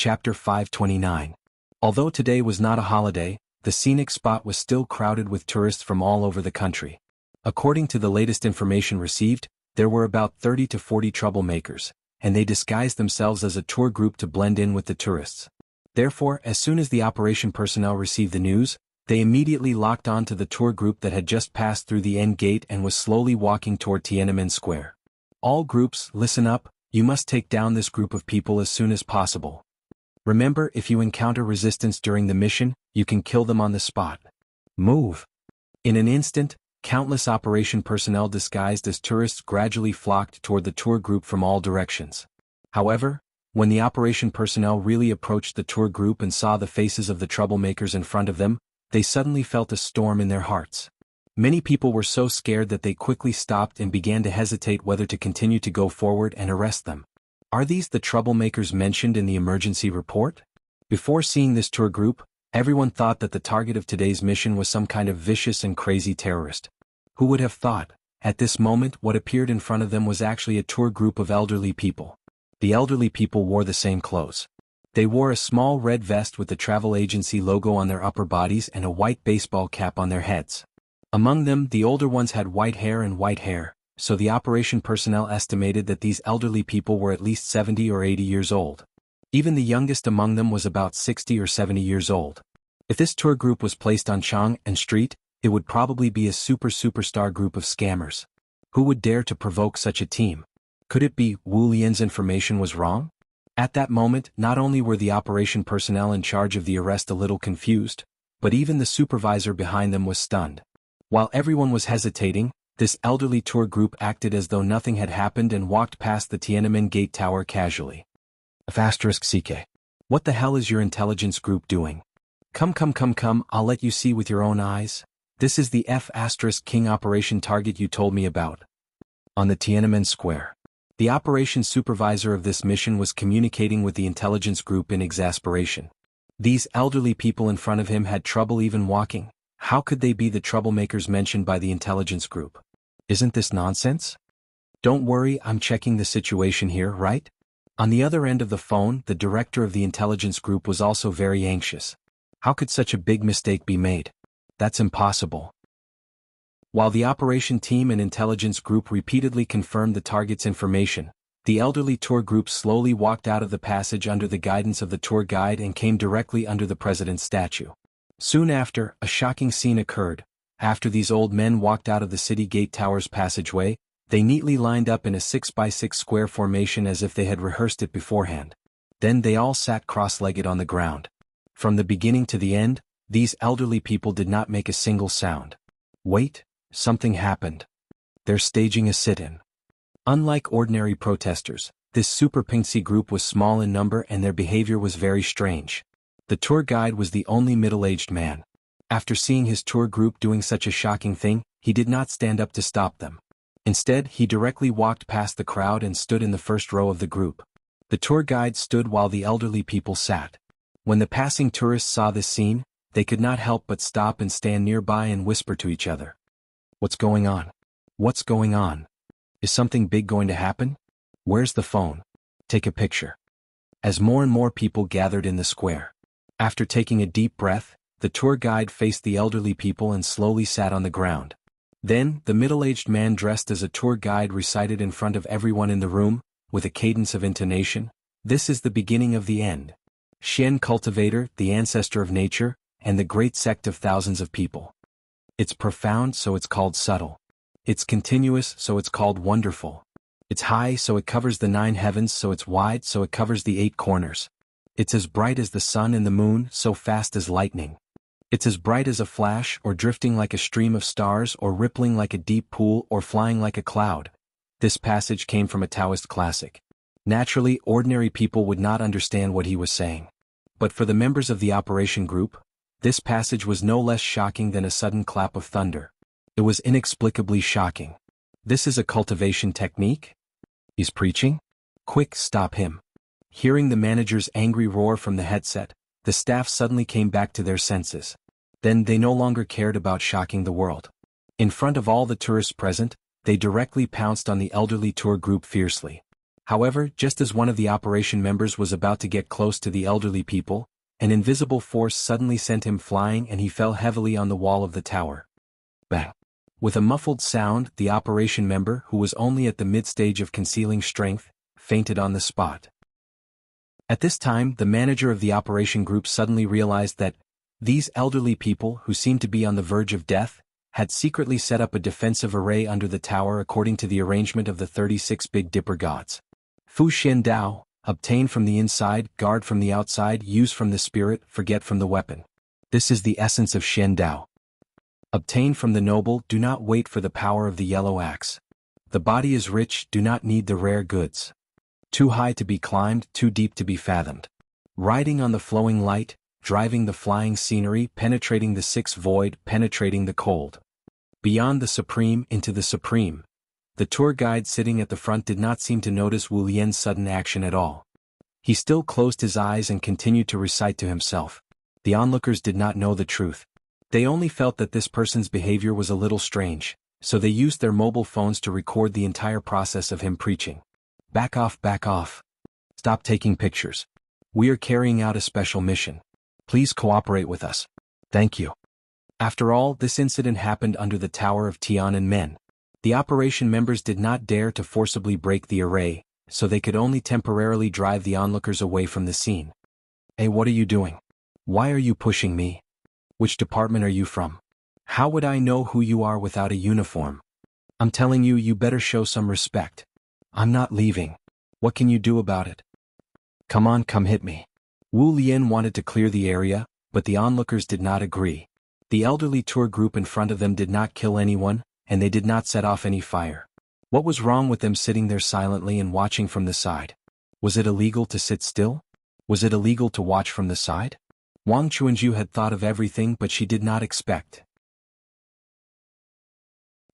Chapter 529. Although today was not a holiday, the scenic spot was still crowded with tourists from all over the country. According to the latest information received, there were about 30 to 40 troublemakers, and they disguised themselves as a tour group to blend in with the tourists. Therefore, as soon as the operation personnel received the news, they immediately locked on to the tour group that had just passed through the end gate and was slowly walking toward Tiananmen Square. All groups, listen up, you must take down this group of people as soon as possible. Remember, if you encounter resistance during the mission, you can kill them on the spot. Move. In an instant, countless operation personnel disguised as tourists gradually flocked toward the tour group from all directions. However, when the operation personnel really approached the tour group and saw the faces of the troublemakers in front of them, they suddenly felt a storm in their hearts. Many people were so scared that they quickly stopped and began to hesitate whether to continue to go forward and arrest them. Are these the troublemakers mentioned in the emergency report? Before seeing this tour group, everyone thought that the target of today's mission was some kind of vicious and crazy terrorist. Who would have thought, at this moment what appeared in front of them was actually a tour group of elderly people. The elderly people wore the same clothes. They wore a small red vest with the travel agency logo on their upper bodies and a white baseball cap on their heads. Among them, the older ones had white hair, so the operation personnel estimated that these elderly people were at least 70 or 80 years old. Even the youngest among them was about 60 or 70 years old. If this tour group was placed on Chang'an Street, it would probably be a superstar group of scammers. Who would dare to provoke such a team? Could it be Wu Lian's information was wrong? At that moment, not only were the operation personnel in charge of the arrest a little confused, but even the supervisor behind them was stunned. While everyone was hesitating, this elderly tour group acted as though nothing had happened and walked past the Tiananmen Gate Tower casually. *CK. What the hell is your intelligence group doing? Come, I'll let you see with your own eyes. This is the King operation target you told me about. On the Tiananmen Square. The operations supervisor of this mission was communicating with the intelligence group in exasperation. These elderly people in front of him had trouble even walking. How could they be the troublemakers mentioned by the intelligence group? Isn't this nonsense? Don't worry, I'm checking the situation here, right? On the other end of the phone, the director of the intelligence group was also very anxious. How could such a big mistake be made? That's impossible. While the operation team and intelligence group repeatedly confirmed the target's information, the elderly tour group slowly walked out of the passage under the guidance of the tour guide and came directly under the president's statue. Soon after, a shocking scene occurred. After these old men walked out of the city gate tower's passageway, they neatly lined up in a 6x6 square formation as if they had rehearsed it beforehand. Then they all sat cross-legged on the ground. From the beginning to the end, these elderly people did not make a single sound. Wait, something happened. They're staging a sit-in. Unlike ordinary protesters, this Super Pinxi group was small in number and their behavior was very strange. The tour guide was the only middle-aged man. After seeing his tour group doing such a shocking thing, he did not stand up to stop them. Instead, he directly walked past the crowd and stood in the first row of the group. The tour guide stood while the elderly people sat. When the passing tourists saw this scene, they could not help but stop and stand nearby and whisper to each other. What's going on? What's going on? Is something big going to happen? Where's the phone? Take a picture. As more and more people gathered in the square. After taking a deep breath, the tour guide faced the elderly people and slowly sat on the ground. Then, the middle-aged man dressed as a tour guide recited in front of everyone in the room, with a cadence of intonation, "This is the beginning of the end. Shen cultivator, the ancestor of nature, and the great sect of thousands of people. It's profound, so it's called subtle. It's continuous, so it's called wonderful. It's high, so it covers the 9 heavens, so it's wide, so it covers the 8 corners. It's as bright as the sun and the moon, so fast as lightning. It's as bright as a flash, or drifting like a stream of stars, or rippling like a deep pool, or flying like a cloud." This passage came from a Taoist classic. Naturally, ordinary people would not understand what he was saying. But for the members of the operation group, this passage was no less shocking than a sudden clap of thunder. It was inexplicably shocking. This is a cultivation technique? He's preaching? Quick, stop him. Hearing the manager's angry roar from the headset, the staff suddenly came back to their senses. Then they no longer cared about shocking the world. In front of all the tourists present, they directly pounced on the elderly tour group fiercely. However, just as one of the operation members was about to get close to the elderly people, an invisible force suddenly sent him flying and he fell heavily on the wall of the tower. Bang! With a muffled sound, the operation member, who was only at the mid-stage of concealing strength, fainted on the spot. At this time, the manager of the operation group suddenly realized that these elderly people, who seemed to be on the verge of death, had secretly set up a defensive array under the tower according to the arrangement of the 36 Big Dipper gods. Fu Xian Dao, obtain from the inside, guard from the outside, use from the spirit, forget from the weapon. This is the essence of Xian Dao. Obtain from the noble, do not wait for the power of the yellow axe. The body is rich, do not need the rare goods. Too high to be climbed, too deep to be fathomed. Riding on the flowing light, driving the flying scenery, penetrating the sixth void, penetrating the cold. Beyond the supreme, into the supreme. The tour guide sitting at the front did not seem to notice Wu Lian's sudden action at all. He still closed his eyes and continued to recite to himself. The onlookers did not know the truth. They only felt that this person's behavior was a little strange, so they used their mobile phones to record the entire process of him preaching. Back off, back off. Stop taking pictures. We are carrying out a special mission. Please cooperate with us. Thank you. After all, this incident happened under the Tower of Tiananmen. The operation members did not dare to forcibly break the array, so they could only temporarily drive the onlookers away from the scene. Hey, what are you doing? Why are you pushing me? Which department are you from? How would I know who you are without a uniform? I'm telling you, you better show some respect. I'm not leaving. What can you do about it? Come on, come hit me. Wu Lian wanted to clear the area, but the onlookers did not agree. The elderly tour group in front of them did not kill anyone, and they did not set off any fire. What was wrong with them sitting there silently and watching from the side? Was it illegal to sit still? Was it illegal to watch from the side? Wang Chuanju had thought of everything, but she did not expect.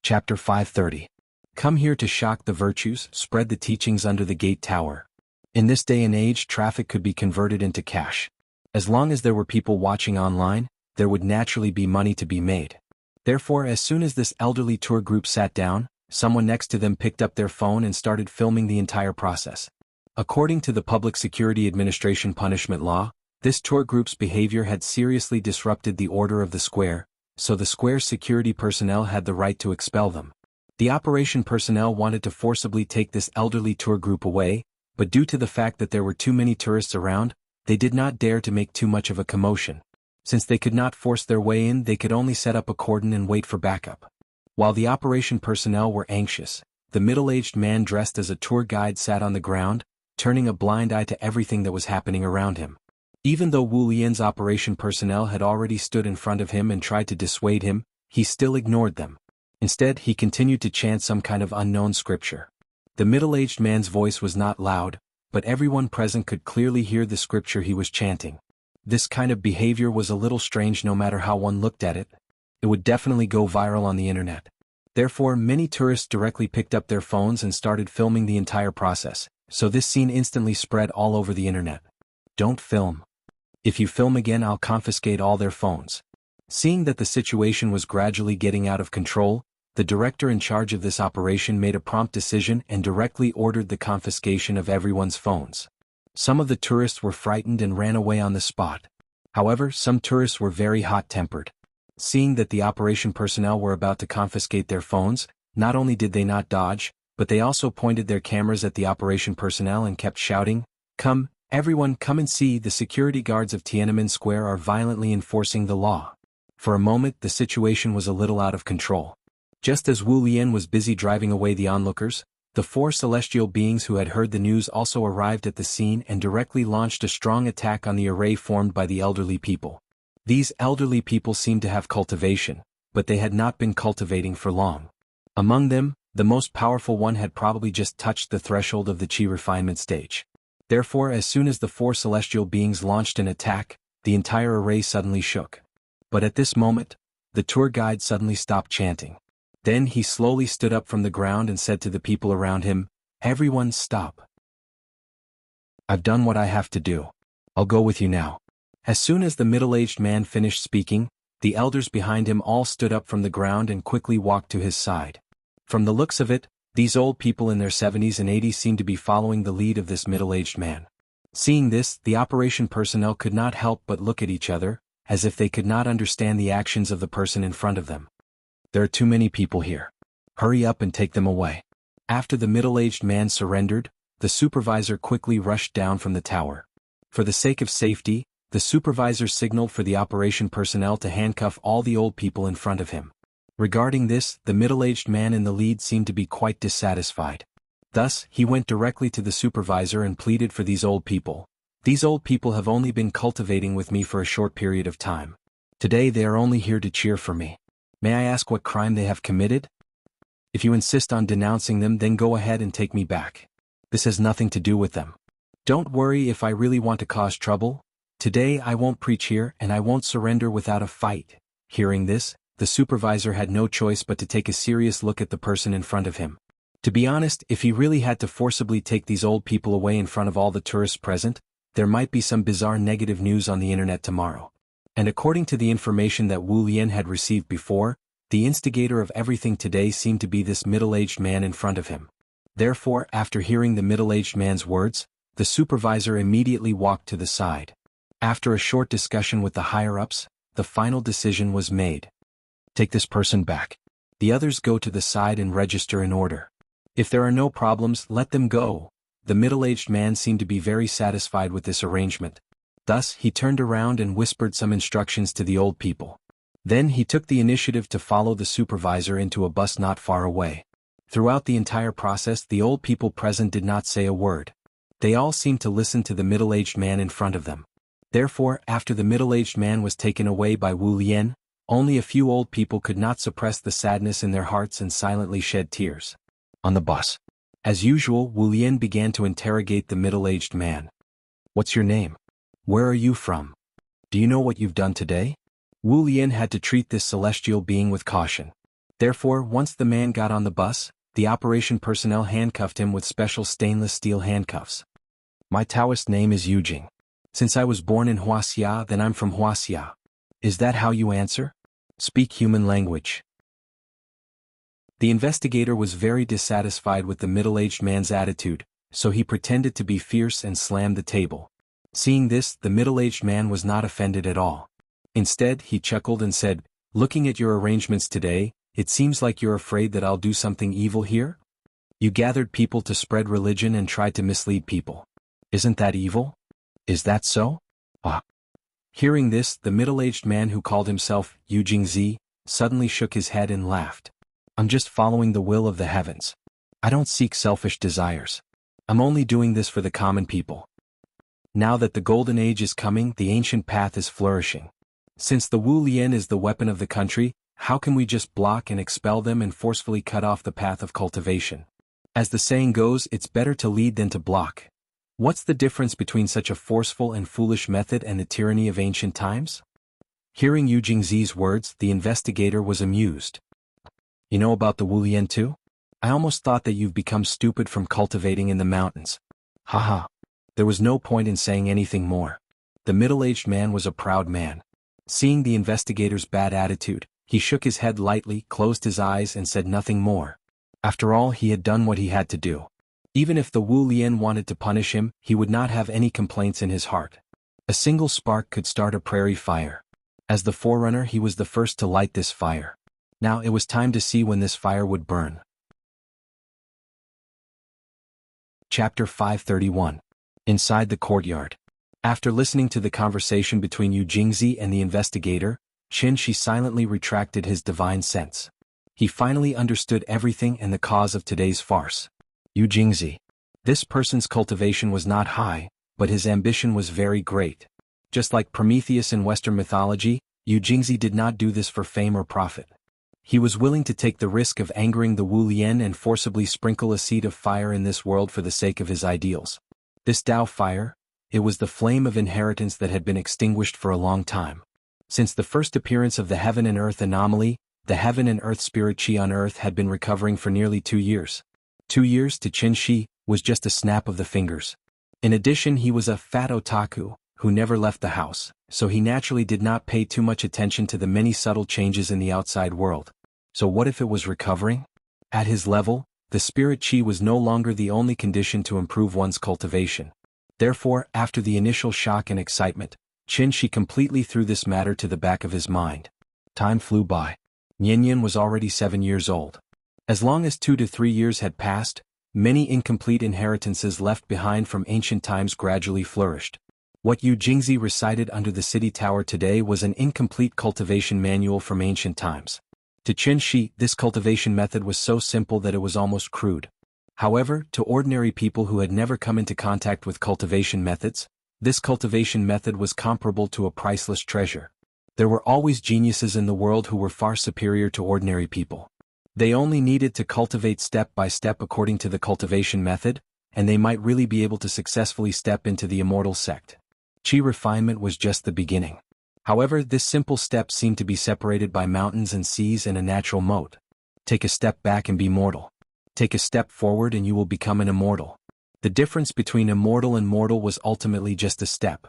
Chapter 530. Come here to shock the virtues, spread the teachings under the gate tower. In this day and age, traffic could be converted into cash. As long as there were people watching online, there would naturally be money to be made. Therefore, as soon as this elderly tour group sat down, someone next to them picked up their phone and started filming the entire process. According to the Public Security Administration punishment law, this tour group's behavior had seriously disrupted the order of the square, so the square's security personnel had the right to expel them. The operation personnel wanted to forcibly take this elderly tour group away, but due to the fact that there were too many tourists around, they did not dare to make too much of a commotion. Since they could not force their way in, they could only set up a cordon and wait for backup. While the operation personnel were anxious, the middle-aged man dressed as a tour guide sat on the ground, turning a blind eye to everything that was happening around him. Even though Wu Lian's operation personnel had already stood in front of him and tried to dissuade him, he still ignored them. Instead, he continued to chant some kind of unknown scripture. The middle-aged man's voice was not loud, but everyone present could clearly hear the scripture he was chanting. This kind of behavior was a little strange no matter how one looked at it. It would definitely go viral on the internet. Therefore, many tourists directly picked up their phones and started filming the entire process, so this scene instantly spread all over the internet. Don't film. If you film again, I'll confiscate all their phones. Seeing that the situation was gradually getting out of control, the director in charge of this operation made a prompt decision and directly ordered the confiscation of everyone's phones. Some of the tourists were frightened and ran away on the spot. However, some tourists were very hot-tempered. Seeing that the operation personnel were about to confiscate their phones, not only did they not dodge, but they also pointed their cameras at the operation personnel and kept shouting, "Come, everyone, come and see, the security guards of Tiananmen Square are violently enforcing the law." For a moment, the situation was a little out of control. Just as Wu Lian was busy driving away the onlookers, the four celestial beings who had heard the news also arrived at the scene and directly launched a strong attack on the array formed by the elderly people. These elderly people seemed to have cultivation, but they had not been cultivating for long. Among them, the most powerful one had probably just touched the threshold of the chi refinement stage. Therefore, as soon as the four celestial beings launched an attack, the entire array suddenly shook. But at this moment, the tour guide suddenly stopped chanting. Then he slowly stood up from the ground and said to the people around him, "Everyone stop. I've done what I have to do. I'll go with you now." As soon as the middle-aged man finished speaking, the elders behind him all stood up from the ground and quickly walked to his side. From the looks of it, These old people in their 70s and 80s seemed to be following the lead of this middle-aged man. Seeing this, the operation personnel could not help but look at each other, as if they could not understand the actions of the person in front of them. There are too many people here. Hurry up and take them away. After the middle-aged man surrendered, the supervisor quickly rushed down from the tower. For the sake of safety, the supervisor signaled for the operation personnel to handcuff all the old people in front of him. Regarding this, the middle-aged man in the lead seemed to be quite dissatisfied. Thus, he went directly to the supervisor and pleaded for these old people. These old people have only been cultivating with me for a short period of time. Today they are only here to cheer for me. May I ask what crime they have committed? If you insist on denouncing them, then go ahead and take me back. This has nothing to do with them. Don't worry if I really want to cause trouble. Today I won't preach here and I won't surrender without a fight. Hearing this, the supervisor had no choice but to take a serious look at the person in front of him. To be honest, if he really had to forcibly take these old people away in front of all the tourists present, there might be some bizarre negative news on the internet tomorrow. And according to the information that Wu Lian had received before, the instigator of everything today seemed to be this middle-aged man in front of him. Therefore, after hearing the middle-aged man's words, the supervisor immediately walked to the side. After a short discussion with the higher-ups, the final decision was made. Take this person back. The others go to the side and register in order. If there are no problems, let them go. The middle-aged man seemed to be very satisfied with this arrangement. Thus, he turned around and whispered some instructions to the old people. Then he took the initiative to follow the supervisor into a bus not far away. Throughout the entire process, the old people present did not say a word. They all seemed to listen to the middle-aged man in front of them. Therefore, after the middle-aged man was taken away by Wu Lian, only a few old people could not suppress the sadness in their hearts and silently shed tears. On the bus. As usual, Wu Lian began to interrogate the middle-aged man. What's your name? Where are you from? Do you know what you've done today? Wu Lian had to treat this celestial being with caution. Therefore, once the man got on the bus, the operation personnel handcuffed him with special stainless steel handcuffs. My Taoist name is Yujing. Since I was born in Wuxia, then I'm from Wuxia. Is that how you answer? Speak human language. The investigator was very dissatisfied with the middle-aged man's attitude, so he pretended to be fierce and slammed the table. Seeing this, the middle-aged man was not offended at all. Instead, he chuckled and said, "Looking at your arrangements today, it seems like you're afraid that I'll do something evil here? You gathered people to spread religion and tried to mislead people. Isn't that evil? Is that so?" Ah. Hearing this, the middle-aged man who called himself Yu Jingzi suddenly shook his head and laughed. I'm just following the will of the heavens. I don't seek selfish desires. I'm only doing this for the common people. Now that the golden age is coming, the ancient path is flourishing. Since the Wu Lian is the weapon of the country, how can we just block and expel them and forcefully cut off the path of cultivation? As the saying goes, it's better to lead than to block. What's the difference between such a forceful and foolish method and the tyranny of ancient times? Hearing Yu Jingzi's words, the investigator was amused. You know about the Wu Lian too? I almost thought that you've become stupid from cultivating in the mountains. Haha. There was no point in saying anything more. The middle-aged man was a proud man. Seeing the investigator's bad attitude, he shook his head lightly, closed his eyes and said nothing more. After all, he had done what he had to do. Even if the Wu Lian wanted to punish him, he would not have any complaints in his heart. A single spark could start a prairie fire. As the forerunner, he was the first to light this fire. Now it was time to see when this fire would burn. Chapter 531. Inside the courtyard. After listening to the conversation between Yu Jingzi and the investigator, Qin Shi silently retracted his divine sense. He finally understood everything and the cause of today's farce. Yu Jingzi. This person's cultivation was not high, but his ambition was very great. Just like Prometheus in Western mythology, Yu Jingzi did not do this for fame or profit. He was willing to take the risk of angering the Wu Lian and forcibly sprinkle a seed of fire in this world for the sake of his ideals. This Dao fire, it was the flame of inheritance that had been extinguished for a long time. Since the first appearance of the heaven and earth anomaly, the heaven and earth spirit Qi on earth had been recovering for nearly 2 years. 2 years to Qin Shi was just a snap of the fingers. In addition, he was a fat otaku who never left the house, so he naturally did not pay too much attention to the many subtle changes in the outside world. So what if it was recovering? At his level, the spirit chi was no longer the only condition to improve one's cultivation. Therefore, after the initial shock and excitement, Qin Shi completely threw this matter to the back of his mind. Time flew by. Nianyan was already 7 years old. As long as 2 to 3 years had passed, many incomplete inheritances left behind from ancient times gradually flourished. What Yu Jingzi recited under the city tower today was an incomplete cultivation manual from ancient times. To Qin Shi, this cultivation method was so simple that it was almost crude. However, to ordinary people who had never come into contact with cultivation methods, this cultivation method was comparable to a priceless treasure. There were always geniuses in the world who were far superior to ordinary people. They only needed to cultivate step by step according to the cultivation method, and they might really be able to successfully step into the immortal sect. Qi refinement was just the beginning. However, this simple step seemed to be separated by mountains and seas and a natural moat. Take a step back and be mortal. Take a step forward and you will become an immortal. The difference between immortal and mortal was ultimately just a step.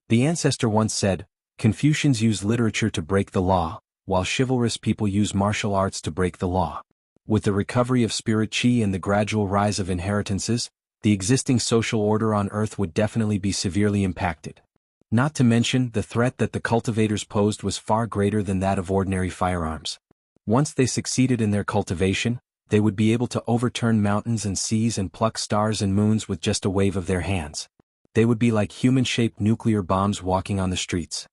The ancestor once said, Confucians use literature to break the law, while chivalrous people use martial arts to break the law. With the recovery of spirit chi and the gradual rise of inheritances, the existing social order on Earth would definitely be severely impacted. Not to mention, the threat that the cultivators posed was far greater than that of ordinary firearms. Once they succeeded in their cultivation, they would be able to overturn mountains and seas and pluck stars and moons with just a wave of their hands. They would be like human-shaped nuclear bombs walking on the streets.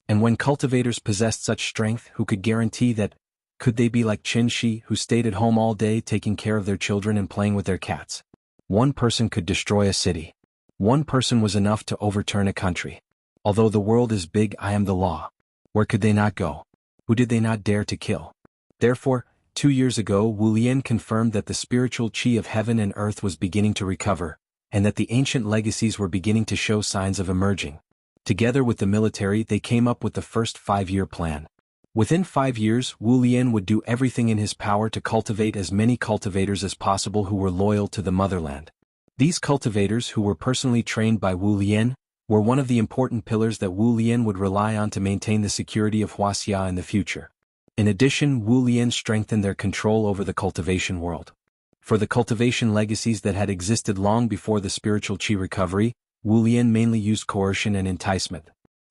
And when cultivators possessed such strength, who could guarantee that? Could they be like Qin Shi, who stayed at home all day taking care of their children and playing with their cats? One person could destroy a city. One person was enough to overturn a country. Although the world is big, I am the law. Where could they not go? Who did they not dare to kill? Therefore, 2 years ago Wu Lian confirmed that the spiritual qi of heaven and earth was beginning to recover, and that the ancient legacies were beginning to show signs of emerging. Together with the military, they came up with the first 5-year plan. Within 5 years, Wu Lian would do everything in his power to cultivate as many cultivators as possible who were loyal to the motherland. These cultivators, who were personally trained by Wu Lian, were one of the important pillars that Wu Lian would rely on to maintain the security of Wuxia in the future. In addition, Wu Lian strengthened their control over the cultivation world. For the cultivation legacies that had existed long before the spiritual qi recovery, Wu Lian mainly used coercion and enticement.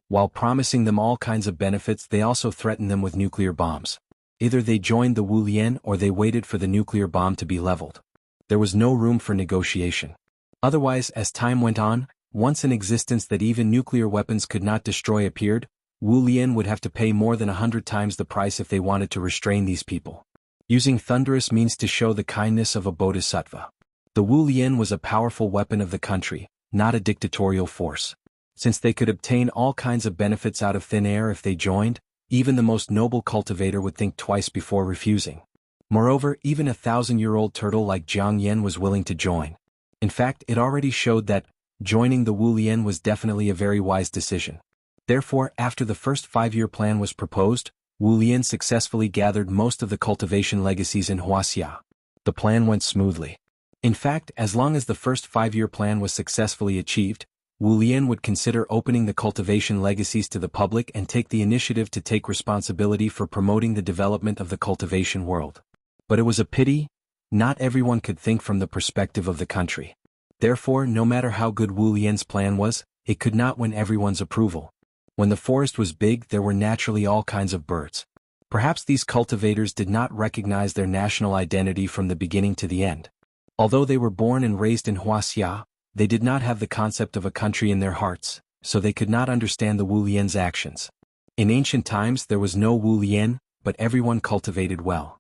While promising them all kinds of benefits, they also threatened them with nuclear bombs. Either they joined the Wu Lian or they waited for the nuclear bomb to be leveled. There was no room for negotiation. Otherwise, as time went on, once an existence that even nuclear weapons could not destroy appeared, Wu Lian would have to pay more than 100 times the price if they wanted to restrain these people. Using thunderous means to show the kindness of a bodhisattva. The Wu Lian was a powerful weapon of the country, not a dictatorial force. Since they could obtain all kinds of benefits out of thin air if they joined, even the most noble cultivator would think twice before refusing. Moreover, even a 1,000-year-old turtle like Jiang Yan was willing to join. In fact, it already showed that joining the Wu Lian was definitely a very wise decision. Therefore, after the first 5-year plan was proposed, Wu Lian successfully gathered most of the cultivation legacies in Wuxia. The plan went smoothly. In fact, as long as the first 5-year plan was successfully achieved, Wu Lian would consider opening the cultivation legacies to the public and take the initiative to take responsibility for promoting the development of the cultivation world. But it was a pity, not everyone could think from the perspective of the country. Therefore, no matter how good Wu Lian's plan was, it could not win everyone's approval. When the forest was big, there were naturally all kinds of birds. Perhaps these cultivators did not recognize their national identity from the beginning to the end. Although they were born and raised in Wuxia, they did not have the concept of a country in their hearts, so they could not understand the Wu Lian's actions. In ancient times there was no Wu Lian, but everyone cultivated well.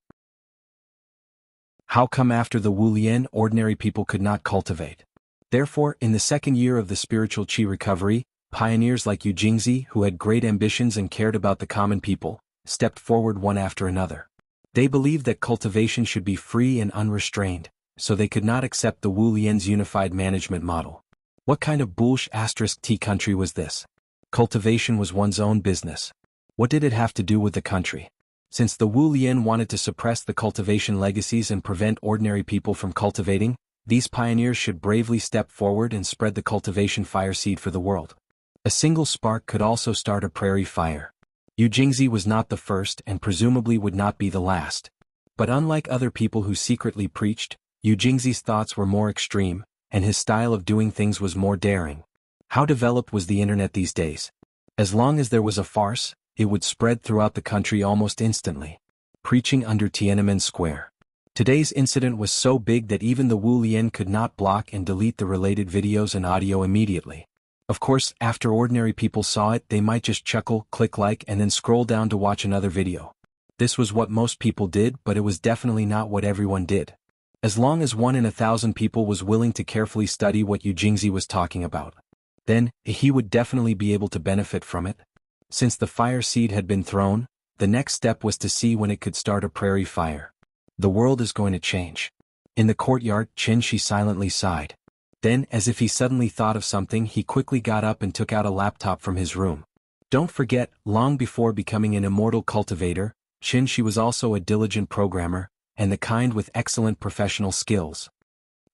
How come after the Wu Lian ordinary people could not cultivate? Therefore, in the second year of the spiritual qi recovery, pioneers like Yu Jingzi, who had great ambitions and cared about the common people, stepped forward one after another. They believed that cultivation should be free and unrestrained, so they could not accept the Wu Lian's unified management model. What kind of *T country was this? Cultivation was one's own business. What did it have to do with the country? Since the Wu Lian wanted to suppress the cultivation legacies and prevent ordinary people from cultivating, these pioneers should bravely step forward and spread the cultivation fire seed for the world. A single spark could also start a prairie fire. Yu Jingzi was not the first and presumably would not be the last. But unlike other people who secretly preached, Yu Jingzi's thoughts were more extreme, and his style of doing things was more daring. How developed was the internet these days? As long as there was a farce, it would spread throughout the country almost instantly. Preaching under Tiananmen Square. Today's incident was so big that even the Wu Lian could not block and delete the related videos and audio immediately. Of course, after ordinary people saw it, they might just chuckle, click like, and then scroll down to watch another video. This was what most people did, but it was definitely not what everyone did. As long as 1 in 1,000 people was willing to carefully study what Yu Jingzi was talking about, then he would definitely be able to benefit from it. Since the fire seed had been thrown, the next step was to see when it could start a prairie fire. The world is going to change. In the courtyard, Qin Shi silently sighed. Then, as if he suddenly thought of something, he quickly got up and took out a laptop from his room. Don't forget, long before becoming an immortal cultivator, Qin Shi was also a diligent programmer, and the kind with excellent professional skills.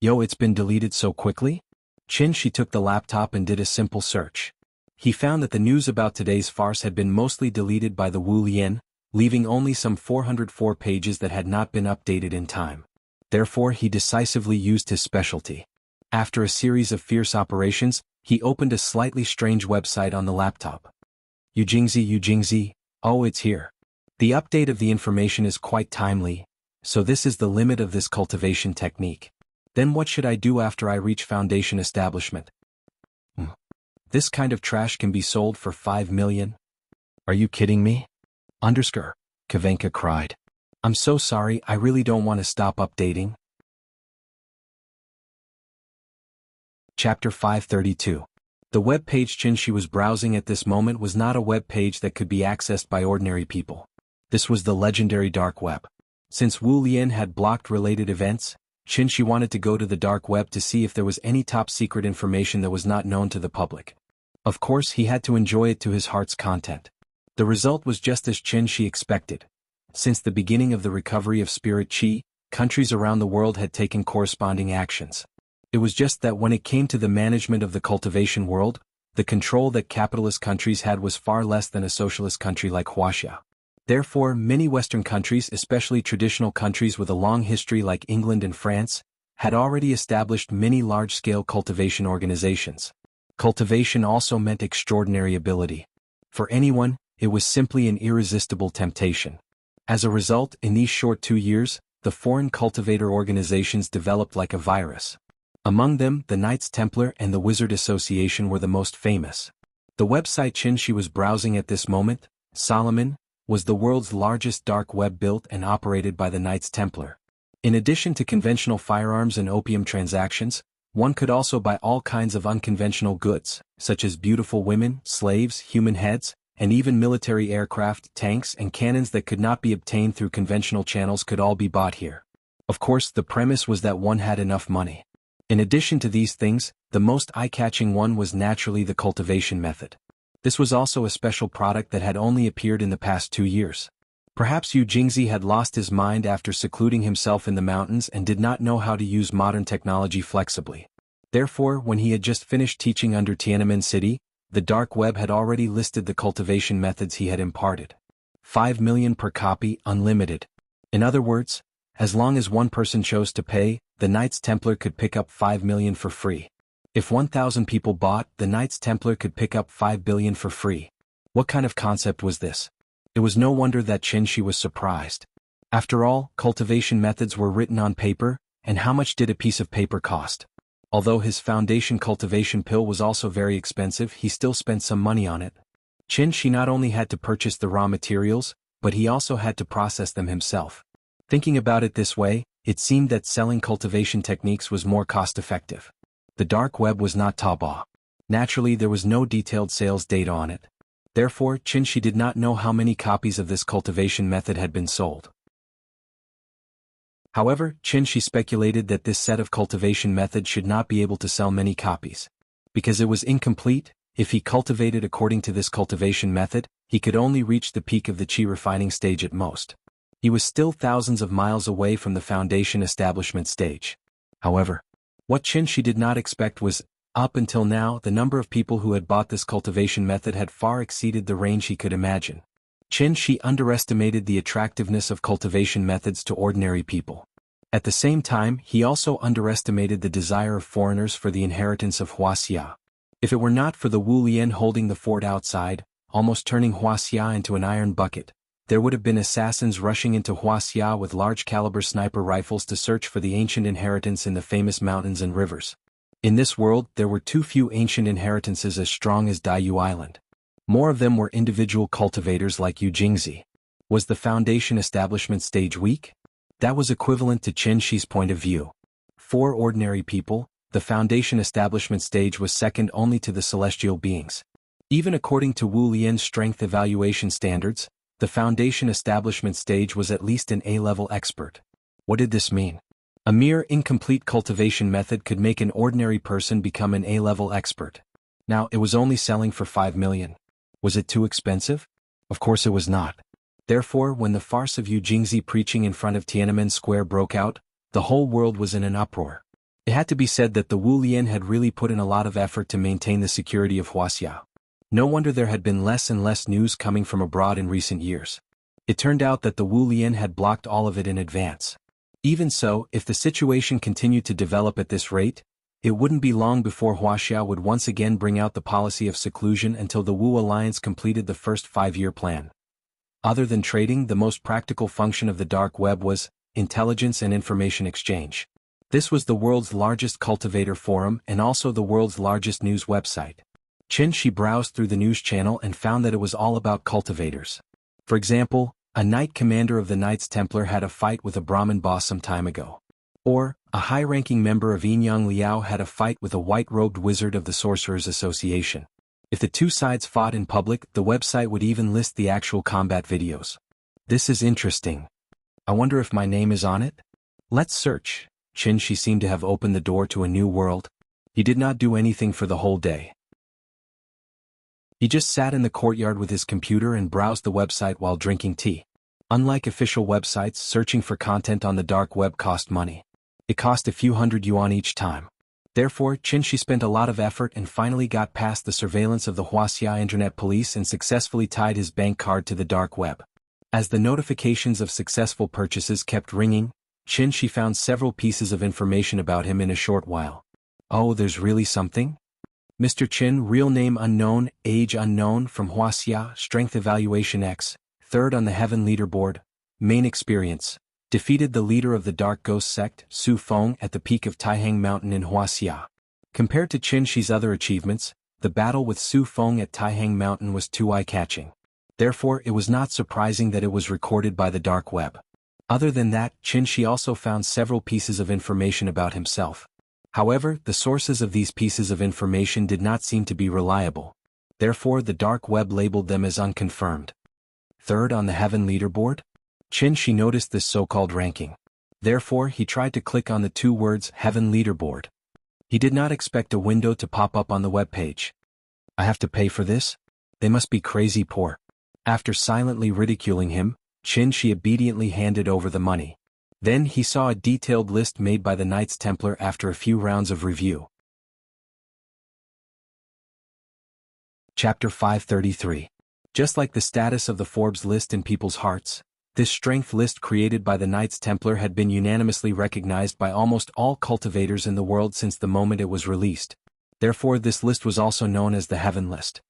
Yo, it's been deleted so quickly? Qin Shi took the laptop and did a simple search. He found that the news about today's farce had been mostly deleted by the Wu Lian, leaving only some 404 pages that had not been updated in time. Therefore, he decisively used his specialty. After a series of fierce operations, he opened a slightly strange website on the laptop. Yu Jingzi, oh, it's here. The update of the information is quite timely, so this is the limit of this cultivation technique. Then what should I do after I reach foundation establishment? This kind of trash can be sold for 5 million? Are you kidding me? Kavenka cried. I'm so sorry, I really don't want to stop updating. Chapter 532. The web page Qin Shi was browsing at this moment was not a web page that could be accessed by ordinary people. This was the legendary dark web. Since Wu Lian had blocked related events, Qin Shi wanted to go to the dark web to see if there was any top-secret information that was not known to the public. Of course, he had to enjoy it to his heart's content. The result was just as Qin Shi expected. Since the beginning of the recovery of spirit qi, countries around the world had taken corresponding actions. It was just that when it came to the management of the cultivation world, the control that capitalist countries had was far less than a socialist country like Wuxia. Therefore, many Western countries, especially traditional countries with a long history like England and France, had already established many large-scale cultivation organizations. Cultivation also meant extraordinary ability. For anyone, it was simply an irresistible temptation. As a result, in these short 2 years, the foreign cultivator organizations developed like a virus. Among them, the Knights Templar and the Wizard Association were the most famous. The website Qin Shi was browsing at this moment, Solomon, was the world's largest dark web built and operated by the Knights Templar. In addition to conventional firearms and opium transactions, one could also buy all kinds of unconventional goods, such as beautiful women, slaves, human heads, and even military aircraft, tanks, and cannons that could not be obtained through conventional channels could all be bought here. Of course, the premise was that one had enough money. In addition to these things, the most eye-catching one was naturally the cultivation method. This was also a special product that had only appeared in the past 2 years. Perhaps Yu Jingzi had lost his mind after secluding himself in the mountains and did not know how to use modern technology flexibly. Therefore, when he had just finished teaching under Tiananmen City, the dark web had already listed the cultivation methods he had imparted. 5 million per copy, unlimited. In other words, as long as one person chose to pay, the Knights Templar could pick up 5 million for free. If 1,000 people bought, the Knights Templar could pick up 5 billion for free. What kind of concept was this? It was no wonder that Qin Shi was surprised. After all, cultivation methods were written on paper, and how much did a piece of paper cost? Although his foundation cultivation pill was also very expensive, he still spent some money on it. Qin Shi not only had to purchase the raw materials, but he also had to process them himself. Thinking about it this way, it seemed that selling cultivation techniques was more cost-effective. The dark web was not Taobao. Naturally, there was no detailed sales data on it. Therefore, Qin Shi did not know how many copies of this cultivation method had been sold. However, Qin Shi speculated that this set of cultivation method should not be able to sell many copies. Because it was incomplete, if he cultivated according to this cultivation method, he could only reach the peak of the qi refining stage at most. He was still thousands of miles away from the foundation establishment stage. However, what Qin Shi did not expect was, up until now, the number of people who had bought this cultivation method had far exceeded the range he could imagine. Qin Shi underestimated the attractiveness of cultivation methods to ordinary people. At the same time, he also underestimated the desire of foreigners for the inheritance of Wuxia. If it were not for the Wu Lian holding the fort outside, almost turning Wuxia into an iron bucket, there would have been assassins rushing into Wuxia with large-caliber sniper rifles to search for the ancient inheritance in the famous mountains and rivers. In this world, there were too few ancient inheritances as strong as Daiyu Island. More of them were individual cultivators like Yu Jingzi. Was the foundation establishment stage weak? That was equivalent to Qin Shi's point of view. For ordinary people, the foundation establishment stage was second only to the celestial beings. Even according to Wu Lian's strength evaluation standards, the foundation establishment stage was at least an A-level expert. What did this mean? A mere incomplete cultivation method could make an ordinary person become an A-level expert. Now, it was only selling for 5 million. Was it too expensive? Of course it was not. Therefore, when the farce of Yu Jingzi preaching in front of Tiananmen Square broke out, the whole world was in an uproar. It had to be said that the Wu Lian had really put in a lot of effort to maintain the security of Wuxia. No wonder there had been less and less news coming from abroad in recent years. It turned out that the Wu Lian had blocked all of it in advance. Even so, if the situation continued to develop at this rate, it wouldn't be long before Wuxia would once again bring out the policy of seclusion until the Wu Alliance completed the first 5-year plan. Other than trading, the most practical function of the dark web was intelligence and information exchange. This was the world's largest cultivator forum and also the world's largest news website. Qin Shi browsed through the news channel and found that it was all about cultivators. For example, a knight commander of the Knights Templar had a fight with a Brahmin boss some time ago. Or, a high-ranking member of Yinyang Liao had a fight with a white-robed wizard of the Sorcerers Association. If the two sides fought in public, the website would even list the actual combat videos. This is interesting. I wonder if my name is on it? Let's search. Qin Shi seemed to have opened the door to a new world. He did not do anything for the whole day. He just sat in the courtyard with his computer and browsed the website while drinking tea. Unlike official websites, searching for content on the dark web cost money. It cost a few hundred yuan each time. Therefore, Qin Shi spent a lot of effort and finally got past the surveillance of the Wuxia Internet Police and successfully tied his bank card to the dark web. As the notifications of successful purchases kept ringing, Qin Shi found several pieces of information about him in a short while. Oh, there's really something? Mr. Qin, real name unknown, age unknown, from Wuxia, strength evaluation X, third on the heaven leaderboard, main experience, defeated the leader of the Dark Ghost sect, Su Feng, at the peak of Taihang Mountain in Wuxia. Compared to Qin Shi's other achievements, the battle with Su Feng at Taihang Mountain was too eye-catching. Therefore, it was not surprising that it was recorded by the dark web. Other than that, Qin Shi also found several pieces of information about himself. However, the sources of these pieces of information did not seem to be reliable. Therefore, the dark web labeled them as unconfirmed. Third on the heaven leaderboard? Qin Shi noticed this so-called ranking. Therefore, he tried to click on the two words heaven leaderboard. He did not expect a window to pop up on the web page. I have to pay for this? They must be crazy poor. After silently ridiculing him, Qin Shi obediently handed over the money. Then he saw a detailed list made by the Knights Templar after a few rounds of review. Chapter 533. Just like the status of the Forbes list in people's hearts, this strength list created by the Knights Templar had been unanimously recognized by almost all cultivators in the world since the moment it was released. Therefore, this list was also known as the Heaven List.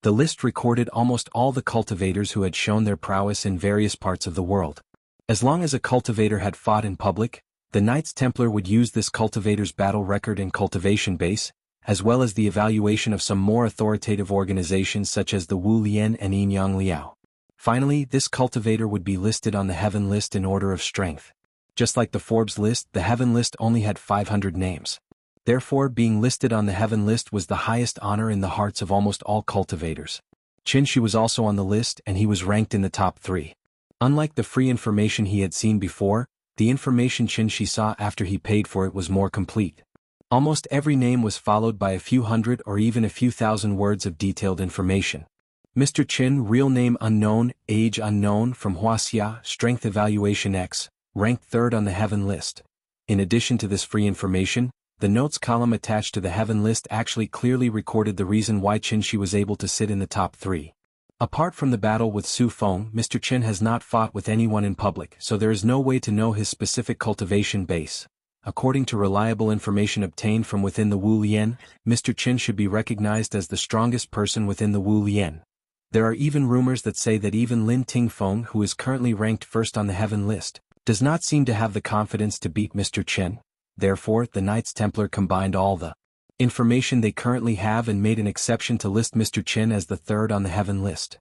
The list recorded almost all the cultivators who had shown their prowess in various parts of the world. As long as a cultivator had fought in public, the Knights Templar would use this cultivator's battle record and cultivation base, as well as the evaluation of some more authoritative organizations such as the Wu Lian and Yinyang Liao. Finally, this cultivator would be listed on the Heaven List in order of strength. Just like the Forbes list, the Heaven List only had 500 names. Therefore, being listed on the Heaven List was the highest honor in the hearts of almost all cultivators. Qin Shi was also on the list and he was ranked in the top 3. Unlike the free information he had seen before, the information Qin Shi saw after he paid for it was more complete. Almost every name was followed by a few hundred or even a few thousand words of detailed information. Mr. Qin, real name unknown, age unknown, from Wuxia, strength evaluation X, ranked 3rd on the Heaven List. In addition to this free information, the notes column attached to the Heaven List actually clearly recorded the reason why Qin Shi was able to sit in the top 3. Apart from the battle with Su Feng, Mr. Chen has not fought with anyone in public, so there is no way to know his specific cultivation base. According to reliable information obtained from within the Wu Lian, Mr. Chen should be recognized as the strongest person within the Wu Lian. There are even rumors that say that even Lin Tingfeng, who is currently ranked first on the heaven list, does not seem to have the confidence to beat Mr. Chen. Therefore, the Knights Templar combined all the information they currently have and made an exception to list Mr. Chen as the third on the heaven list.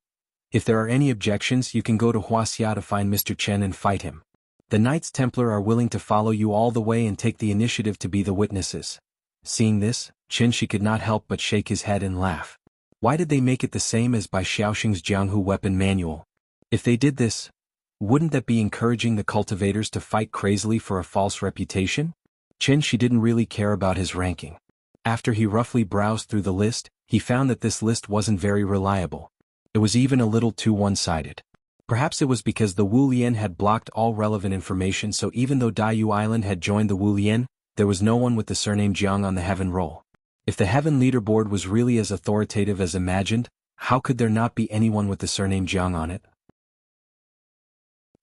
If there are any objections, you can go to Wuxia to find Mr. Chen and fight him. The Knights Templar are willing to follow you all the way and take the initiative to be the witnesses. Seeing this, Qin Shi could not help but shake his head and laugh. Why did they make it the same as by Xiaoxing's Jianghu weapon manual? If they did this, wouldn't that be encouraging the cultivators to fight crazily for a false reputation? Qin Shi didn't really care about his ranking. After he roughly browsed through the list, he found that this list wasn't very reliable. It was even a little too one-sided. Perhaps it was because the Wu Lian had blocked all relevant information, so even though Daiyu Island had joined the Wu Lian, there was no one with the surname Jiang on the heaven roll. If the heaven leaderboard was really as authoritative as imagined, how could there not be anyone with the surname Jiang on it?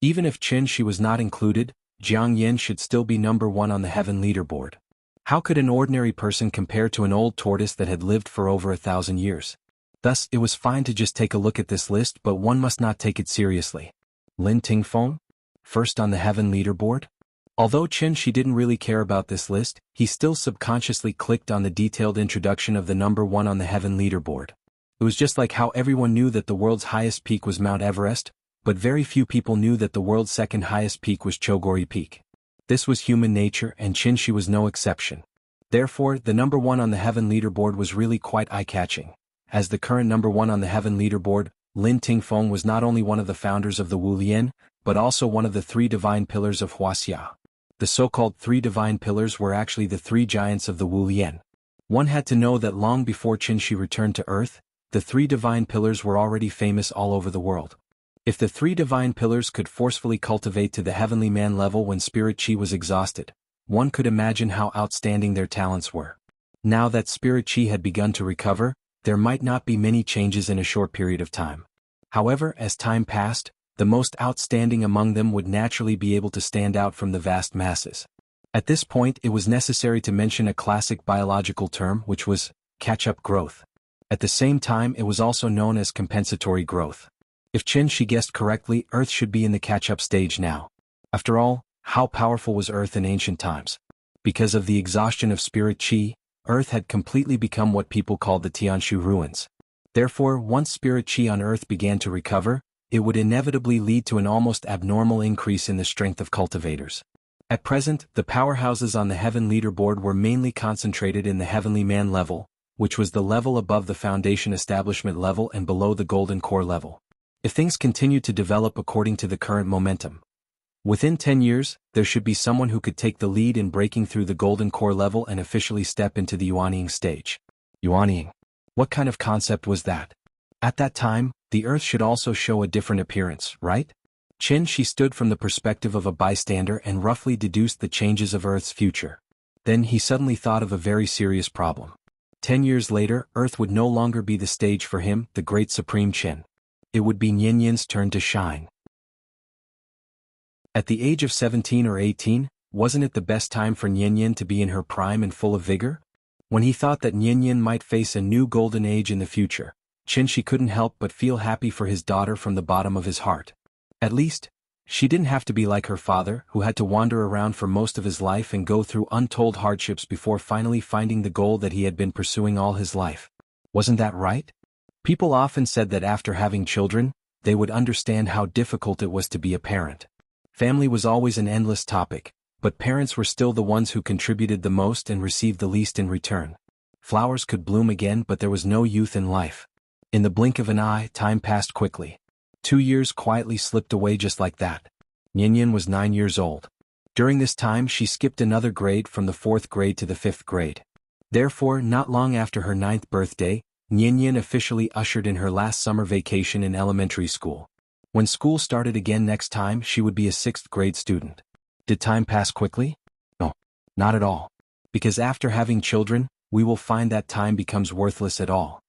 Even if Qin Shi was not included, Jiang Yin should still be number one on the heaven leaderboard. How could an ordinary person compare to an old tortoise that had lived for over 1,000 years? Thus, it was fine to just take a look at this list, but one must not take it seriously. Lin Tingfeng? First on the heaven leaderboard? Although Qin Shi didn't really care about this list, he still subconsciously clicked on the detailed introduction of the number one on the heaven leaderboard. It was just like how everyone knew that the world's highest peak was Mount Everest, but very few people knew that the world's second highest peak was Chogori Peak. This was human nature, and Qin Shi was no exception. Therefore, the number one on the heaven leaderboard was really quite eye-catching. As the current number one on the heaven leaderboard, Lin Tingfeng was not only one of the founders of the Wu Lian, but also one of the three divine pillars of Wuxia. The so-called three divine pillars were actually the three giants of the Wu Lian. One had to know that long before Qin Shi returned to Earth, the three divine pillars were already famous all over the world. If the three divine pillars could forcefully cultivate to the heavenly man level when spirit chi was exhausted, one could imagine how outstanding their talents were. Now that spirit chi had begun to recover, there might not be many changes in a short period of time. However, as time passed, the most outstanding among them would naturally be able to stand out from the vast masses. At this point, it was necessary to mention a classic biological term, which was catch-up growth. At the same time, it was also known as compensatory growth. If Qin Shi guessed correctly, Earth should be in the catch-up stage now. After all, how powerful was Earth in ancient times? Because of the exhaustion of spirit chi, Earth had completely become what people called the Tianshu ruins. Therefore, once spirit chi on Earth began to recover, it would inevitably lead to an almost abnormal increase in the strength of cultivators. At present, the powerhouses on the heaven leaderboard were mainly concentrated in the heavenly man level, which was the level above the foundation establishment level and below the golden core level. If things continue to develop according to the current momentum, within 10 years, there should be someone who could take the lead in breaking through the golden core level and officially step into the Yuanying stage. Yuanying. What kind of concept was that? At that time, the Earth should also show a different appearance, right? Qin Shi stood from the perspective of a bystander and roughly deduced the changes of Earth's future. Then he suddenly thought of a very serious problem. 10 years later, Earth would no longer be the stage for him, the great supreme Qin. It would be Nianyin's turn to shine. At the age of 17 or 18, wasn't it the best time for Nianyin to be in her prime and full of vigor? When he thought that Nianyin might face a new golden age in the future, Qin Shi couldn't help but feel happy for his daughter from the bottom of his heart. At least, she didn't have to be like her father, who had to wander around for most of his life and go through untold hardships before finally finding the goal that he had been pursuing all his life. Wasn't that right? People often said that after having children, they would understand how difficult it was to be a parent. Family was always an endless topic, but parents were still the ones who contributed the most and received the least in return. Flowers could bloom again, but there was no youth in life. In the blink of an eye, time passed quickly. 2 years quietly slipped away just like that. Nianyin was 9 years old. During this time, she skipped another grade from the 4th grade to the 5th grade. Therefore, not long after her 9th birthday, Nianyin officially ushered in her last summer vacation in elementary school. When school started again next time, she would be a 6th grade student. Did time pass quickly? No, not at all. Because after having children, we will find that time becomes worthless at all.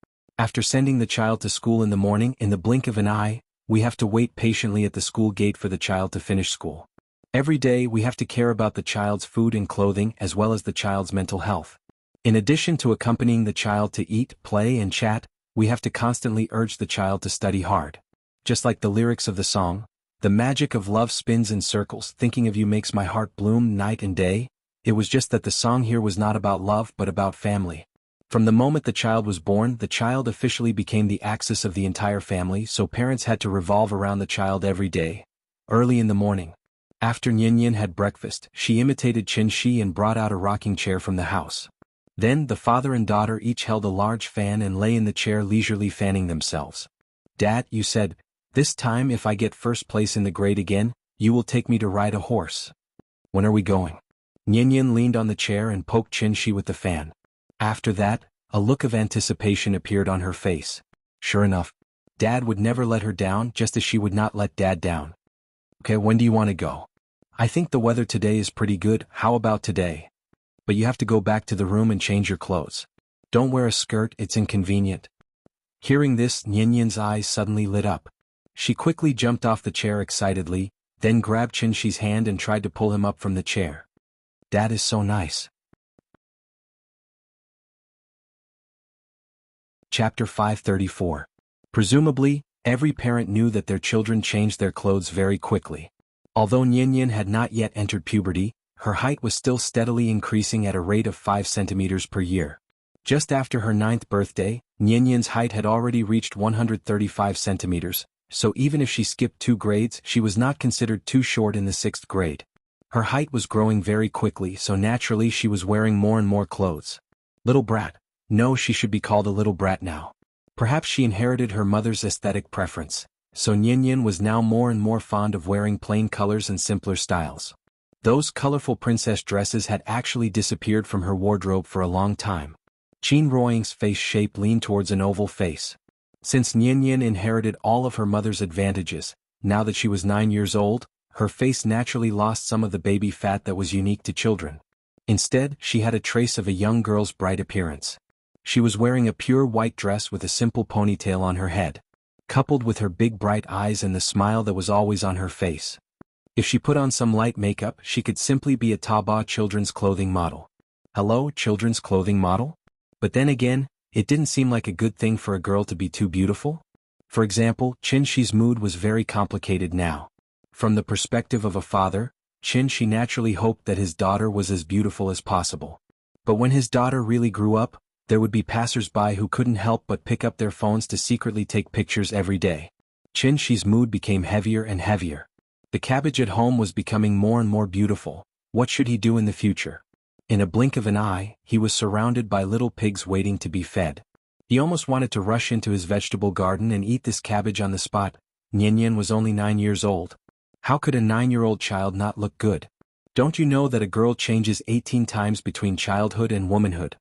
After sending the child to school in the morning, in the blink of an eye, we have to wait patiently at the school gate for the child to finish school. Every day we have to care about the child's food and clothing as well as the child's mental health. In addition to accompanying the child to eat, play and chat, we have to constantly urge the child to study hard. Just like the lyrics of the song, "The magic of love spins in circles, thinking of you makes my heart bloom night and day," it was just that the song here was not about love but about family. From the moment the child was born, the child officially became the axis of the entire family, so parents had to revolve around the child every day. Early in the morning, after Nyenyen had breakfast, she imitated Qin and brought out a rocking chair from the house. Then the father and daughter each held a large fan and lay in the chair leisurely fanning themselves. "Dad, you said, this time if I get first place in the grade again, you will take me to ride a horse. When are we going?" Nyenyen leaned on the chair and poked Qin with the fan. After that, a look of anticipation appeared on her face. Sure enough, Dad would never let her down, just as she would not let Dad down. "Okay, when do you want to go?" "I think the weather today is pretty good, how about today? But you have to go back to the room and change your clothes. Don't wear a skirt, it's inconvenient." Hearing this, Nyenyen's eyes suddenly lit up. She quickly jumped off the chair excitedly, then grabbed Qin hand and tried to pull him up from the chair. "Dad is so nice." Chapter 534. Presumably, every parent knew that their children changed their clothes very quickly. Although Nyenyen had not yet entered puberty, her height was still steadily increasing at a rate of 5 centimeters per year. Just after her 9th birthday, Nyenyen's height had already reached 135 centimeters, so even if she skipped 2 grades, she was not considered too short in the 6th grade. Her height was growing very quickly, so naturally she was wearing more and more clothes. Little brat. No, she should be called a little brat now. Perhaps she inherited her mother's aesthetic preference, so Nyenyen was now more and more fond of wearing plain colors and simpler styles. Those colorful princess dresses had actually disappeared from her wardrobe for a long time. Qin Ruoying's face shape leaned towards an oval face. Since Nyenyen inherited all of her mother's advantages, now that she was 9 years old, her face naturally lost some of the baby fat that was unique to children. Instead, she had a trace of a young girl's bright appearance. She was wearing a pure white dress with a simple ponytail on her head, coupled with her big bright eyes and the smile that was always on her face. If she put on some light makeup, she could simply be a Taobao children's clothing model. Hello, children's clothing model? But then again, it didn't seem like a good thing for a girl to be too beautiful. For example, Qin's mood was very complicated now. From the perspective of a father, Qin naturally hoped that his daughter was as beautiful as possible. But when his daughter really grew up, there would be passers-by who couldn't help but pick up their phones to secretly take pictures every day. Qin's mood became heavier and heavier. The cabbage at home was becoming more and more beautiful. What should he do in the future? In a blink of an eye, he was surrounded by little pigs waiting to be fed. He almost wanted to rush into his vegetable garden and eat this cabbage on the spot. Nyenyen was only 9 years old. How could a 9-year-old child not look good? Don't you know that a girl changes 18 times between childhood and womanhood?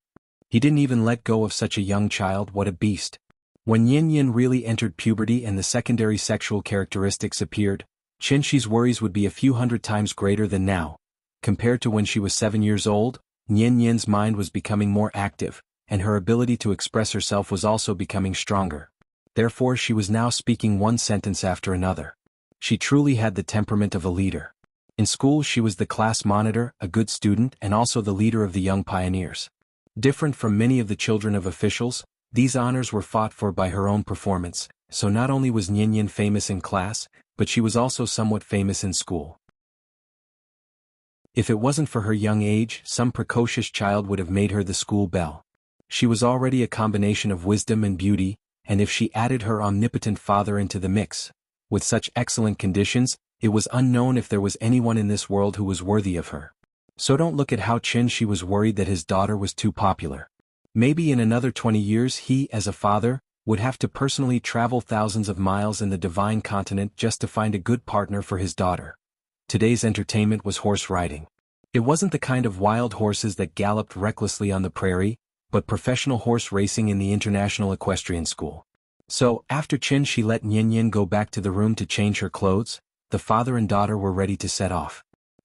He didn't even let go of such a young child. What a beast. When Nyenyen really entered puberty and the secondary sexual characteristics appeared, Qin's worries would be a few hundred times greater than now. Compared to when she was 7 years old, Nyenyen's mind was becoming more active, and her ability to express herself was also becoming stronger. Therefore she was now speaking one sentence after another. She truly had the temperament of a leader. In school she was the class monitor, a good student, and also the leader of the young pioneers. Different from many of the children of officials, these honors were fought for by her own performance, so not only was Nyenyen famous in class, but she was also somewhat famous in school. If it wasn't for her young age, some precocious child would have made her the school belle. She was already a combination of wisdom and beauty, and if she added her omnipotent father into the mix, with such excellent conditions, it was unknown if there was anyone in this world who was worthy of her. So don't look at how Qin was worried that his daughter was too popular. Maybe in another 20 years he, as a father, would have to personally travel thousands of miles in the divine continent just to find a good partner for his daughter. Today's entertainment was horse riding. It wasn't the kind of wild horses that galloped recklessly on the prairie, but professional horse racing in the International Equestrian School. So, after Qin let Nyenyen go back to the room to change her clothes, the father and daughter were ready to set off.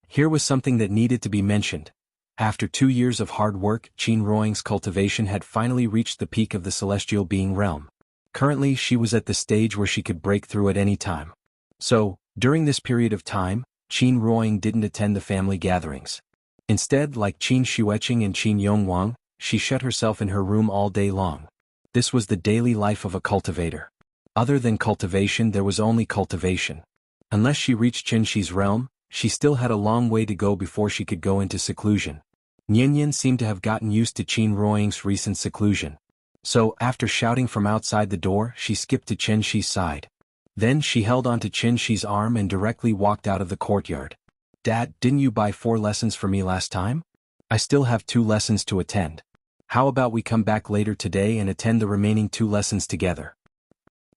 Here was something that needed to be mentioned. After 2 years of hard work, Qin Ruoying's cultivation had finally reached the peak of the celestial being realm. Currently, she was at the stage where she could break through at any time. So, during this period of time, Qin Ruoying didn't attend the family gatherings. Instead, like Qin Xueqing and Qin Yongwang, she shut herself in her room all day long. This was the daily life of a cultivator. Other than cultivation, there was only cultivation. Unless she reached Qinxi's realm, she still had a long way to go before she could go into seclusion. Nianyan seemed to have gotten used to Qin Ruoying's recent seclusion. So, after shouting from outside the door, she skipped to Qinxi's side. Then she held onto Qinxi's arm and directly walked out of the courtyard. "Dad, didn't you buy 4 lessons for me last time? I still have 2 lessons to attend. How about we come back later today and attend the remaining 2 lessons together?"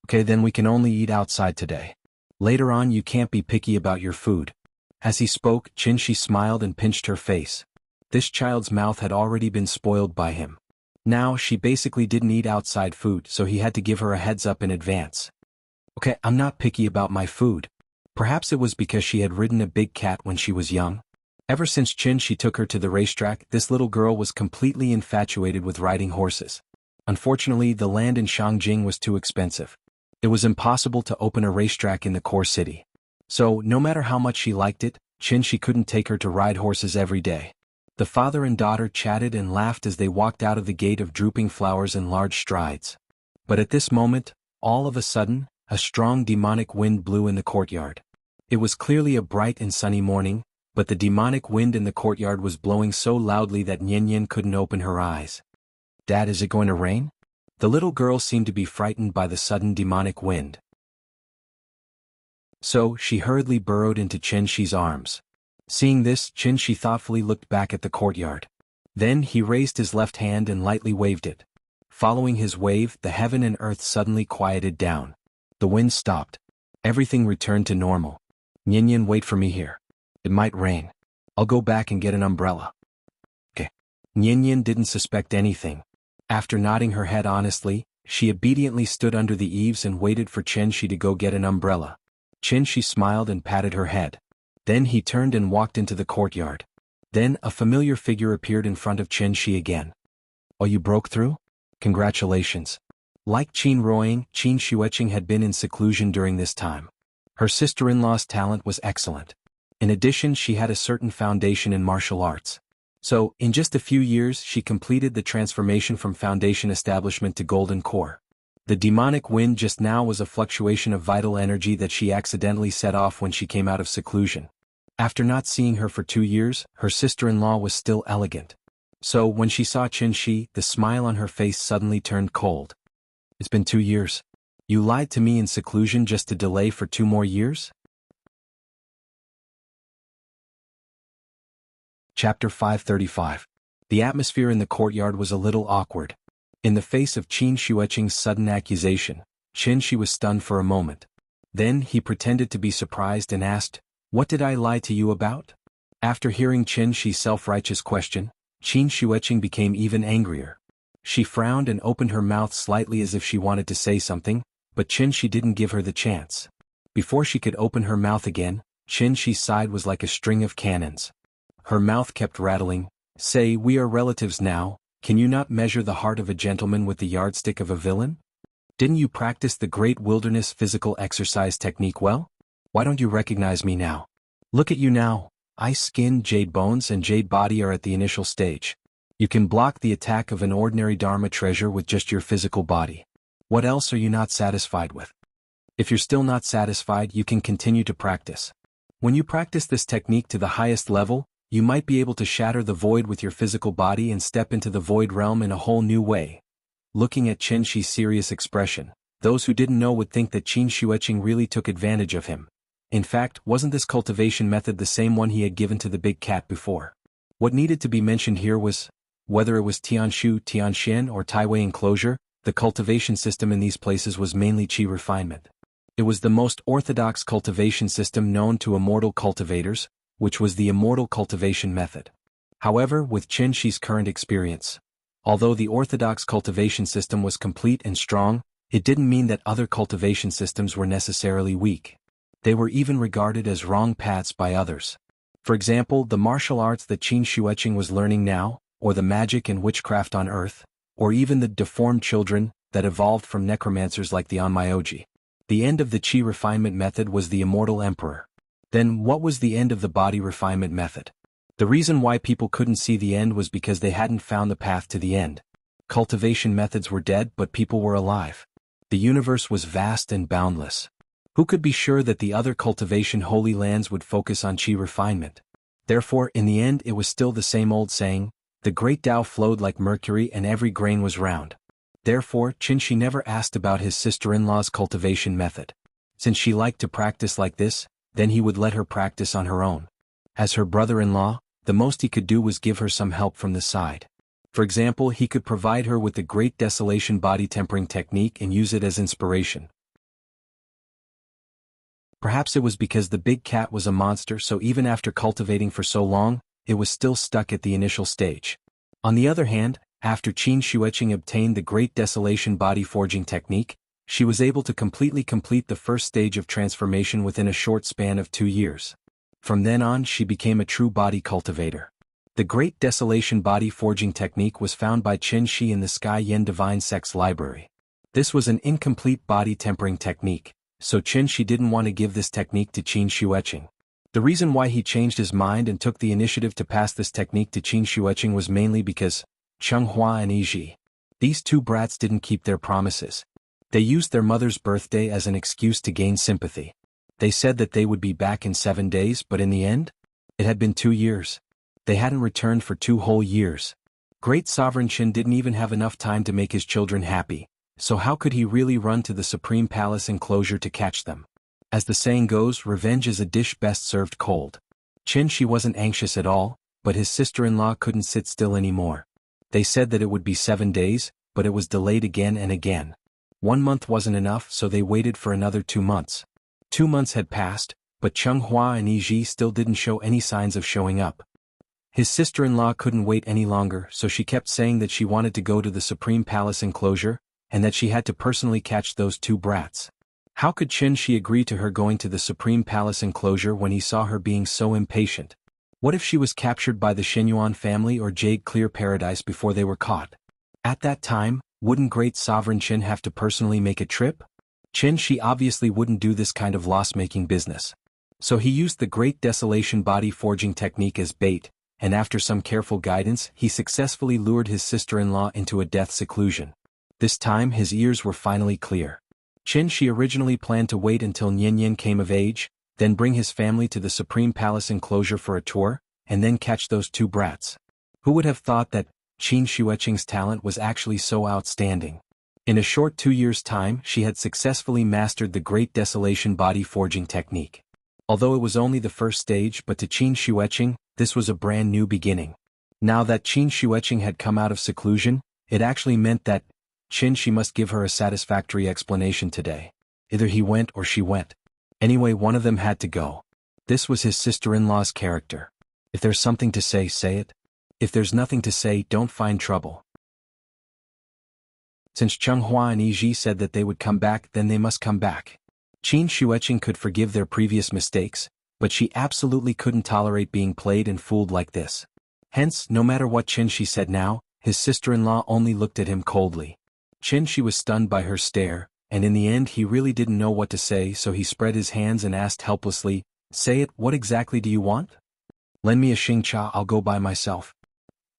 "Okay, then we can only eat outside today. Later on you can't be picky about your food." As he spoke, Qinxi smiled and pinched her face. This child's mouth had already been spoiled by him. Now she basically didn't eat outside food, so he had to give her a heads up in advance. "Okay, I'm not picky about my food." Perhaps it was because she had ridden a big cat when she was young. Ever since Qinxi took her to the racetrack, this little girl was completely infatuated with riding horses. Unfortunately, the land in Shangjing was too expensive. It was impossible to open a racetrack in the core city. So, no matter how much she liked it, Qinxi couldn't take her to ride horses every day. The father and daughter chatted and laughed as they walked out of the gate of drooping flowers in large strides. But at this moment, all of a sudden, a strong demonic wind blew in the courtyard. It was clearly a bright and sunny morning, but the demonic wind in the courtyard was blowing so loudly that Nianyan couldn't open her eyes. "Dad, is it going to rain?" The little girl seemed to be frightened by the sudden demonic wind. So, she hurriedly burrowed into Qinxi's arms. Seeing this, Qinxi thoughtfully looked back at the courtyard. Then he raised his left hand and lightly waved it. Following his wave, the heaven and earth suddenly quieted down. The wind stopped. Everything returned to normal. "Nianyan, wait for me here. It might rain. I'll go back and get an umbrella." "Okay." Nianyan didn't suspect anything. After nodding her head honestly, she obediently stood under the eaves and waited for Qinxi to go get an umbrella. Qinxi smiled and patted her head. Then he turned and walked into the courtyard. Then a familiar figure appeared in front of Qinxi again. "Oh, you broke through? Congratulations." Like Qin Ruoying, Qin Xueqing had been in seclusion during this time. Her sister-in-law's talent was excellent. In addition, she had a certain foundation in martial arts. So, in just a few years she completed the transformation from foundation establishment to golden core. The demonic wind just now was a fluctuation of vital energy that she accidentally set off when she came out of seclusion. After not seeing her for 2 years, her sister-in-law was still elegant. So, when she saw Qinxi, the smile on her face suddenly turned cold. "It's been 2 years. You lied to me in seclusion just to delay for 2 more years?" Chapter 535. The atmosphere in the courtyard was a little awkward. In the face of Qin Xueqing's sudden accusation, Qinxi was stunned for a moment. Then he pretended to be surprised and asked, "What did I lie to you about?" After hearing Qinxi's self-righteous question, Qin Xueqing became even angrier. She frowned and opened her mouth slightly as if she wanted to say something, but Qinxi didn't give her the chance. Before she could open her mouth again, Qinxi's side was like a string of cannons. Her mouth kept rattling. "Say, we are relatives now. Can you not measure the heart of a gentleman with the yardstick of a villain? Didn't you practice the great wilderness physical exercise technique well? Why don't you recognize me now? Look at you now. Ice skin, jade bones and jade body are at the initial stage. You can block the attack of an ordinary Dharma treasure with just your physical body. What else are you not satisfied with? If you're still not satisfied, you can continue to practice. When you practice this technique to the highest level, you might be able to shatter the void with your physical body and step into the void realm in a whole new way." Looking at Qinxi's serious expression, those who didn't know would think that Qin Xueqing really took advantage of him. In fact, wasn't this cultivation method the same one he had given to the big cat before? What needed to be mentioned here was, whether it was Tianshu, Tianxian or Taiwei enclosure, the cultivation system in these places was mainly qi refinement. It was the most orthodox cultivation system known to immortal cultivators, which was the immortal cultivation method. However, with Qinxi's current experience, although the orthodox cultivation system was complete and strong, it didn't mean that other cultivation systems were necessarily weak. They were even regarded as wrong paths by others. For example, the martial arts that Qin Shueqing was learning now, or the magic and witchcraft on Earth, or even the deformed children that evolved from necromancers like the Onmyoji. The end of the Qi refinement method was the Immortal Emperor. Then what was the end of the body refinement method? The reason why people couldn't see the end was because they hadn't found the path to the end. Cultivation methods were dead, but people were alive. The universe was vast and boundless. Who could be sure that the other cultivation holy lands would focus on Qi refinement? Therefore, in the end it was still the same old saying, the great Tao flowed like mercury and every grain was round. Therefore, Qin Shi never asked about his sister-in-law's cultivation method. Since she liked to practice like this, then he would let her practice on her own. As her brother-in-law, the most he could do was give her some help from the side. For example, he could provide her with the Great Desolation body tempering technique and use it as inspiration. Perhaps it was because the big cat was a monster, so even after cultivating for so long, it was still stuck at the initial stage. On the other hand, after Qin Shueqing obtained the Great Desolation body forging technique, she was able to completely complete the first stage of transformation within a short span of 2 years. From then on, she became a true body cultivator. The Great Desolation body forging technique was found by Qin Shi in the Sky Yen Divine Sex Library. This was an incomplete body tempering technique, so Qin Shi didn't want to give this technique to Qin Shueqing. The reason why he changed his mind and took the initiative to pass this technique to Qin Shueqing was mainly because Chenghua and Yiji, these two brats didn't keep their promises. They used their mother's birthday as an excuse to gain sympathy. They said that they would be back in 7 days, but in the end, it had been 2 years. They hadn't returned for 2 whole years. Great Sovereign Qin didn't even have enough time to make his children happy, so how could he really run to the Supreme Palace enclosure to catch them? As the saying goes, revenge is a dish best served cold. Qin Shi wasn't anxious at all, but his sister-in-law couldn't sit still anymore. They said that it would be 7 days, but it was delayed again and again. 1 month wasn't enough, so they waited for another 2 months. 2 months had passed, but Chenghua and Yiji still didn't show any signs of showing up. His sister-in-law couldn't wait any longer, so she kept saying that she wanted to go to the Supreme Palace enclosure, and that she had to personally catch those 2 brats. How could Qin Shi agree to her going to the Supreme Palace enclosure when he saw her being so impatient? What if she was captured by the Shenyuan family or Jade Clear Paradise before they were caught? At that time, wouldn't Great Sovereign Qin have to personally make a trip? Qin Shi obviously wouldn't do this kind of loss-making business. So he used the Great Desolation body forging technique as bait, and after some careful guidance, he successfully lured his sister-in-law into a death seclusion. This time his ears were finally clear. Qin Shi originally planned to wait until Nian came of age, then bring his family to the Supreme Palace enclosure for a tour, and then catch those 2 brats. Who would have thought that Qin Shueqing's talent was actually so outstanding? In a short 2 years' time, she had successfully mastered the Great Desolation body forging technique. Although it was only the first stage, but to Qin Shueqing, this was a brand new beginning. Now that Qin Shueqing had come out of seclusion, it actually meant that Qin Shi must give her a satisfactory explanation today. Either he went or she went. Anyway, one of them had to go. This was his sister-in-law's character. If there's something to say, say it. If there's nothing to say, don't find trouble. Since Chenghua and Yiji said that they would come back, then they must come back. Qin Shueqing could forgive their previous mistakes, but she absolutely couldn't tolerate being played and fooled like this. Hence, no matter what Qin Shi said now, his sister-in-law only looked at him coldly. Qin Shi was stunned by her stare, and in the end he really didn't know what to say, so he spread his hands and asked helplessly, "Say it, what exactly do you want?" "Lend me a xingcha, I'll go by myself."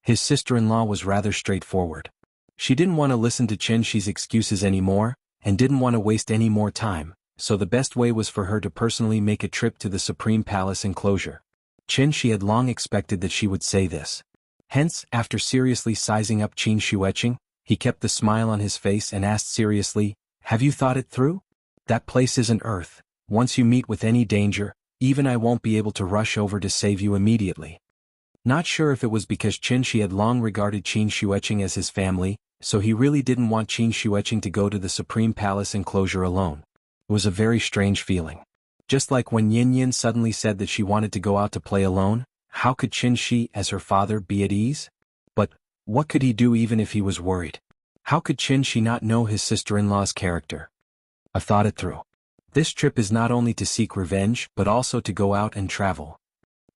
His sister-in-law was rather straightforward. She didn't want to listen to Qin Shi's excuses anymore, and didn't want to waste any more time, so the best way was for her to personally make a trip to the Supreme Palace enclosure. Qin Shi had long expected that she would say this. Hence, after seriously sizing up Qin Shueqing, he kept the smile on his face and asked seriously, "Have you thought it through? That place isn't Earth. Once you meet with any danger, even I won't be able to rush over to save you immediately." Not sure if it was because Qin Shi had long regarded Qin Shueqing as his family, so he really didn't want Qin Shueqing to go to the Supreme Palace enclosure alone. It was a very strange feeling. Just like when Yin suddenly said that she wanted to go out to play alone, how could Qin Shi, as her father, be at ease? But what could he do even if he was worried? How could Qin Shi not know his sister-in-law's character? I've thought it through. This trip is not only to seek revenge, but also to go out and travel.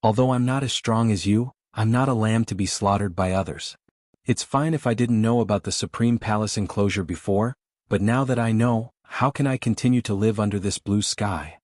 Although I'm not as strong as you, I'm not a lamb to be slaughtered by others. It's fine if I didn't know about the Supreme Palace enclosure before, but now that I know, how can I continue to live under this blue sky?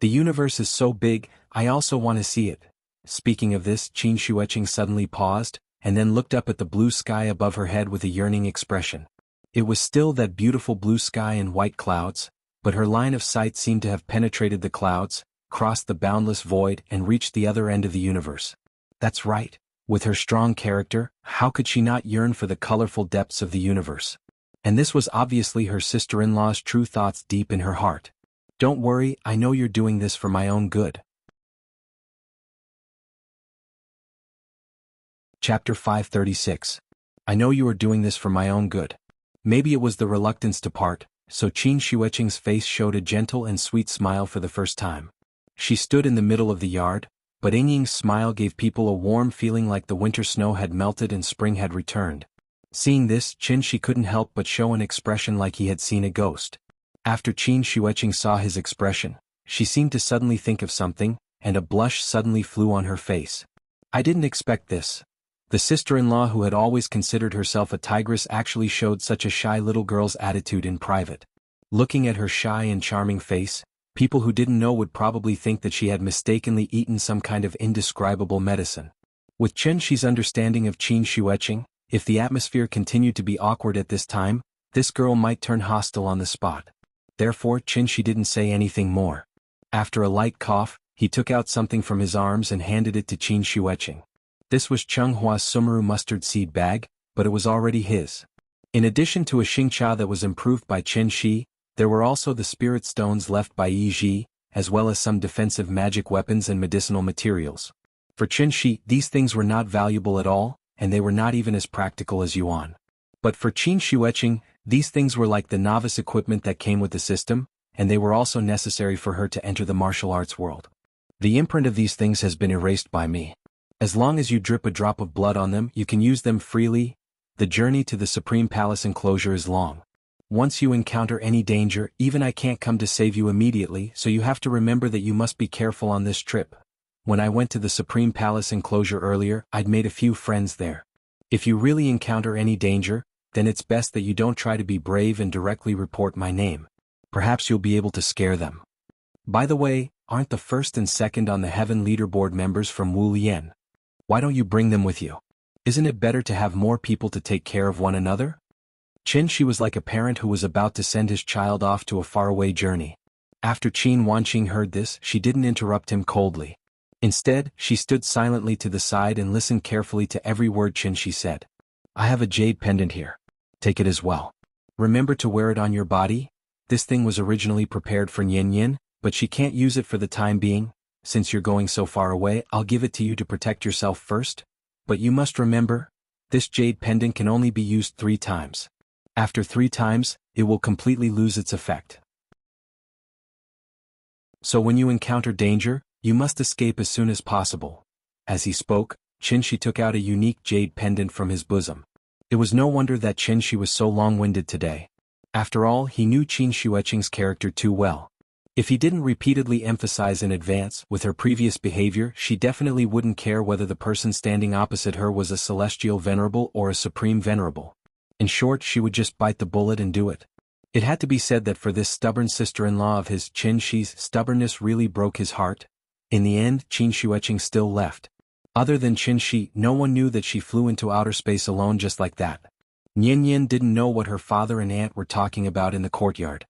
The universe is so big, I also want to see it. Speaking of this, Qin Shuiqing suddenly paused, and then looked up at the blue sky above her head with a yearning expression. It was still that beautiful blue sky and white clouds, but her line of sight seemed to have penetrated the clouds, crossed the boundless void and reached the other end of the universe. That's right, with her strong character, how could she not yearn for the colorful depths of the universe? And this was obviously her sister-in-law's true thoughts deep in her heart. Don't worry, I know you're doing this for my own good. Chapter 536. I know you are doing this for my own good. Maybe it was the reluctance to part, so Qin Shuiqing's face showed a gentle and sweet smile for the first time. She stood in the middle of the yard, but Yingying's smile gave people a warm feeling like the winter snow had melted and spring had returned. Seeing this, Qin Shi couldn't help but show an expression like he had seen a ghost. After Qin Shuiqing saw his expression, she seemed to suddenly think of something, and a blush suddenly flew on her face. I didn't expect this. The sister-in-law who had always considered herself a tigress actually showed such a shy little girl's attitude in private. Looking at her shy and charming face, people who didn't know would probably think that she had mistakenly eaten some kind of indescribable medicine. With Qin Shi's understanding of Qin Shuiqing, if the atmosphere continued to be awkward at this time, this girl might turn hostile on the spot. Therefore, Qin Shi didn't say anything more. After a light cough, he took out something from his arms and handed it to Qin Shuiqing. This was Chenghua's Sumeru mustard seed bag, but it was already his. In addition to a xingcha that was improved by Qin Shi, there were also the spirit stones left by Yi Ji, as well as some defensive magic weapons and medicinal materials. For Qin Shi, these things were not valuable at all, and they were not even as practical as yuan. But for Qin Shuiqing, these things were like the novice equipment that came with the system, and they were also necessary for her to enter the martial arts world. The imprint of these things has been erased by me. As long as you drip a drop of blood on them, you can use them freely. The journey to the Supreme Palace enclosure is long. Once you encounter any danger, even I can't come to save you immediately, so you have to remember that you must be careful on this trip. When I went to the Supreme Palace enclosure earlier, I'd made a few friends there. If you really encounter any danger, then it's best that you don't try to be brave and directly report my name. Perhaps you'll be able to scare them. By the way, aren't the first and second on the Heaven Leaderboard members from Wu Lian? Why don't you bring them with you? Isn't it better to have more people to take care of one another? Qin Shi was like a parent who was about to send his child off to a faraway journey. After Qin Wanqing heard this, she didn't interrupt him coldly. Instead, she stood silently to the side and listened carefully to every word Qin Shi said. I have a jade pendant here. Take it as well. Remember to wear it on your body. This thing was originally prepared for Nian Yin, but she can't use it for the time being. Since you're going so far away, I'll give it to you to protect yourself first. But you must remember, this jade pendant can only be used 3 times. After 3 times, it will completely lose its effect. So when you encounter danger, you must escape as soon as possible. As he spoke, Qin Shi took out a unique jade pendant from his bosom. It was no wonder that Qin Shi was so long-winded today. After all, he knew Qin Shuiqing's character too well. If he didn't repeatedly emphasize in advance with her previous behavior, she definitely wouldn't care whether the person standing opposite her was a celestial venerable or a supreme venerable. In short, she would just bite the bullet and do it. It had to be said that for this stubborn sister-in-law of his, Qin Shi's stubbornness really broke his heart. In the end, Qin Shuiqing still left. Other than Qin Shi, no one knew that she flew into outer space alone just like that. Nian Yin didn't know what her father and aunt were talking about in the courtyard.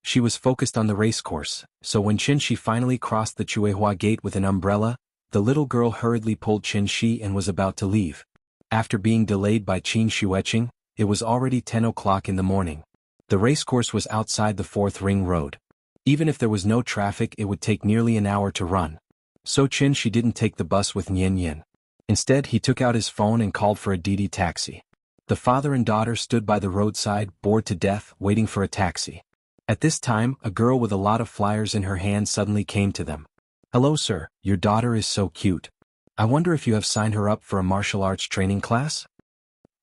She was focused on the racecourse, so when Qin Shi finally crossed the Chuehua gate with an umbrella, the little girl hurriedly pulled Qin Shi and was about to leave. After being delayed by Qin Shuiqing, it was already 10 o'clock in the morning. The racecourse was outside the 4th ring road. Even if there was no traffic, it would take nearly an hour to run. So Qin Shi didn't take the bus with Nian Yin. Instead, he took out his phone and called for a Didi taxi. The father and daughter stood by the roadside, bored to death, waiting for a taxi. At this time, a girl with a lot of flyers in her hand suddenly came to them. Hello sir, your daughter is so cute. I wonder if you have signed her up for a martial arts training class?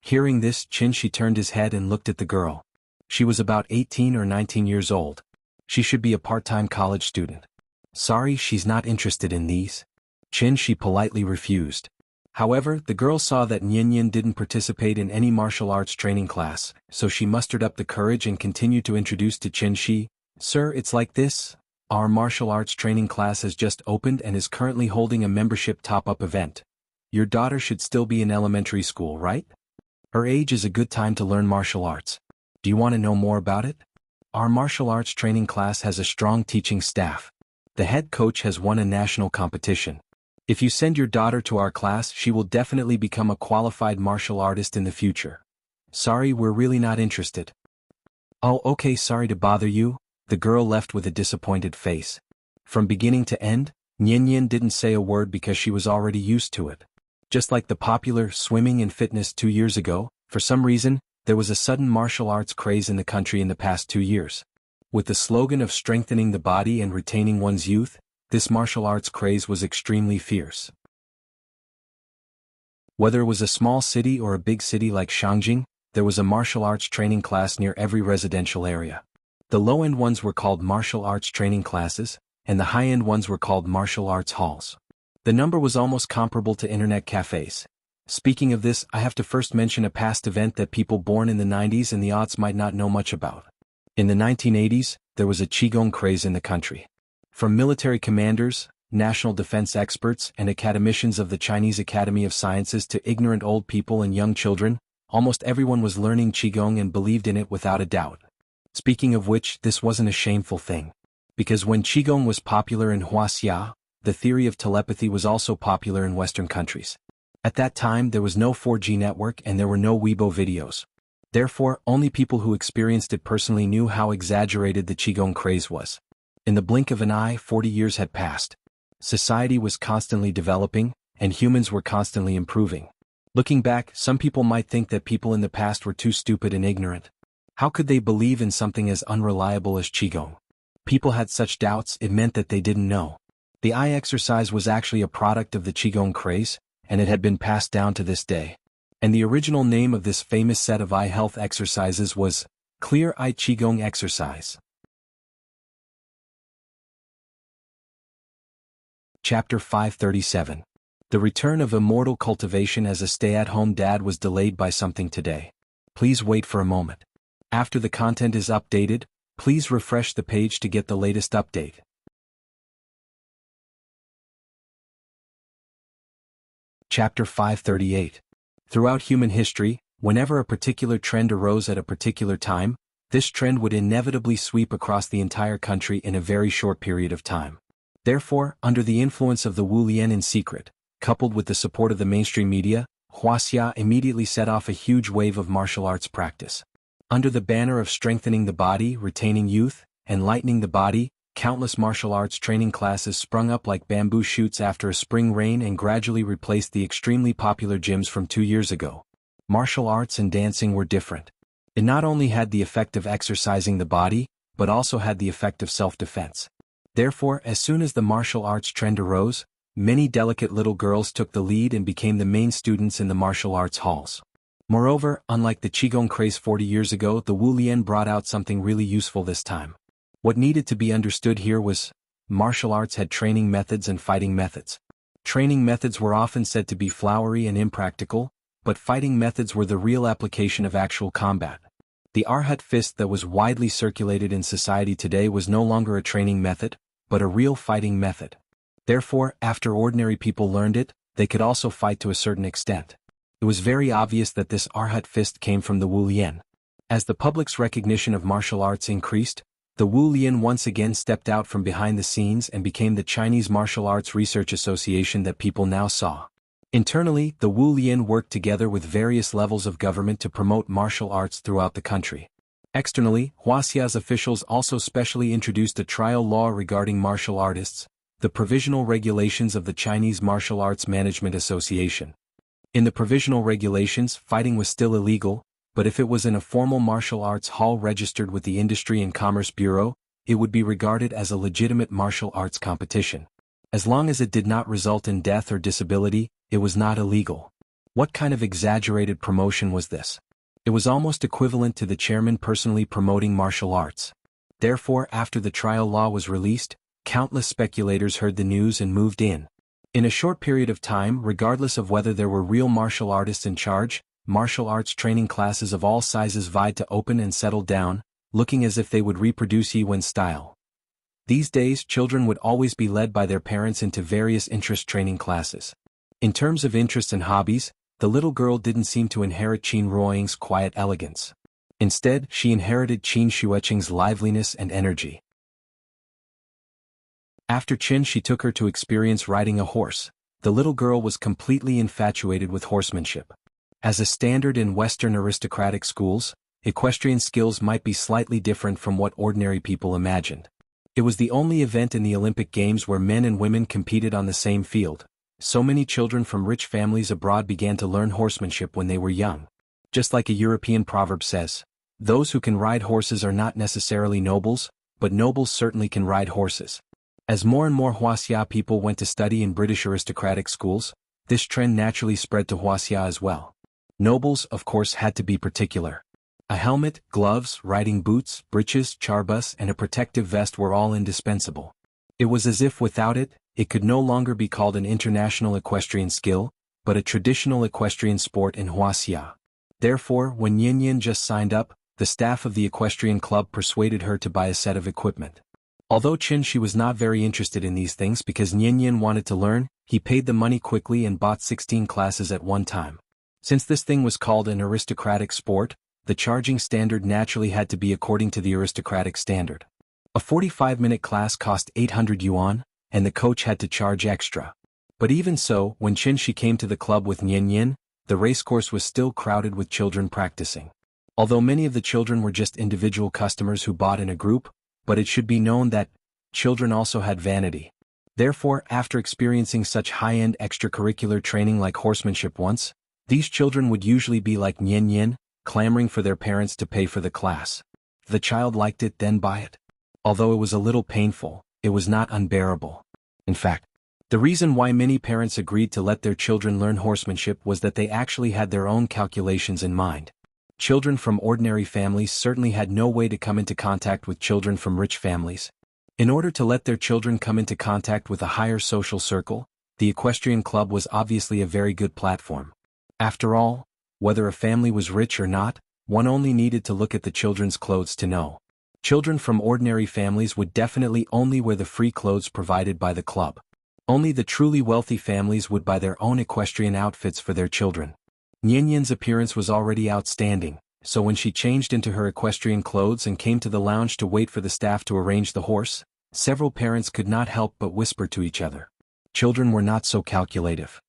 Hearing this, Qin Shi turned his head and looked at the girl. She was about 18 or 19 years old. She should be a part-time college student. Sorry, she's not interested in these. She politely refused. However, the girl saw that Nian didn't participate in any martial arts training class, so she mustered up the courage and continued to introduce to Shi, "Sir, it's like this. Our martial arts training class has just opened and is currently holding a membership top-up event. Your daughter should still be in elementary school, right? Her age is a good time to learn martial arts. Do you want to know more about it? Our martial arts training class has a strong teaching staff. The head coach has won a national competition. If you send your daughter to our class, she will definitely become a qualified martial artist in the future. Sorry, we're really not interested." "Oh, okay, sorry to bother you." The girl left with a disappointed face. From beginning to end, Nian didn't say a word because she was already used to it. Just like the popular swimming and fitness 2 years ago, for some reason, there was a sudden martial arts craze in the country in the past 2 years. With the slogan of strengthening the body and retaining one's youth, this martial arts craze was extremely fierce. Whether it was a small city or a big city like Shangjing, there was a martial arts training class near every residential area. The low-end ones were called martial arts training classes, and the high-end ones were called martial arts halls. The number was almost comparable to internet cafes. Speaking of this, I have to first mention a past event that people born in the 90s and the aughts might not know much about. In the 1980s, there was a Qigong craze in the country. From military commanders, national defense experts, and academicians of the Chinese Academy of Sciences to ignorant old people and young children, almost everyone was learning Qigong and believed in it without a doubt. Speaking of which, this wasn't a shameful thing. Because when Qigong was popular in Wuxia, the theory of telepathy was also popular in Western countries. At that time there was no 4G network and there were no Weibo videos. Therefore, only people who experienced it personally knew how exaggerated the Qigong craze was. In the blink of an eye, 40 years had passed. Society was constantly developing, and humans were constantly improving. Looking back, some people might think that people in the past were too stupid and ignorant. How could they believe in something as unreliable as Qigong? People had such doubts, it meant that they didn't know. The eye exercise was actually a product of the Qigong craze, and it had been passed down to this day. And the original name of this famous set of eye health exercises was Clear Eye Qigong Exercise. Chapter 537. The return of Immortal cultivation as a stay-at-home dad was delayed by something today. Please wait for a moment. After the content is updated, please refresh the page to get the latest update. Chapter 538. Throughout human history, whenever a particular trend arose at a particular time, this trend would inevitably sweep across the entire country in a very short period of time. Therefore, under the influence of the Wu Lian in secret, coupled with the support of the mainstream media, Wuxia immediately set off a huge wave of martial arts practice. Under the banner of strengthening the body, retaining youth, and lightening the body, countless martial arts training classes sprung up like bamboo shoots after a spring rain and gradually replaced the extremely popular gyms from 2 years ago. Martial arts and dancing were different. It not only had the effect of exercising the body, but also had the effect of self-defense. Therefore, as soon as the martial arts trend arose, many delicate little girls took the lead and became the main students in the martial arts halls. Moreover, unlike the Qigong craze 40 years ago, the Wu Lian brought out something really useful this time. What needed to be understood here was, martial arts had training methods and fighting methods. Training methods were often said to be flowery and impractical, but fighting methods were the real application of actual combat. The Arhat fist that was widely circulated in society today was no longer a training method, but a real fighting method. Therefore, after ordinary people learned it, they could also fight to a certain extent. It was very obvious that this Arhat fist came from the Wu Lian. As the public's recognition of martial arts increased, the Wu Lian once again stepped out from behind the scenes and became the Chinese Martial Arts Research Association that people now saw. Internally, the Wu Lian worked together with various levels of government to promote martial arts throughout the country. Externally, Wuxia's officials also specially introduced a trial law regarding martial artists, the Provisional Regulations of the Chinese Martial Arts Management Association. In the provisional regulations, fighting was still illegal, but if it was in a formal martial arts hall registered with the Industry and Commerce Bureau, it would be regarded as a legitimate martial arts competition. As long as it did not result in death or disability, it was not illegal. What kind of exaggerated promotion was this? It was almost equivalent to the chairman personally promoting martial arts. Therefore, after the trial law was released, countless speculators heard the news and moved in. In a short period of time, regardless of whether there were real martial artists in charge, martial arts training classes of all sizes vied to open and settle down, looking as if they would reproduce Yiwen's style. These days, children would always be led by their parents into various interest training classes. In terms of interests and hobbies, the little girl didn't seem to inherit Qin Ruoying's quiet elegance. Instead, she inherited Qin Xueqing's liveliness and energy. After Qin she took her to experience riding a horse, the little girl was completely infatuated with horsemanship. As a standard in Western aristocratic schools, equestrian skills might be slightly different from what ordinary people imagined. It was the only event in the Olympic Games where men and women competed on the same field. So many children from rich families abroad began to learn horsemanship when they were young. Just like a European proverb says, those who can ride horses are not necessarily nobles, but nobles certainly can ride horses. As more and more Wuxia people went to study in British aristocratic schools, this trend naturally spread to Wuxia as well. Nobles, of course, had to be particular. A helmet, gloves, riding boots, breeches, charbus, and a protective vest were all indispensable. It was as if without it, it could no longer be called an international equestrian skill, but a traditional equestrian sport in Wuxia. Therefore, when Yin just signed up, the staff of the equestrian club persuaded her to buy a set of equipment. Although Qin she was not very interested in these things because Yin wanted to learn, he paid the money quickly and bought 16 classes at one time. Since this thing was called an aristocratic sport, the charging standard naturally had to be according to the aristocratic standard. A 45-minute class cost 800 yuan, and the coach had to charge extra. But even so, when Qin she came to the club with Yin, the racecourse was still crowded with children practicing. Although many of the children were just individual customers who bought in a group, but it should be known that children also had vanity. Therefore, after experiencing such high-end extracurricular training like horsemanship once, these children would usually be like Yin, clamoring for their parents to pay for the class. If the child liked it, then buy it. Although it was a little painful, it was not unbearable. In fact, the reason why many parents agreed to let their children learn horsemanship was that they actually had their own calculations in mind. Children from ordinary families certainly had no way to come into contact with children from rich families. In order to let their children come into contact with a higher social circle, the equestrian club was obviously a very good platform. After all, whether a family was rich or not, one only needed to look at the children's clothes to know. Children from ordinary families would definitely only wear the free clothes provided by the club. Only the truly wealthy families would buy their own equestrian outfits for their children. Yin's appearance was already outstanding, so when she changed into her equestrian clothes and came to the lounge to wait for the staff to arrange the horse, several parents could not help but whisper to each other. Children were not so calculative.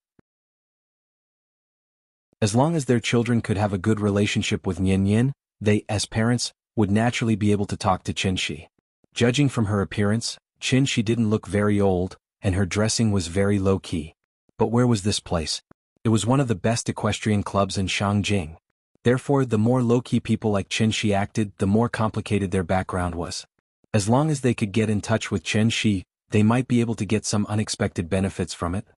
As long as their children could have a good relationship with Yin, they, as parents, would naturally be able to talk to Qin Shi. Judging from her appearance, Qin Shi didn't look very old, and her dressing was very low-key. But where was this place? It was one of the best equestrian clubs in Shangjing. Therefore, the more low-key people like Qin Shi acted, the more complicated their background was. As long as they could get in touch with Qin Shi, they might be able to get some unexpected benefits from it.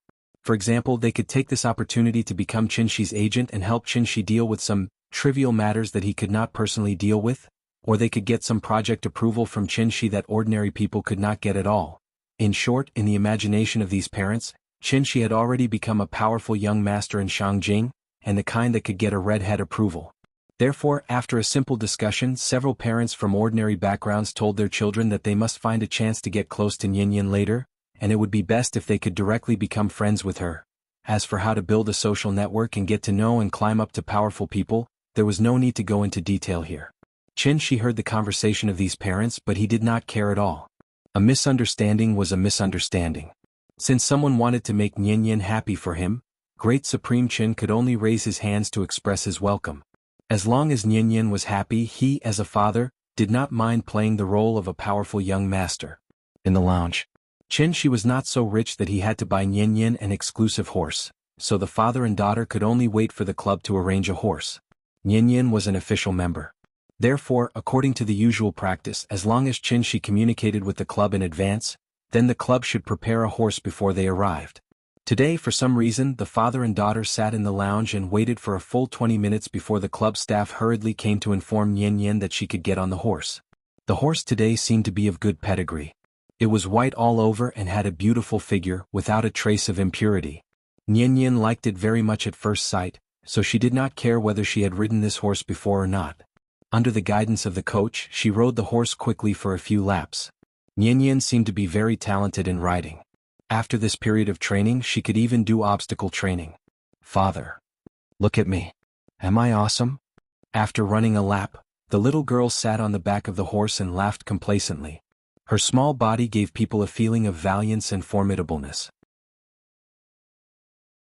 For example, they could take this opportunity to become Qin Shi's agent and help Qin Shi deal with some trivial matters that he could not personally deal with, or they could get some project approval from Qin Shi that ordinary people could not get at all. In short, in the imagination of these parents, Qin Shi had already become a powerful young master in Shangjing, and the kind that could get a redhead approval. Therefore, after a simple discussion, several parents from ordinary backgrounds told their children that they must find a chance to get close to Yin later, and it would be best if they could directly become friends with her. As for how to build a social network and get to know and climb up to powerful people, there was no need to go into detail here. Qin Shi heard the conversation of these parents, but he did not care at all. A misunderstanding was a misunderstanding. Since someone wanted to make Yin happy for him, Great Supreme Qin could only raise his hands to express his welcome. As long as Yin was happy, he, as a father, did not mind playing the role of a powerful young master. In the lounge, Qin Shi was not so rich that he had to buy Yin an exclusive horse, so the father and daughter could only wait for the club to arrange a horse. Yin was an official member. Therefore, according to the usual practice, as long as Qin Shi communicated with the club in advance, then the club should prepare a horse before they arrived. Today, for some reason, the father and daughter sat in the lounge and waited for a full 20 minutes before the club staff hurriedly came to inform Yin that she could get on the horse. The horse today seemed to be of good pedigree. It was white all over and had a beautiful figure without a trace of impurity. Nian liked it very much at first sight, so she did not care whether she had ridden this horse before or not. Under the guidance of the coach, she rode the horse quickly for a few laps. Nian seemed to be very talented in riding. After this period of training, she could even do obstacle training. Father, look at me. Am I awesome? After running a lap, the little girl sat on the back of the horse and laughed complacently. Her small body gave people a feeling of valiance and formidableness.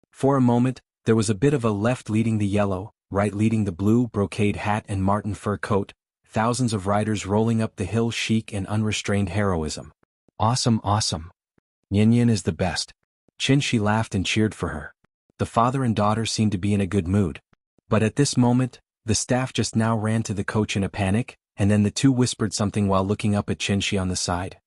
For a moment, there was a bit of a left leading the yellow, right leading the blue brocade hat and marten fur coat, thousands of riders rolling up the hill, chic and unrestrained heroism. Awesome, awesome. Nian is the best. She laughed and cheered for her. The father and daughter seemed to be in a good mood. But at this moment, the staff just now ran to the coach in a panic, and then the two whispered something while looking up at Shi on the side.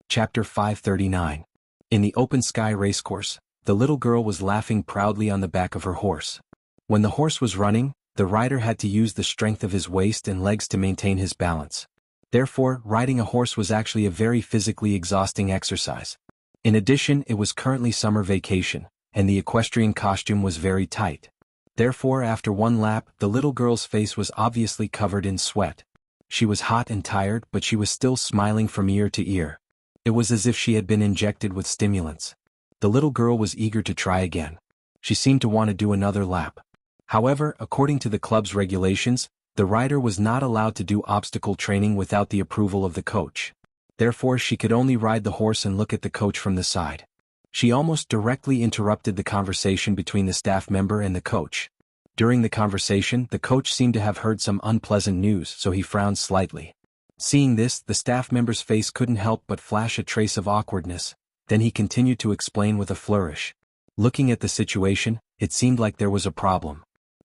Chapter 539. In the open sky racecourse, the little girl was laughing proudly on the back of her horse. When the horse was running, the rider had to use the strength of his waist and legs to maintain his balance. Therefore, riding a horse was actually a very physically exhausting exercise. In addition, it was currently summer vacation, and the equestrian costume was very tight. Therefore, after one lap, the little girl's face was obviously covered in sweat. She was hot and tired, but she was still smiling from ear to ear. It was as if she had been injected with stimulants. The little girl was eager to try again. She seemed to want to do another lap. However, according to the club's regulations, the rider was not allowed to do obstacle training without the approval of the coach. Therefore, she could only ride the horse and look at the coach from the side. She almost directly interrupted the conversation between the staff member and the coach. During the conversation, the coach seemed to have heard some unpleasant news, so he frowned slightly. Seeing this, the staff member's face couldn't help but flash a trace of awkwardness. Then he continued to explain with a flourish. Looking at the situation, it seemed like there was a problem.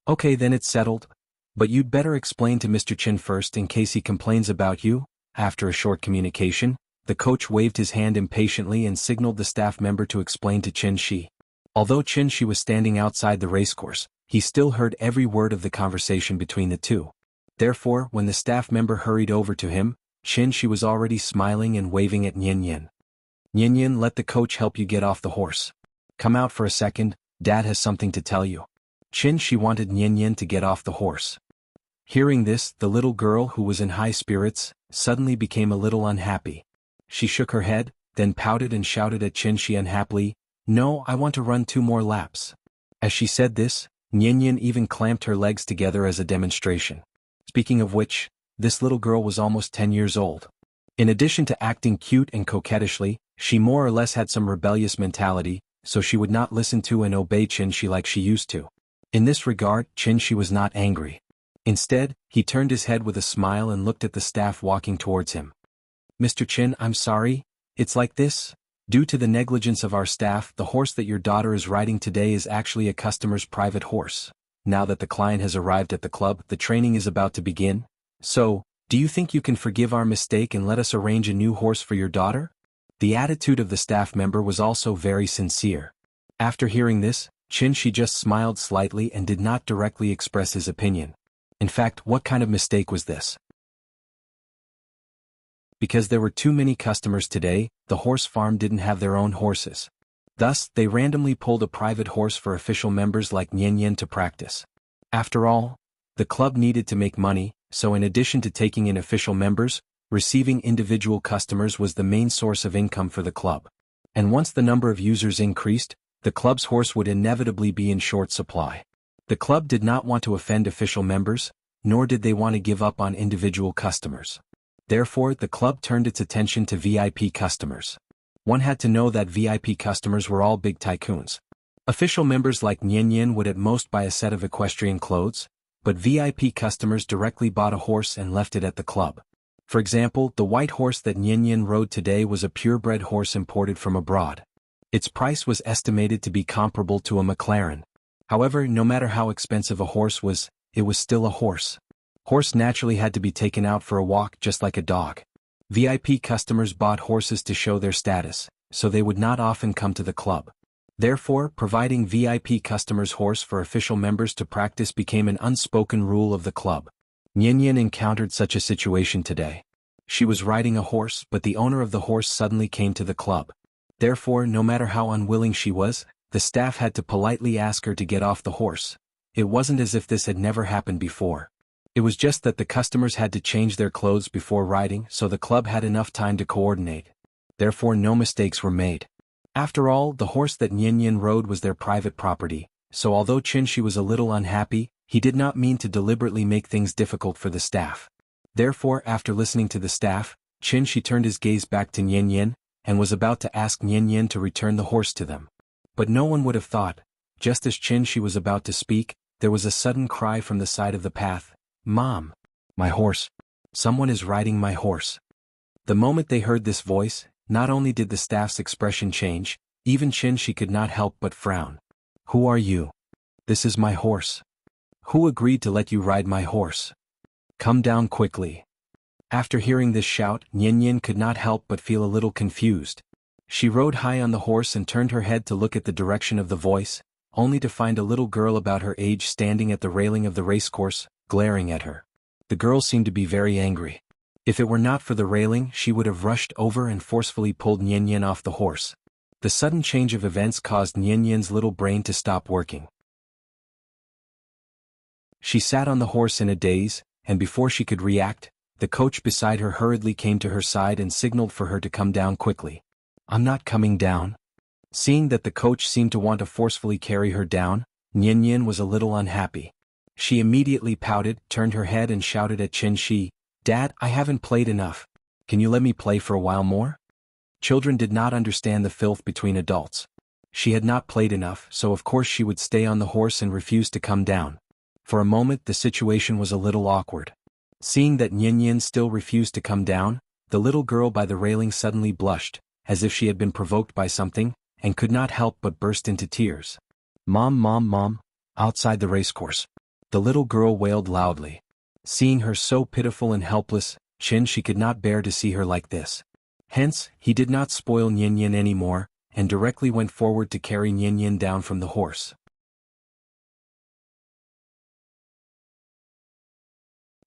Okay, then it's settled. But you'd better explain to Mr. Chin first in case he complains about you. After a short communication, the coach waved his hand impatiently and signaled the staff member to explain to Shi. Although Shi was standing outside the racecourse, he still heard every word of the conversation between the two. Therefore, when the staff member hurried over to him, Shi was already smiling and waving at Nian. Nian, let the coach help you get off the horse. Come out for a second, Dad has something to tell you. Shi wanted Nian to get off the horse. Hearing this, the little girl, who was in high spirits, suddenly became a little unhappy. She shook her head, then pouted and shouted at Shi unhappily, "No, I want to run 2 more laps." As she said this, Nian even clamped her legs together as a demonstration. Speaking of which, this little girl was almost 10 years old. In addition to acting cute and coquettishly, she more or less had some rebellious mentality, so she would not listen to and obey Shi like she used to. In this regard, Shi was not angry. Instead, he turned his head with a smile and looked at the staff walking towards him. "Mr. Chin, I'm sorry. It's like this. Due to the negligence of our staff, the horse that your daughter is riding today is actually a customer's private horse. Now that the client has arrived at the club, the training is about to begin. So, do you think you can forgive our mistake and let us arrange a new horse for your daughter?" The attitude of the staff member was also very sincere. After hearing this, Shi just smiled slightly and did not directly express his opinion. In fact, what kind of mistake was this? Because there were too many customers today, the horse farm didn't have their own horses. Thus, they randomly pulled a private horse for official members like Nian to practice. After all, the club needed to make money, so in addition to taking in official members, receiving individual customers was the main source of income for the club. And once the number of users increased, the club's horse would inevitably be in short supply. The club did not want to offend official members, nor did they want to give up on individual customers. Therefore, the club turned its attention to VIP customers. One had to know that VIP customers were all big tycoons. Official members like Nian would at most buy a set of equestrian clothes, but VIP customers directly bought a horse and left it at the club. For example, the white horse that Nian rode today was a purebred horse imported from abroad. Its price was estimated to be comparable to a McLaren. However, no matter how expensive a horse was, it was still a horse. Horse naturally had to be taken out for a walk just like a dog. VIP customers bought horses to show their status, so they would not often come to the club. Therefore, providing VIP customers' horse for official members to practice became an unspoken rule of the club. Nian encountered such a situation today. She was riding a horse, but the owner of the horse suddenly came to the club. Therefore, no matter how unwilling she was, the staff had to politely ask her to get off the horse. It wasn't as if this had never happened before. It was just that the customers had to change their clothes before riding, so the club had enough time to coordinate. Therefore, no mistakes were made. After all, the horse that Nian rode was their private property, so although Qin was a little unhappy, he did not mean to deliberately make things difficult for the staff. Therefore, after listening to the staff, Qin turned his gaze back to Nian, and was about to ask Nian to return the horse to them. But no one would have thought, just as Qin was about to speak, there was a sudden cry from the side of the path, "Mom! My horse! Someone is riding my horse!" The moment they heard this voice, not only did the staff's expression change, even Qin could not help but frown. "Who are you? This is my horse. Who agreed to let you ride my horse? Come down quickly." After hearing this shout, Nian could not help but feel a little confused. She rode high on the horse and turned her head to look at the direction of the voice, only to find a little girl about her age standing at the railing of the racecourse, glaring at her. The girl seemed to be very angry. If it were not for the railing, she would have rushed over and forcefully pulled Nian off the horse. The sudden change of events caused Nian's little brain to stop working. She sat on the horse in a daze, and before she could react, the coach beside her hurriedly came to her side and signaled for her to come down quickly. "I'm not coming down." Seeing that the coach seemed to want to forcefully carry her down, Nian was a little unhappy. She immediately pouted, turned her head and shouted at Qin, "Dad, I haven't played enough. Can you let me play for a while more?" Children did not understand the filth between adults. She had not played enough, so of course she would stay on the horse and refuse to come down. For a moment the situation was a little awkward. Seeing that Nian still refused to come down, the little girl by the railing suddenly blushed, as if she had been provoked by something, and could not help but burst into tears. "Mom, Mom, Mom!" Outside the racecourse, the little girl wailed loudly. Seeing her so pitiful and helpless, Qin could not bear to see her like this. Hence, he did not spoil Nian anymore, and directly went forward to carry Nian down from the horse.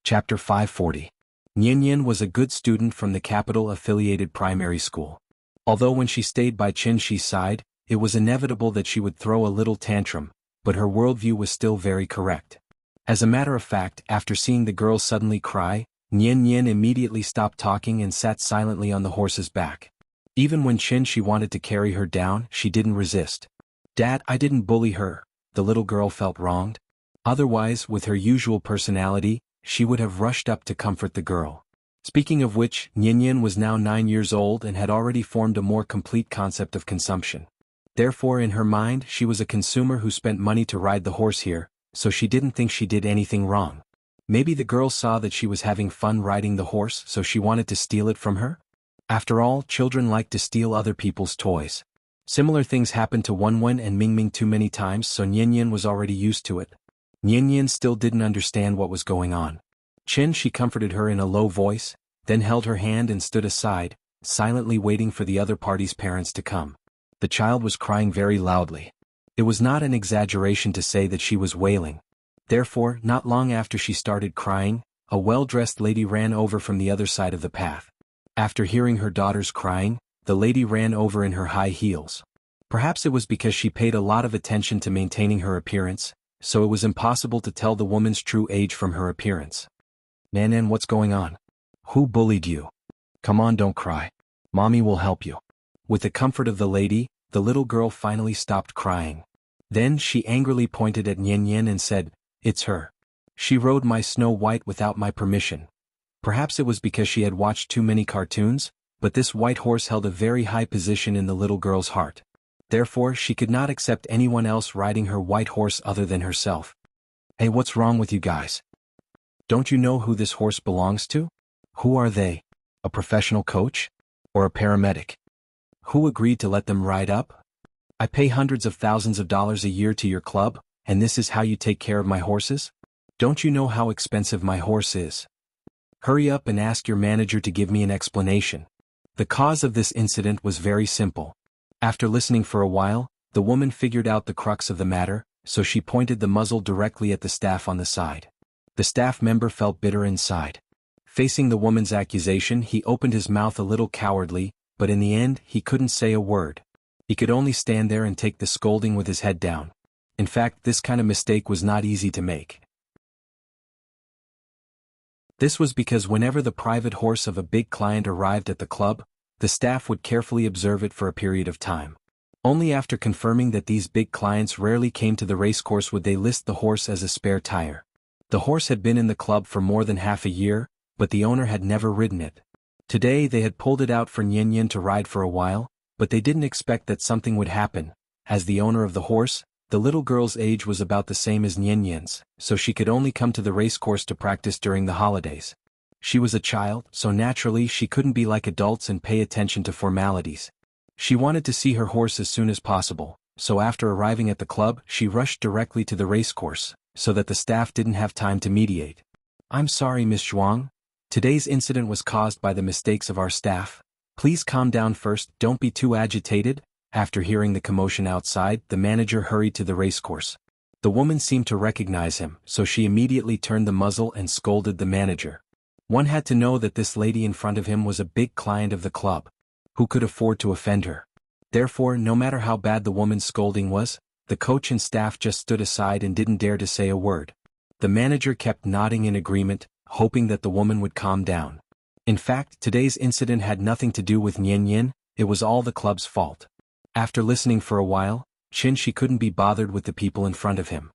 Chapter 540. Nian was a good student from the capital-affiliated primary school. Although when she stayed by Qin's side, it was inevitable that she would throw a little tantrum, but her worldview was still very correct. As a matter of fact, after seeing the girl suddenly cry, Nian immediately stopped talking and sat silently on the horse's back. Even when Qin wanted to carry her down, she didn't resist. "Dad, I didn't bully her." The little girl felt wronged. Otherwise, with her usual personality, she would have rushed up to comfort the girl. Speaking of which, Nian was now 9 years old and had already formed a more complete concept of consumption. Therefore, in her mind, she was a consumer who spent money to ride the horse here, so she didn't think she did anything wrong. Maybe the girl saw that she was having fun riding the horse, so she wanted to steal it from her? After all, children like to steal other people's toys. Similar things happened to Wenwen and Mingming too many times, so Nian was already used to it. Nian still didn't understand what was going on. Qin comforted her in a low voice, then held her hand and stood aside, silently waiting for the other party's parents to come. The child was crying very loudly. It was not an exaggeration to say that she was wailing. Therefore, not long after she started crying, a well-dressed lady ran over from the other side of the path. After hearing her daughter's crying, the lady ran over in her high heels. Perhaps it was because she paid a lot of attention to maintaining her appearance, so it was impossible to tell the woman's true age from her appearance. "Nanan, what's going on? Who bullied you? Come on, don't cry. Mommy will help you." With the comfort of the lady, the little girl finally stopped crying. Then she angrily pointed at Nian and said, "It's her. She rode my Snow White without my permission." Perhaps it was because she had watched too many cartoons, but this white horse held a very high position in the little girl's heart. Therefore, she could not accept anyone else riding her white horse other than herself. "Hey, what's wrong with you guys? Don't you know who this horse belongs to? Who are they? A professional coach? Or a paramedic? Who agreed to let them ride up? I pay hundreds of thousands of dollars a year to your club, and this is how you take care of my horses? Don't you know how expensive my horse is? Hurry up and ask your manager to give me an explanation." The cause of this incident was very simple. After listening for a while, the woman figured out the crux of the matter, so she pointed the muzzle directly at the staff on the side. The staff member felt bitter inside. Facing the woman's accusation, he opened his mouth a little cowardly, but in the end, he couldn't say a word. He could only stand there and take the scolding with his head down. In fact, this kind of mistake was not easy to make. This was because whenever the private horse of a big client arrived at the club, the staff would carefully observe it for a period of time. Only after confirming that these big clients rarely came to the racecourse would they list the horse as a spare tire. The horse had been in the club for more than half a year, but the owner had never ridden it. Today they had pulled it out for Nian to ride for a while, but they didn't expect that something would happen. As the owner of the horse, the little girl's age was about the same as Nian's, so she could only come to the racecourse to practice during the holidays. She was a child, so naturally she couldn't be like adults and pay attention to formalities. She wanted to see her horse as soon as possible, so after arriving at the club, she rushed directly to the racecourse, so that the staff didn't have time to mediate. "I'm sorry, Miss Zhuang. Today's incident was caused by the mistakes of our staff. Please calm down first, don't be too agitated." After hearing the commotion outside, the manager hurried to the racecourse. The woman seemed to recognize him, so she immediately turned the muzzle and scolded the manager. One had to know that this lady in front of him was a big client of the club. Who could afford to offend her? Therefore, no matter how bad the woman's scolding was, the coach and staff just stood aside and didn't dare to say a word. The manager kept nodding in agreement, hoping that the woman would calm down. In fact, today's incident had nothing to do with Nian, it was all the club's fault. After listening for a while, Shi couldn't be bothered with the people in front of him.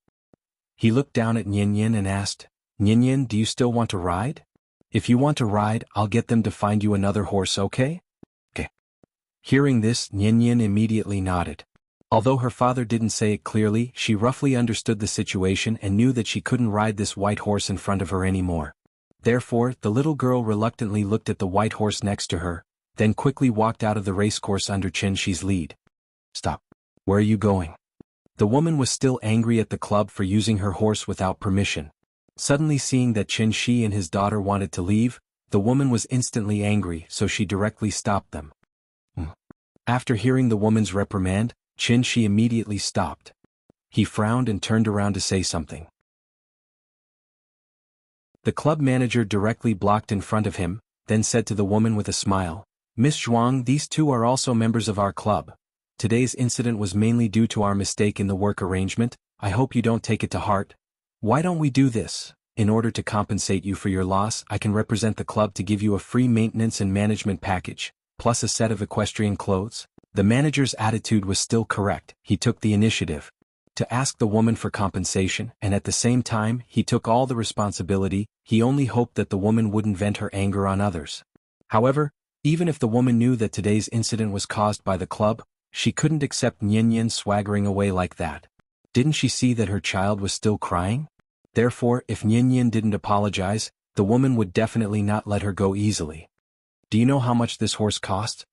He looked down at Nian and asked, "Nian, do you still want to ride? If you want to ride, I'll get them to find you another horse, okay?" "Okay." Hearing this, Nian immediately nodded. Although her father didn't say it clearly, she roughly understood the situation and knew that she couldn't ride this white horse in front of her anymore. Therefore, the little girl reluctantly looked at the white horse next to her, then quickly walked out of the racecourse under Shi's lead. "Stop. Where are you going?" The woman was still angry at the club for using her horse without permission. Suddenly seeing that Shi and his daughter wanted to leave, the woman was instantly angry, so she directly stopped them. After hearing the woman's reprimand, Shi immediately stopped. He frowned and turned around to say something. The club manager directly blocked in front of him, then said to the woman with a smile, "Miss Zhuang, these two are also members of our club. Today's incident was mainly due to our mistake in the work arrangement. I hope you don't take it to heart. Why don't we do this? In order to compensate you for your loss, I can represent the club to give you a free maintenance and management package, plus a set of equestrian clothes." The manager's attitude was still correct. He took the initiative to ask the woman for compensation, and at the same time, he took all the responsibility. He only hoped that the woman wouldn't vent her anger on others. However, even if the woman knew that today's incident was caused by the club, she couldn't accept Nian swaggering away like that. Didn't she see that her child was still crying? Therefore, if Nian didn't apologize, the woman would definitely not let her go easily. "Do you know how much this horse costs?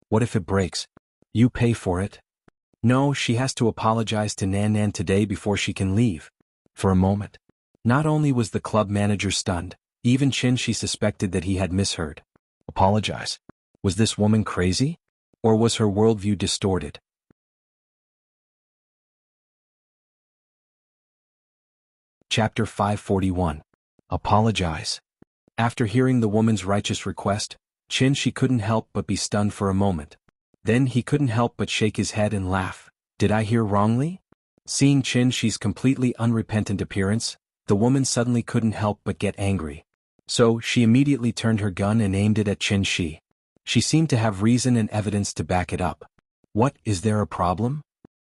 What if it breaks? You pay for it." No, she has to apologize to Nan today before she can leave. For a moment, not only was the club manager stunned, even Shi suspected that he had misheard. Apologize? Was this woman crazy? Or was her worldview distorted? Chapter 541. Apologize. After hearing the woman's righteous request, Shi couldn't help but be stunned for a moment. Then he couldn't help but shake his head and laugh. Did I hear wrongly? Seeing Shi's completely unrepentant appearance, the woman suddenly couldn't help but get angry. So, she immediately turned her gun and aimed it at Shi. She seemed to have reason and evidence to back it up. "What, is there a problem?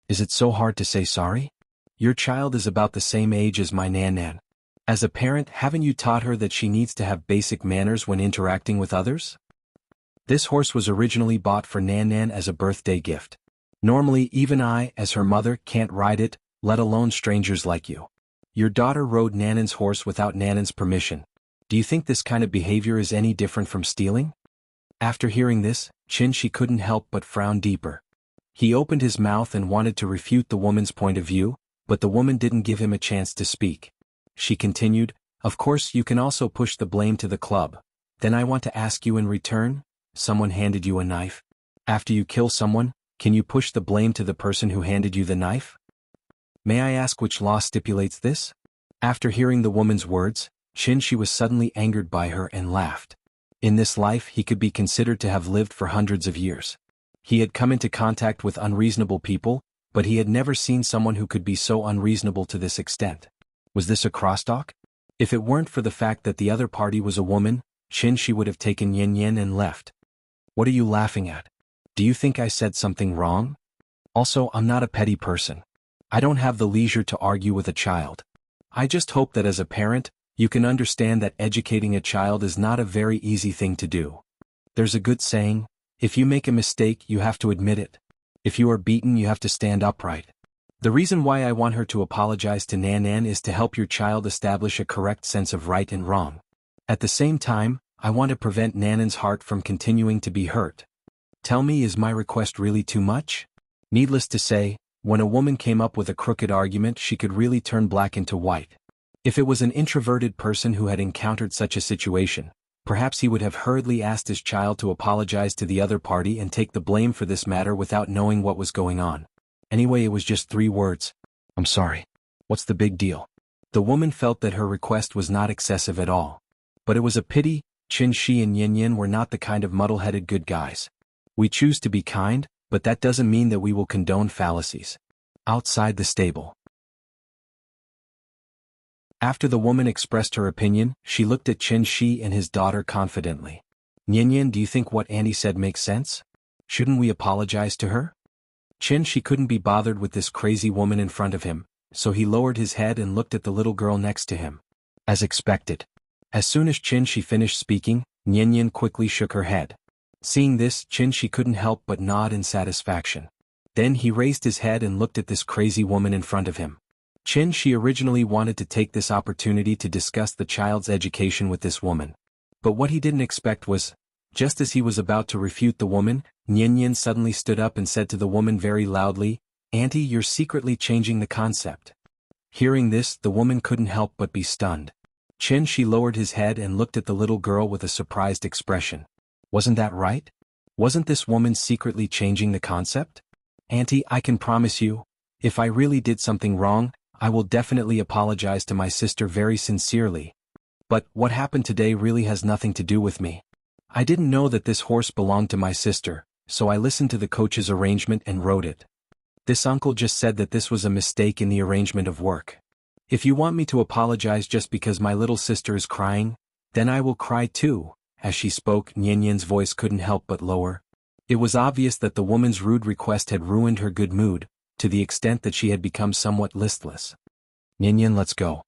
Is it so hard to say sorry? Your child is about the same age as my Nan. As a parent, haven't you taught her that she needs to have basic manners when interacting with others? This horse was originally bought for Nan as a birthday gift. Normally, even I, as her mother, can't ride it, let alone strangers like you. Your daughter rode Nan's horse without Nan's permission. Do you think this kind of behavior is any different from stealing?" After hearing this, Shi couldn't help but frown deeper. He opened his mouth and wanted to refute the woman's point of view, but the woman didn't give him a chance to speak. She continued, "Of course you can also push the blame to the club. Then I want to ask you in return, someone handed you a knife. After you kill someone, can you push the blame to the person who handed you the knife? May I ask which law stipulates this?" After hearing the woman's words, Shi was suddenly angered by her and laughed. In this life he could be considered to have lived for hundreds of years. He had come into contact with unreasonable people, but he had never seen someone who could be so unreasonable to this extent. Was this a crosstalk? If it weren't for the fact that the other party was a woman, Shi would have taken Yin and left. What are you laughing at? Do you think I said something wrong? Also, I'm not a petty person. I don't have the leisure to argue with a child. I just hope that as a parent, you can understand that educating a child is not a very easy thing to do. There's a good saying, if you make a mistake you have to admit it. If you are beaten you have to stand upright. The reason why I want her to apologize to Nan is to help your child establish a correct sense of right and wrong. At the same time, I want to prevent Nan's heart from continuing to be hurt. Tell me, is my request really too much? Needless to say, when a woman came up with a crooked argument she could really turn black into white. If it was an introverted person who had encountered such a situation, perhaps he would have hurriedly asked his child to apologize to the other party and take the blame for this matter without knowing what was going on. Anyway, it was just 3 words. I'm sorry. What's the big deal? The woman felt that her request was not excessive at all. But it was a pity, Shi and Yin were not the kind of muddle-headed good guys. We choose to be kind, but that doesn't mean that we will condone fallacies. Outside the stable. After the woman expressed her opinion, she looked at Shi and his daughter confidently. Yin, do you think what Auntie said makes sense? Shouldn't we apologize to her? Shi couldn't be bothered with this crazy woman in front of him, so he lowered his head and looked at the little girl next to him. As expected. As soon as Shi finished speaking, Yin quickly shook her head. Seeing this, Shi couldn't help but nod in satisfaction. Then he raised his head and looked at this crazy woman in front of him. Shi originally wanted to take this opportunity to discuss the child's education with this woman. But what he didn't expect was, just as he was about to refute the woman, Yin suddenly stood up and said to the woman very loudly, "Auntie, you're secretly changing the concept." Hearing this, the woman couldn't help but be stunned. Shi lowered his head and looked at the little girl with a surprised expression. Wasn't that right? Wasn't this woman secretly changing the concept? Auntie, I can promise you, if I really did something wrong, I will definitely apologize to my sister very sincerely. But what happened today really has nothing to do with me. I didn't know that this horse belonged to my sister, so I listened to the coach's arrangement and wrote it. This uncle just said that this was a mistake in the arrangement of work. If you want me to apologize just because my little sister is crying, then I will cry too. As she spoke, Yin's voice couldn't help but lower. It was obvious that the woman's rude request had ruined her good mood, to the extent that she had become somewhat listless. Yin, let's go.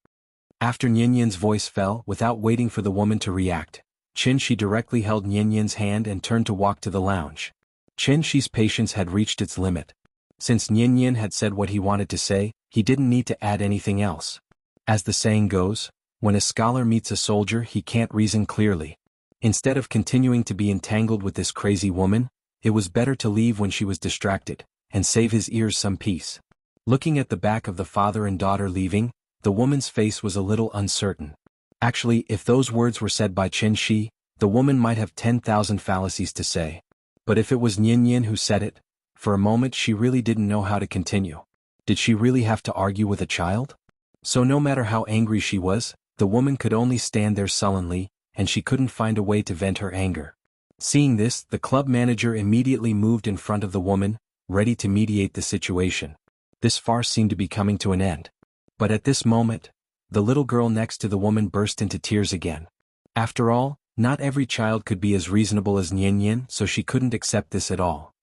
After Yin's voice fell, without waiting for the woman to react, Shi directly held Yin's hand and turned to walk to the lounge. Shi's patience had reached its limit. Since Yin had said what he wanted to say, he didn't need to add anything else. As the saying goes, when a scholar meets a soldier he can't reason clearly. Instead of continuing to be entangled with this crazy woman, it was better to leave when she was distracted, and save his ears some peace. Looking at the back of the father and daughter leaving, the woman's face was a little uncertain. Actually, if those words were said by Shi, the woman might have 10,000 fallacies to say. But if it was Yin who said it, for a moment she really didn't know how to continue. Did she really have to argue with a child? So no matter how angry she was, the woman could only stand there sullenly, and she couldn't find a way to vent her anger. Seeing this, the club manager immediately moved in front of the woman, ready to mediate the situation. This farce seemed to be coming to an end. But at this moment, the little girl next to the woman burst into tears again. After all, not every child could be as reasonable as Yin, so she couldn't accept this at all.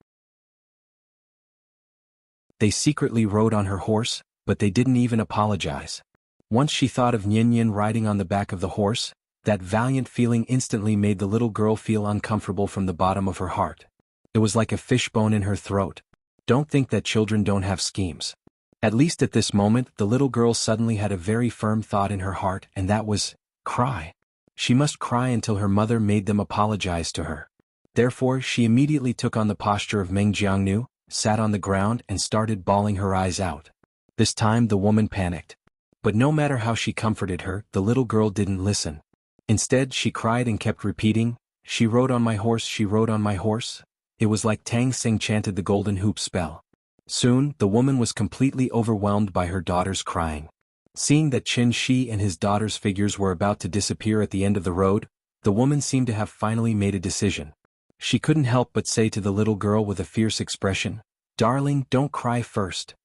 They secretly rode on her horse, but they didn't even apologize. Once she thought of Yin riding on the back of the horse, that valiant feeling instantly made the little girl feel uncomfortable from the bottom of her heart. It was like a fishbone in her throat. Don't think that children don't have schemes. At least at this moment, the little girl suddenly had a very firm thought in her heart, and that was, cry. She must cry until her mother made them apologize to her. Therefore, she immediately took on the posture of Meng Jiangnu, sat on the ground and started bawling her eyes out. This time the woman panicked. But no matter how she comforted her, the little girl didn't listen. Instead, she cried and kept repeating, "She rode on my horse, she rode on my horse." It was like Tang Sing chanted the golden hoop spell. Soon, the woman was completely overwhelmed by her daughter's crying. Seeing that Qin Shi and his daughter's figures were about to disappear at the end of the road, the woman seemed to have finally made a decision. She couldn't help but say to the little girl with a fierce expression, "Darling, don't cry first.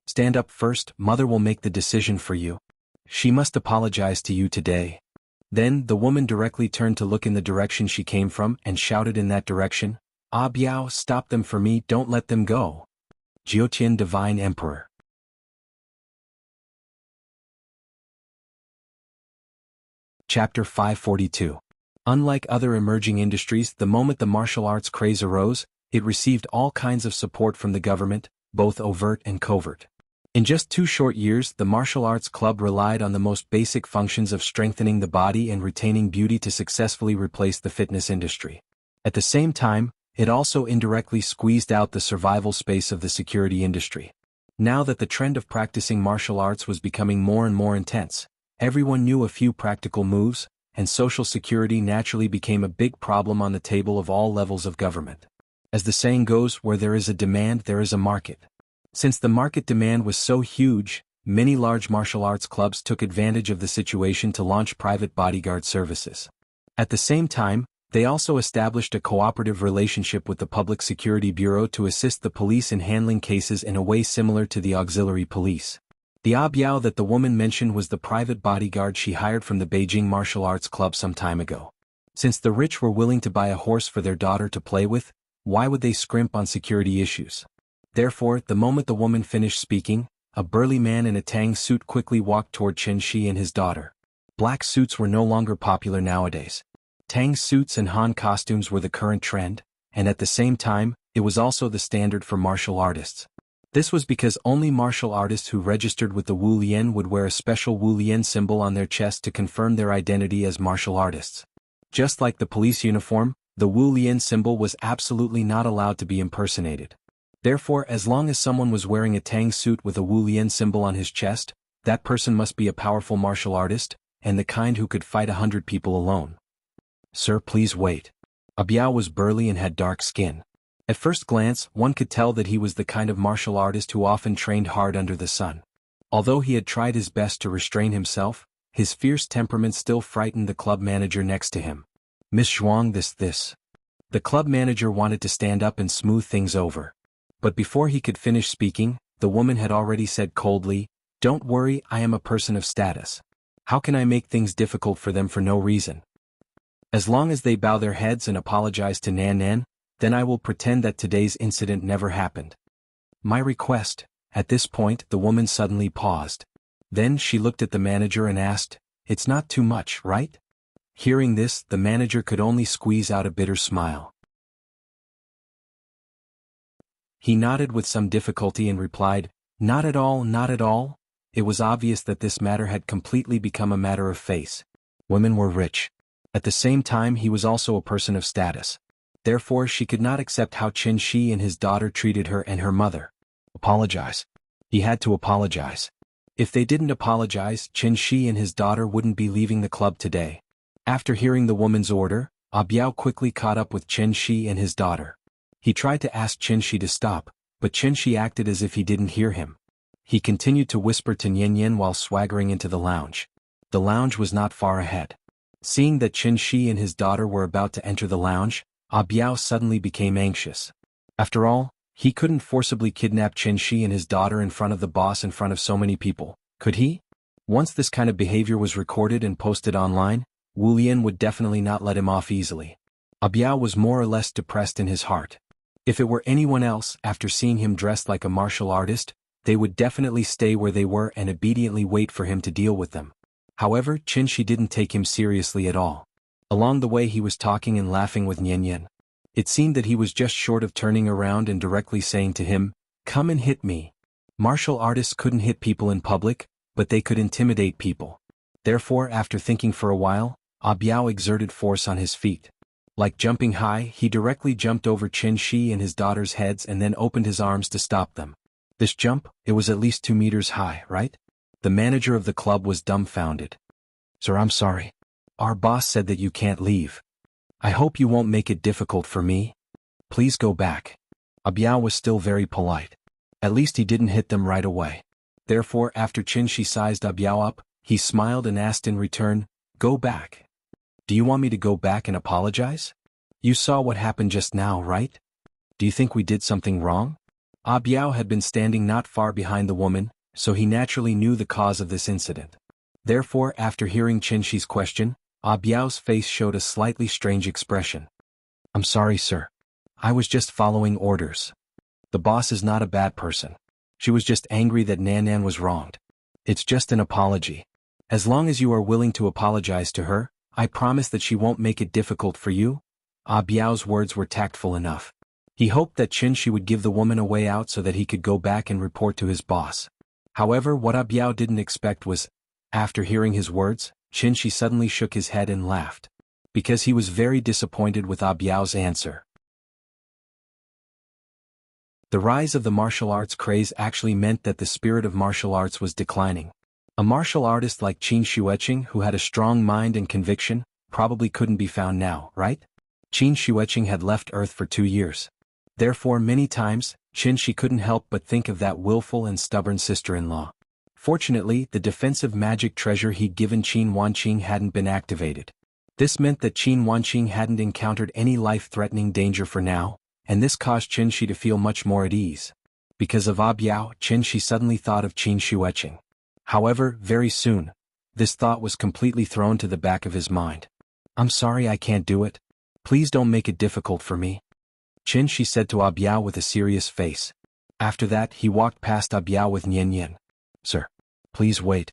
Stand up first, mother will make the decision for you. She must apologize to you today." Then the woman directly turned to look in the direction she came from and shouted in that direction, "Ah Biao, stop them for me, don't let them go." Jiutian Divine Emperor. Chapter 542. Unlike other emerging industries, the moment the martial arts craze arose, it received all kinds of support from the government, both overt and covert. In just 2 short years, the martial arts club relied on the most basic functions of strengthening the body and retaining beauty to successfully replace the fitness industry. At the same time, it also indirectly squeezed out the survival space of the security industry. Now that the trend of practicing martial arts was becoming more and more intense, everyone knew a few practical moves, and social security naturally became a big problem on the table of all levels of government. As the saying goes, where there is a demand, there is a market. Since the market demand was so huge, many large martial arts clubs took advantage of the situation to launch private bodyguard services. At the same time, they also established a cooperative relationship with the Public Security Bureau to assist the police in handling cases in a way similar to the auxiliary police. The Biao that the woman mentioned was the private bodyguard she hired from the Beijing Martial Arts Club some time ago. Since the rich were willing to buy a horse for their daughter to play with, why would they scrimp on security issues? Therefore, the moment the woman finished speaking, a burly man in a tang suit quickly walked toward Qin Shi and his daughter. Black suits were no longer popular nowadays. Tang suits and Han costumes were the current trend, and at the same time, it was also the standard for martial artists. This was because only martial artists who registered with the Wu Lian would wear a special Wu Lian symbol on their chest to confirm their identity as martial artists. Just like the police uniform, the Wu Lian symbol was absolutely not allowed to be impersonated. Therefore, as long as someone was wearing a tang suit with a Wu Lian symbol on his chest, that person must be a powerful martial artist, and the kind who could fight 100 people alone. "Sir, please wait." Biao was burly and had dark skin. At first glance, one could tell that he was the kind of martial artist who often trained hard under the sun. Although he had tried his best to restrain himself, his fierce temperament still frightened the club manager next to him. "Miss Zhuang, this. The club manager wanted to stand up and smooth things over. But before he could finish speaking, the woman had already said coldly, "Don't worry, I am a person of status. How can I make things difficult for them for no reason? As long as they bow their heads and apologize to Nan, then I will pretend that today's incident never happened. My request." At this point, the woman suddenly paused. Then she looked at the manager and asked, "It's not too much, right?" Hearing this, the manager could only squeeze out a bitter smile. He nodded with some difficulty and replied, "Not at all, not at all." It was obvious that this matter had completely become a matter of face. Women were rich. At the same time, he was also a person of status. Therefore, she could not accept how Qin Shi and his daughter treated her and her mother. Apologize. He had to apologize. If they didn't apologize, Qin Shi and his daughter wouldn't be leaving the club today. After hearing the woman's order, Biao quickly caught up with Qin Shi and his daughter. He tried to ask Qin Shi to stop, but Qin Shi acted as if he didn't hear him. He continued to whisper to Nian while swaggering into the lounge. The lounge was not far ahead. Seeing that Qin Shi and his daughter were about to enter the lounge, Biao suddenly became anxious. After all, he couldn't forcibly kidnap Qin Shi and his daughter in front of the boss in front of so many people, could he? Once this kind of behavior was recorded and posted online, Wu Lian would definitely not let him off easily. Biao was more or less depressed in his heart. If it were anyone else, after seeing him dressed like a martial artist, they would definitely stay where they were and obediently wait for him to deal with them. However, Qin Shi didn't take him seriously at all. Along the way he was talking and laughing with Nian. It seemed that he was just short of turning around and directly saying to him, "Come and hit me." Martial artists couldn't hit people in public, but they could intimidate people. Therefore, after thinking for a while, Biao exerted force on his feet. Like jumping high, he directly jumped over Qin Shi and his daughter's heads and then opened his arms to stop them. This jump, it was at least 2 meters high, right? The manager of the club was dumbfounded. "Sir, I'm sorry. Our boss said that you can't leave. I hope you won't make it difficult for me. Please go back." Biao was still very polite. At least he didn't hit them right away. Therefore after Qin Shi sized Abiao up, he smiled and asked in return, "Go back. Do you want me to go back and apologize? You saw what happened just now, right? Do you think we did something wrong?" Abiao had been standing not far behind the woman, so he naturally knew the cause of this incident. Therefore after hearing Qin Shi's question, Abiao's face showed a slightly strange expression. "I'm sorry, sir. I was just following orders. The boss is not a bad person. She was just angry that Nan was wronged. It's just an apology. As long as you are willing to apologize to her, I promise that she won't make it difficult for you." Abiao's words were tactful enough. He hoped that Qin Shi would give the woman a way out so that he could go back and report to his boss. However, what Abiao didn't expect was, after hearing his words, Qin Shi suddenly shook his head and laughed. Because he was very disappointed with Abiao's answer. The rise of the martial arts craze actually meant that the spirit of martial arts was declining. A martial artist like Qin Shueqing who had a strong mind and conviction, probably couldn't be found now, right? Qin Shueqing had left Earth for 2 years. Therefore many times, Qin Shi couldn't help but think of that willful and stubborn sister-in-law. Fortunately, the defensive magic treasure he'd given Qin Wanqing hadn't been activated. This meant that Qin Wanqing hadn't encountered any life-threatening danger for now, and this caused Qin Shi to feel much more at ease. Because of Abiao, Qin Shi suddenly thought of Qin Shueqing. However, very soon, this thought was completely thrown to the back of his mind. "I'm sorry I can't do it. Please don't make it difficult for me," Qin Shi said to Abiao with a serious face. After that he walked past Abiao with Nian. "Sir, please wait."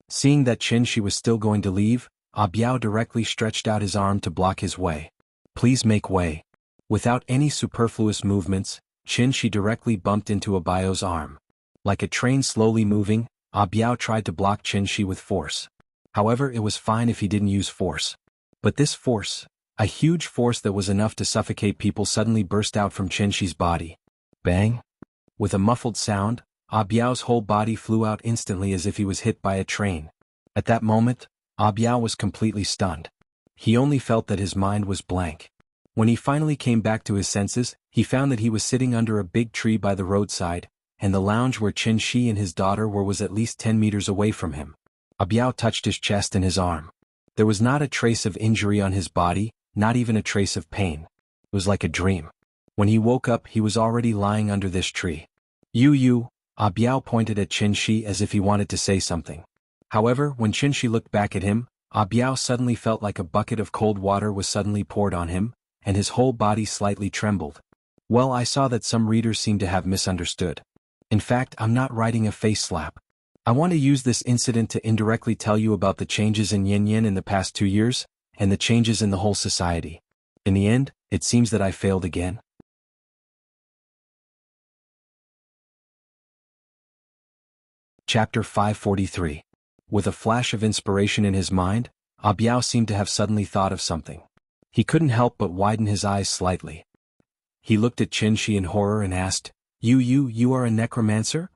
Seeing that Qin Shi was still going to leave, Abiao directly stretched out his arm to block his way. "Please make way." Without any superfluous movements, Qin Shi directly bumped into Abiao's arm. Like a train slowly moving, Abiao tried to block Qin Shi with force. However, it was fine if he didn't use force. But this force, a huge force that was enough to suffocate people, suddenly burst out from Qin Shi's body. Bang! With a muffled sound, Abiao's whole body flew out instantly as if he was hit by a train. At that moment, Abiao was completely stunned. He only felt that his mind was blank. When he finally came back to his senses, he found that he was sitting under a big tree by the roadside, and the lounge where Qin Shi and his daughter were was at least 10 meters away from him. Abiao touched his chest and his arm. There was not a trace of injury on his body, not even a trace of pain. It was like a dream. When he woke up, he was already lying under this tree. You, Abiao pointed at Qin Shi as if he wanted to say something. However, when Qin Shi looked back at him, Abiao suddenly felt like a bucket of cold water was suddenly poured on him, and his whole body slightly trembled. Well, I saw that some readers seem to have misunderstood. In fact, I'm not writing a face slap. I want to use this incident to indirectly tell you about the changes in Yin in the past 2 years, and the changes in the whole society. In the end, it seems that I failed again. Chapter 543. With a flash of inspiration in his mind, Abiao seemed to have suddenly thought of something. He couldn't help but widen his eyes slightly. He looked at Qin Shi in horror and asked, You are a necromancer?"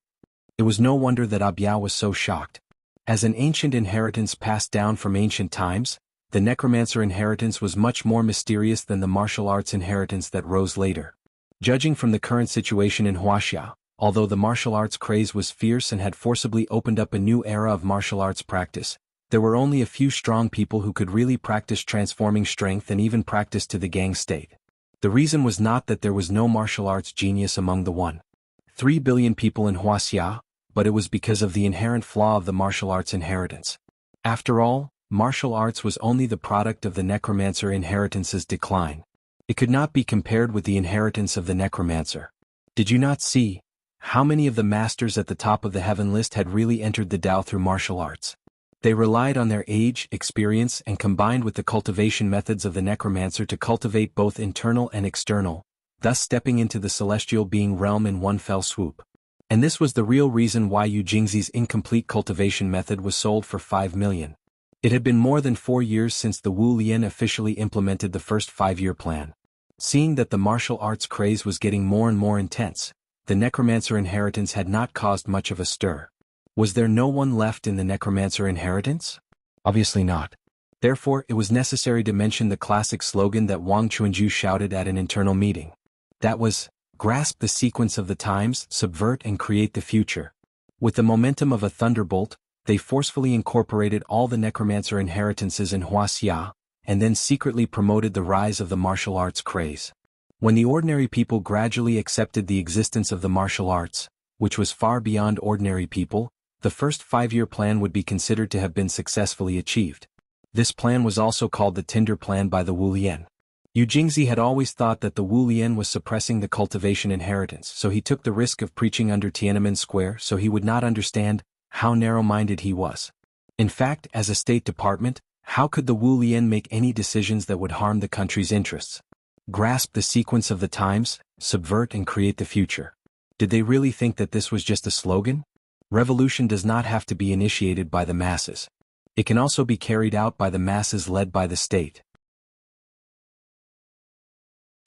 It was no wonder that Abiao was so shocked. As an ancient inheritance passed down from ancient times, the necromancer inheritance was much more mysterious than the martial arts inheritance that rose later. Judging from the current situation in Wuxia, although the martial arts craze was fierce and had forcibly opened up a new era of martial arts practice, there were only a few strong people who could really practice transforming strength and even practice to the gang state. The reason was not that there was no martial arts genius among the 1.3 billion people in Wuxia, but it was because of the inherent flaw of the martial arts inheritance. After all, martial arts was only the product of the necromancer inheritance's decline. It could not be compared with the inheritance of the necromancer. Did you not see how many of the masters at the top of the heaven list had really entered the Tao through martial arts? They relied on their age, experience, and combined with the cultivation methods of the necromancer to cultivate both internal and external, thus stepping into the celestial being realm in one fell swoop. And this was the real reason why Yu Jingzi's incomplete cultivation method was sold for 5 million. It had been more than 4 years since the Wu Lian officially implemented the first 5-year plan. Seeing that the martial arts craze was getting more and more intense, the necromancer inheritance had not caused much of a stir. Was there no one left in the necromancer inheritance? Obviously not. Therefore, it was necessary to mention the classic slogan that Wang Chuanju shouted at an internal meeting. That was, grasp the sequence of the times, subvert and create the future. With the momentum of a thunderbolt, they forcefully incorporated all the necromancer inheritances in Wuxia, and then secretly promoted the rise of the martial arts craze. When the ordinary people gradually accepted the existence of the martial arts, which was far beyond ordinary people, the first 5-year plan would be considered to have been successfully achieved. This plan was also called the Tinder Plan by the Wulian. Yu Jingzi had always thought that the Wulian was suppressing the cultivation inheritance, so he took the risk of preaching under Tiananmen Square so he would not understand how narrow-minded he was. In fact, as a State Department, how could the Wulian make any decisions that would harm the country's interests? Grasp the sequence of the times, subvert and create the future. Did they really think that this was just a slogan? Revolution does not have to be initiated by the masses. It can also be carried out by the masses led by the state.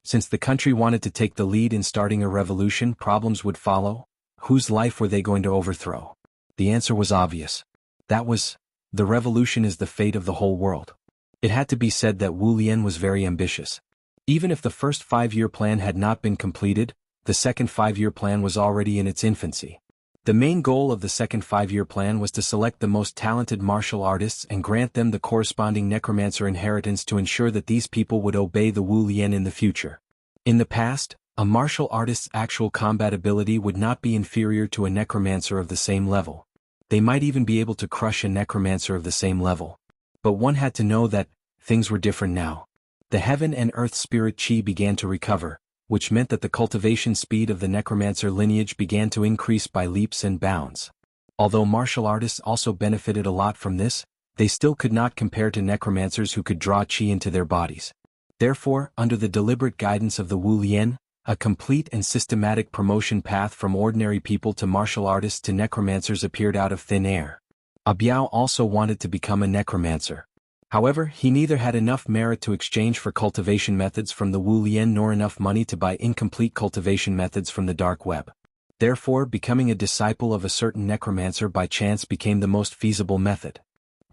Since the country wanted to take the lead in starting a revolution, problems would follow. Whose life were they going to overthrow? The answer was obvious. That was, the revolution is the fate of the whole world. It had to be said that Wu Lian was very ambitious. Even if the first 5-year plan had not been completed, the second 5-year plan was already in its infancy. The main goal of the second 5-year plan was to select the most talented martial artists and grant them the corresponding necromancer inheritance to ensure that these people would obey the Wu Lian in the future. In the past, a martial artist's actual combat ability would not be inferior to a necromancer of the same level. They might even be able to crush a necromancer of the same level. But one had to know that things were different now. The heaven and earth spirit chi began to recover, which meant that the cultivation speed of the necromancer lineage began to increase by leaps and bounds. Although martial artists also benefited a lot from this, they still could not compare to necromancers who could draw chi into their bodies. Therefore, under the deliberate guidance of the Wu Lian, a complete and systematic promotion path from ordinary people to martial artists to necromancers appeared out of thin air. Biao also wanted to become a necromancer. However, he neither had enough merit to exchange for cultivation methods from the Wu Lian nor enough money to buy incomplete cultivation methods from the dark web. Therefore, becoming a disciple of a certain necromancer by chance became the most feasible method.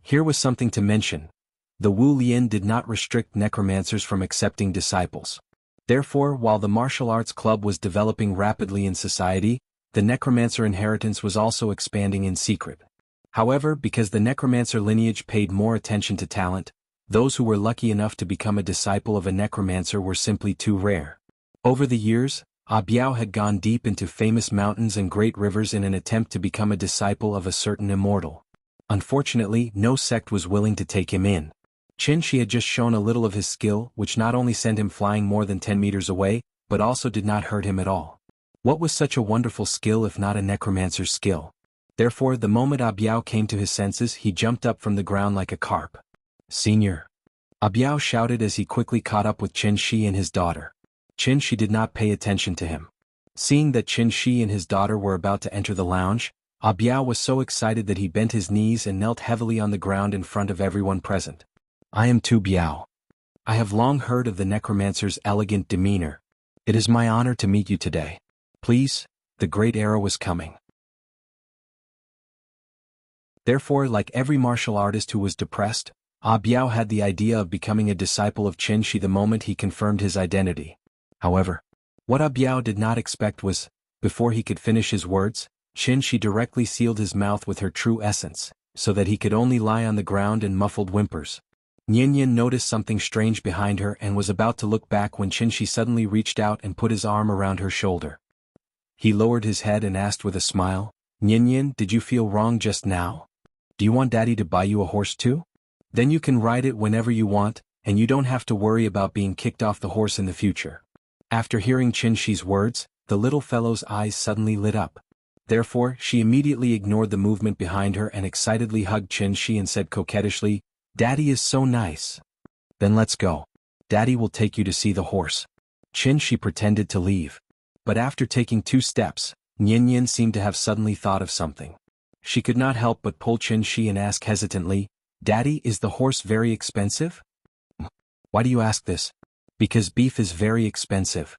Here was something to mention. The Wu Lian did not restrict necromancers from accepting disciples. Therefore, while the martial arts club was developing rapidly in society, the necromancer inheritance was also expanding in secret. However, because the necromancer lineage paid more attention to talent, those who were lucky enough to become a disciple of a necromancer were simply too rare. Over the years, Biao had gone deep into famous mountains and great rivers in an attempt to become a disciple of a certain immortal. Unfortunately, no sect was willing to take him in. Qin Shi had just shown a little of his skill, which not only sent him flying more than 10 meters away, but also did not hurt him at all. What was such a wonderful skill if not a necromancer's skill? Therefore, the moment Biao came to his senses, he jumped up from the ground like a carp. "Senior!" Biao shouted as he quickly caught up with Qin Shi and his daughter. Qin Shi did not pay attention to him. Seeing that Qin Shi and his daughter were about to enter the lounge, Biao was so excited that he bent his knees and knelt heavily on the ground in front of everyone present. "I am Tu Biao. I have long heard of the necromancer's elegant demeanor. It is my honor to meet you today. Please, the great era was coming." Therefore, like every martial artist who was depressed, Biao had the idea of becoming a disciple of Qin Shi the moment he confirmed his identity. However, what Biao did not expect was, before he could finish his words, Qin Shi directly sealed his mouth with her true essence, so that he could only lie on the ground in muffled whimpers. Nian noticed something strange behind her and was about to look back when Qin Shi suddenly reached out and put his arm around her shoulder. He lowered his head and asked with a smile, "Nian, did you feel wrong just now? Do you want Daddy to buy you a horse too? Then you can ride it whenever you want, and you don't have to worry about being kicked off the horse in the future." After hearing Qin Shi's words, the little fellow's eyes suddenly lit up. Therefore, she immediately ignored the movement behind her and excitedly hugged Qin Shi and said coquettishly, "Daddy is so nice. Then let's go. Daddy will take you to see the horse." Qin Shi pretended to leave. But after taking 2 steps, Nian seemed to have suddenly thought of something. She could not help but pull Qin Shi and ask hesitantly, "Daddy, is the horse very expensive?" "Why do you ask this?" "Because beef is very expensive."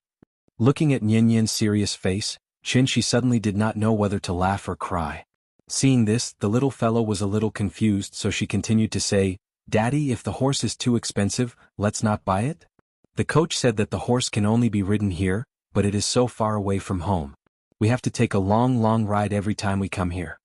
Looking at Nian's serious face, Qin Shi suddenly did not know whether to laugh or cry. Seeing this, the little fellow was a little confused, so she continued to say, "Daddy, if the horse is too expensive, let's not buy it? The coach said that the horse can only be ridden here, but it is so far away from home. We have to take a long ride every time we come here.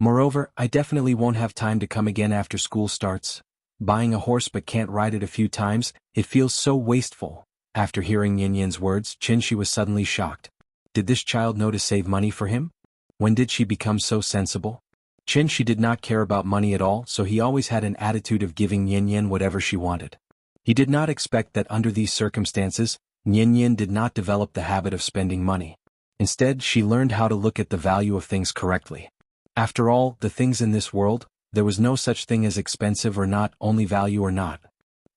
Moreover, I definitely won't have time to come again after school starts. Buying a horse but can't ride it a few times, it feels so wasteful. After hearing Yin Yin's words, Qin Shi was suddenly shocked. Did this child know to save money for him? When did she become so sensible? Qin Shi did not care about money at all, so he always had an attitude of giving Yin Yin whatever she wanted. He did not expect that under these circumstances, Yin Yin did not develop the habit of spending money. Instead, she learned how to look at the value of things correctly. After all, the things in this world, there was no such thing as expensive or not, only value or not.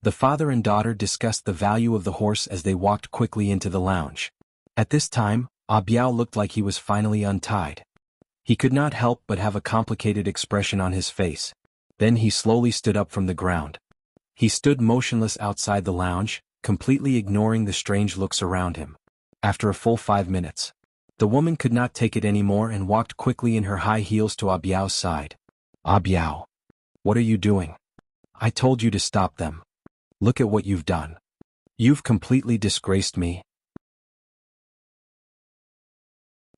The father and daughter discussed the value of the horse as they walked quickly into the lounge. At this time, Biao looked like he was finally untied. He could not help but have a complicated expression on his face. Then he slowly stood up from the ground. He stood motionless outside the lounge, completely ignoring the strange looks around him. After a full 5 minutes, the woman could not take it anymore and walked quickly in her high heels to Biao's side. Biao, what are you doing? I told you to stop them. Look at what you've done. You've completely disgraced me.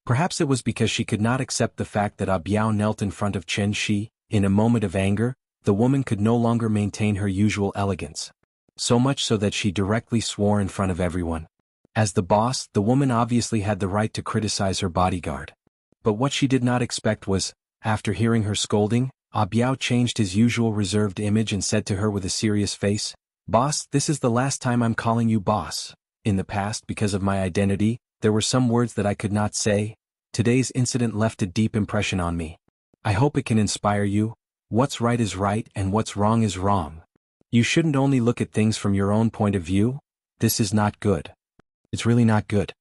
Perhaps it was because she could not accept the fact that Biao knelt in front of Qin Shi. In a moment of anger, the woman could no longer maintain her usual elegance. So much so that she directly swore in front of everyone. As the boss, the woman obviously had the right to criticize her bodyguard. But what she did not expect was, after hearing her scolding, Biao changed his usual reserved image and said to her with a serious face, "Boss, this is the last time I'm calling you boss. In the past, because of my identity, there were some words that I could not say. Today's incident left a deep impression on me. I hope it can inspire you. What's right is right and what's wrong is wrong. You shouldn't only look at things from your own point of view. This is not good. It's really not good."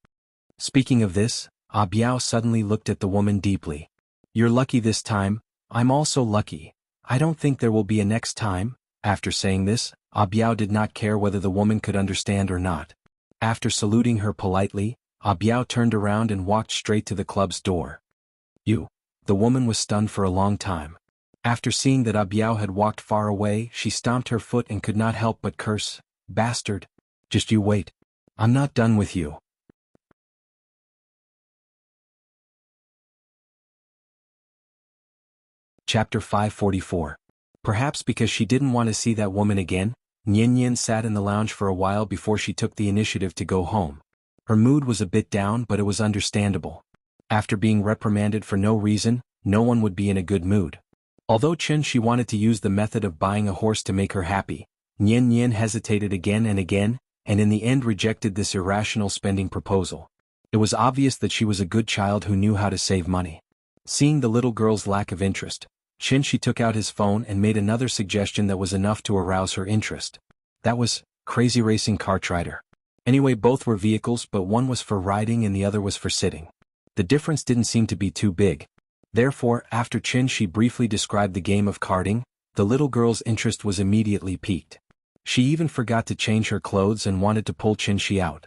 Speaking of this, Biao suddenly looked at the woman deeply. "You're lucky this time, I'm also lucky. I don't think there will be a next time." After saying this, Biao did not care whether the woman could understand or not. After saluting her politely, Biao turned around and walked straight to the club's door. "You." The woman was stunned for a long time. After seeing that Biao had walked far away, she stomped her foot and could not help but curse, "Bastard. Just you wait. I'm not done with you." Chapter 544. Perhaps because she didn't want to see that woman again, Yin Yin sat in the lounge for a while before she took the initiative to go home. Her mood was a bit down, but it was understandable. After being reprimanded for no reason, no one would be in a good mood. Although Qin Shi wanted to use the method of buying a horse to make her happy, Yin Yin hesitated again, and in the end rejected this irrational spending proposal. It was obvious that she was a good child who knew how to save money. Seeing the little girl's lack of interest, Qin Shi took out his phone and made another suggestion that was enough to arouse her interest. That was, Crazy Racing Kart Rider. Anyway, both were vehicles, but one was for riding and the other was for sitting. The difference didn't seem to be too big. Therefore, after Qin Shi briefly described the game of karting, the little girl's interest was immediately piqued. She even forgot to change her clothes and wanted to pull Qin Shi out.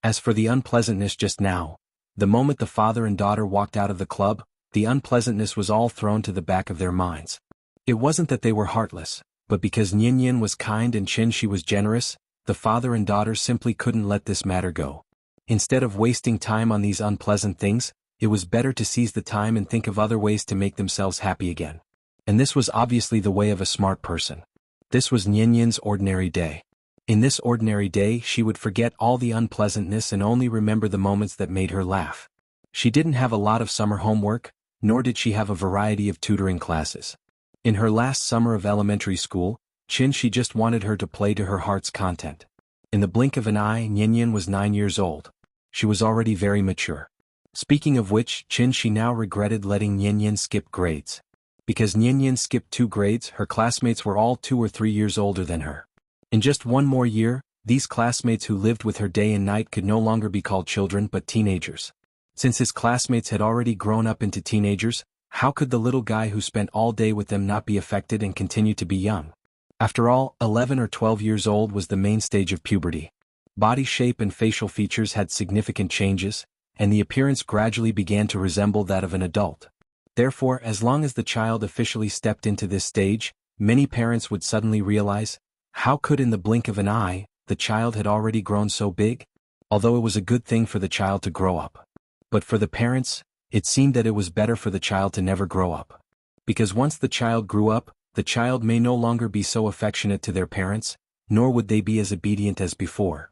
As for the unpleasantness just now, the moment the father and daughter walked out of the club, the unpleasantness was all thrown to the back of their minds. It wasn't that they were heartless, but because Yin Yin was kind and Qin Shi was generous, the father and daughter simply couldn't let this matter go. Instead of wasting time on these unpleasant things, it was better to seize the time and think of other ways to make themselves happy again. And this was obviously the way of a smart person. This was Yin Yin's ordinary day. In this ordinary day, she would forget all the unpleasantness and only remember the moments that made her laugh. She didn't have a lot of summer homework, nor did she have a variety of tutoring classes. In her last summer of elementary school, Qin Shi just wanted her to play to her heart's content. In the blink of an eye, Yin Yin was 9 years old. She was already very mature. Speaking of which, Qin Shi now regretted letting Yin Yin skip grades. Because Yin Yin skipped 2 grades, her classmates were all 2 or 3 years older than her. In just one more year, these classmates who lived with her day and night could no longer be called children but teenagers. Since his classmates had already grown up into teenagers, how could the little guy who spent all day with them not be affected and continue to be young? After all, 11 or 12 years old was the main stage of puberty. Body shape and facial features had significant changes, and the appearance gradually began to resemble that of an adult. Therefore, as long as the child officially stepped into this stage, many parents would suddenly realize, how could in the blink of an eye, the child had already grown so big? Although it was a good thing for the child to grow up. But for the parents, it seemed that it was better for the child to never grow up. Because once the child grew up, the child may no longer be so affectionate to their parents, nor would they be as obedient as before.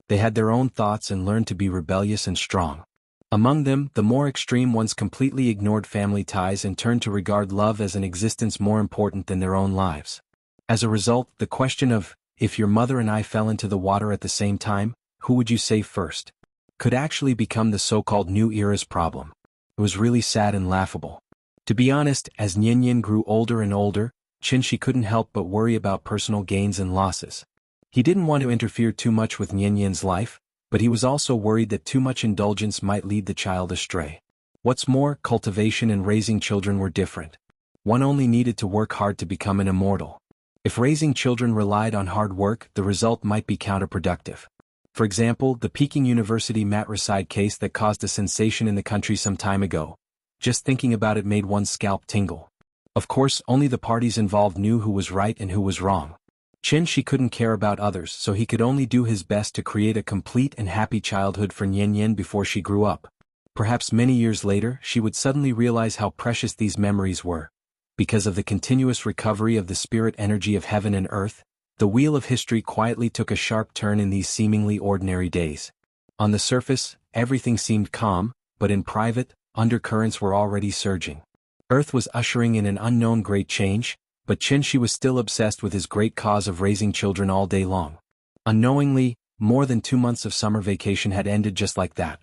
They had their own thoughts and learned to be rebellious and strong. Among them, the more extreme ones completely ignored family ties and turned to regard love as an existence more important than their own lives. As a result, the question of, if your mother and I fell into the water at the same time, who would you save first, could actually become the so-called new era's problem. It was really sad and laughable. To be honest, as Nian grew older and older, Qinshi couldn't help but worry about personal gains and losses. He didn't want to interfere too much with Nian's life, but he was also worried that too much indulgence might lead the child astray. What's more, cultivation and raising children were different. One only needed to work hard to become an immortal. If raising children relied on hard work, the result might be counterproductive. For example, the Peking University matricide case that caused a sensation in the country some time ago. Just thinking about it made one's scalp tingle. Of course, only the parties involved knew who was right and who was wrong. Qinshi couldn't care about others, so he could only do his best to create a complete and happy childhood for Nian before she grew up. Perhaps many years later, she would suddenly realize how precious these memories were. Because of the continuous recovery of the spirit energy of heaven and earth, the wheel of history quietly took a sharp turn in these seemingly ordinary days. On the surface, everything seemed calm, but in private, undercurrents were already surging. Earth was ushering in an unknown great change, but Qinshi was still obsessed with his great cause of raising children all day long. Unknowingly, more than 2 months of summer vacation had ended just like that.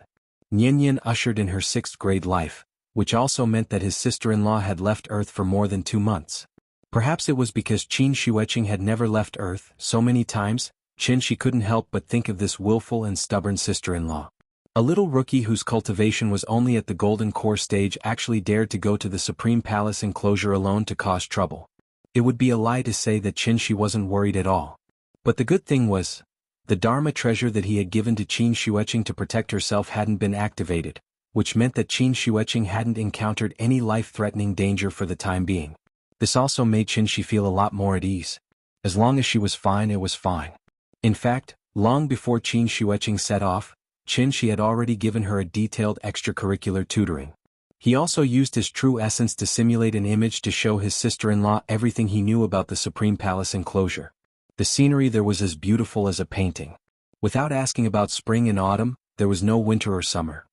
Nian ushered in her 6th grade life, which also meant that his sister-in-law had left Earth for more than 2 months. Perhaps it was because Qin Shueqing had never left Earth so many times, Qinshi couldn't help but think of this willful and stubborn sister-in-law. A little rookie whose cultivation was only at the golden core stage actually dared to go to the Supreme Palace enclosure alone to cause trouble. It would be a lie to say that Qinshi wasn't worried at all. But the good thing was, the Dharma treasure that he had given to Qin Shueqing to protect herself hadn't been activated, which meant that Qin Shueqing hadn't encountered any life-threatening danger for the time being. This also made Qinshi feel a lot more at ease. As long as she was fine, it was fine. In fact, long before Qin Shueqing set off, Qinshi had already given her a detailed extracurricular tutoring. He also used his true essence to simulate an image to show his sister-in-law everything he knew about the Supreme Palace enclosure. The scenery there was as beautiful as a painting. Without asking about spring and autumn, there was no winter or summer.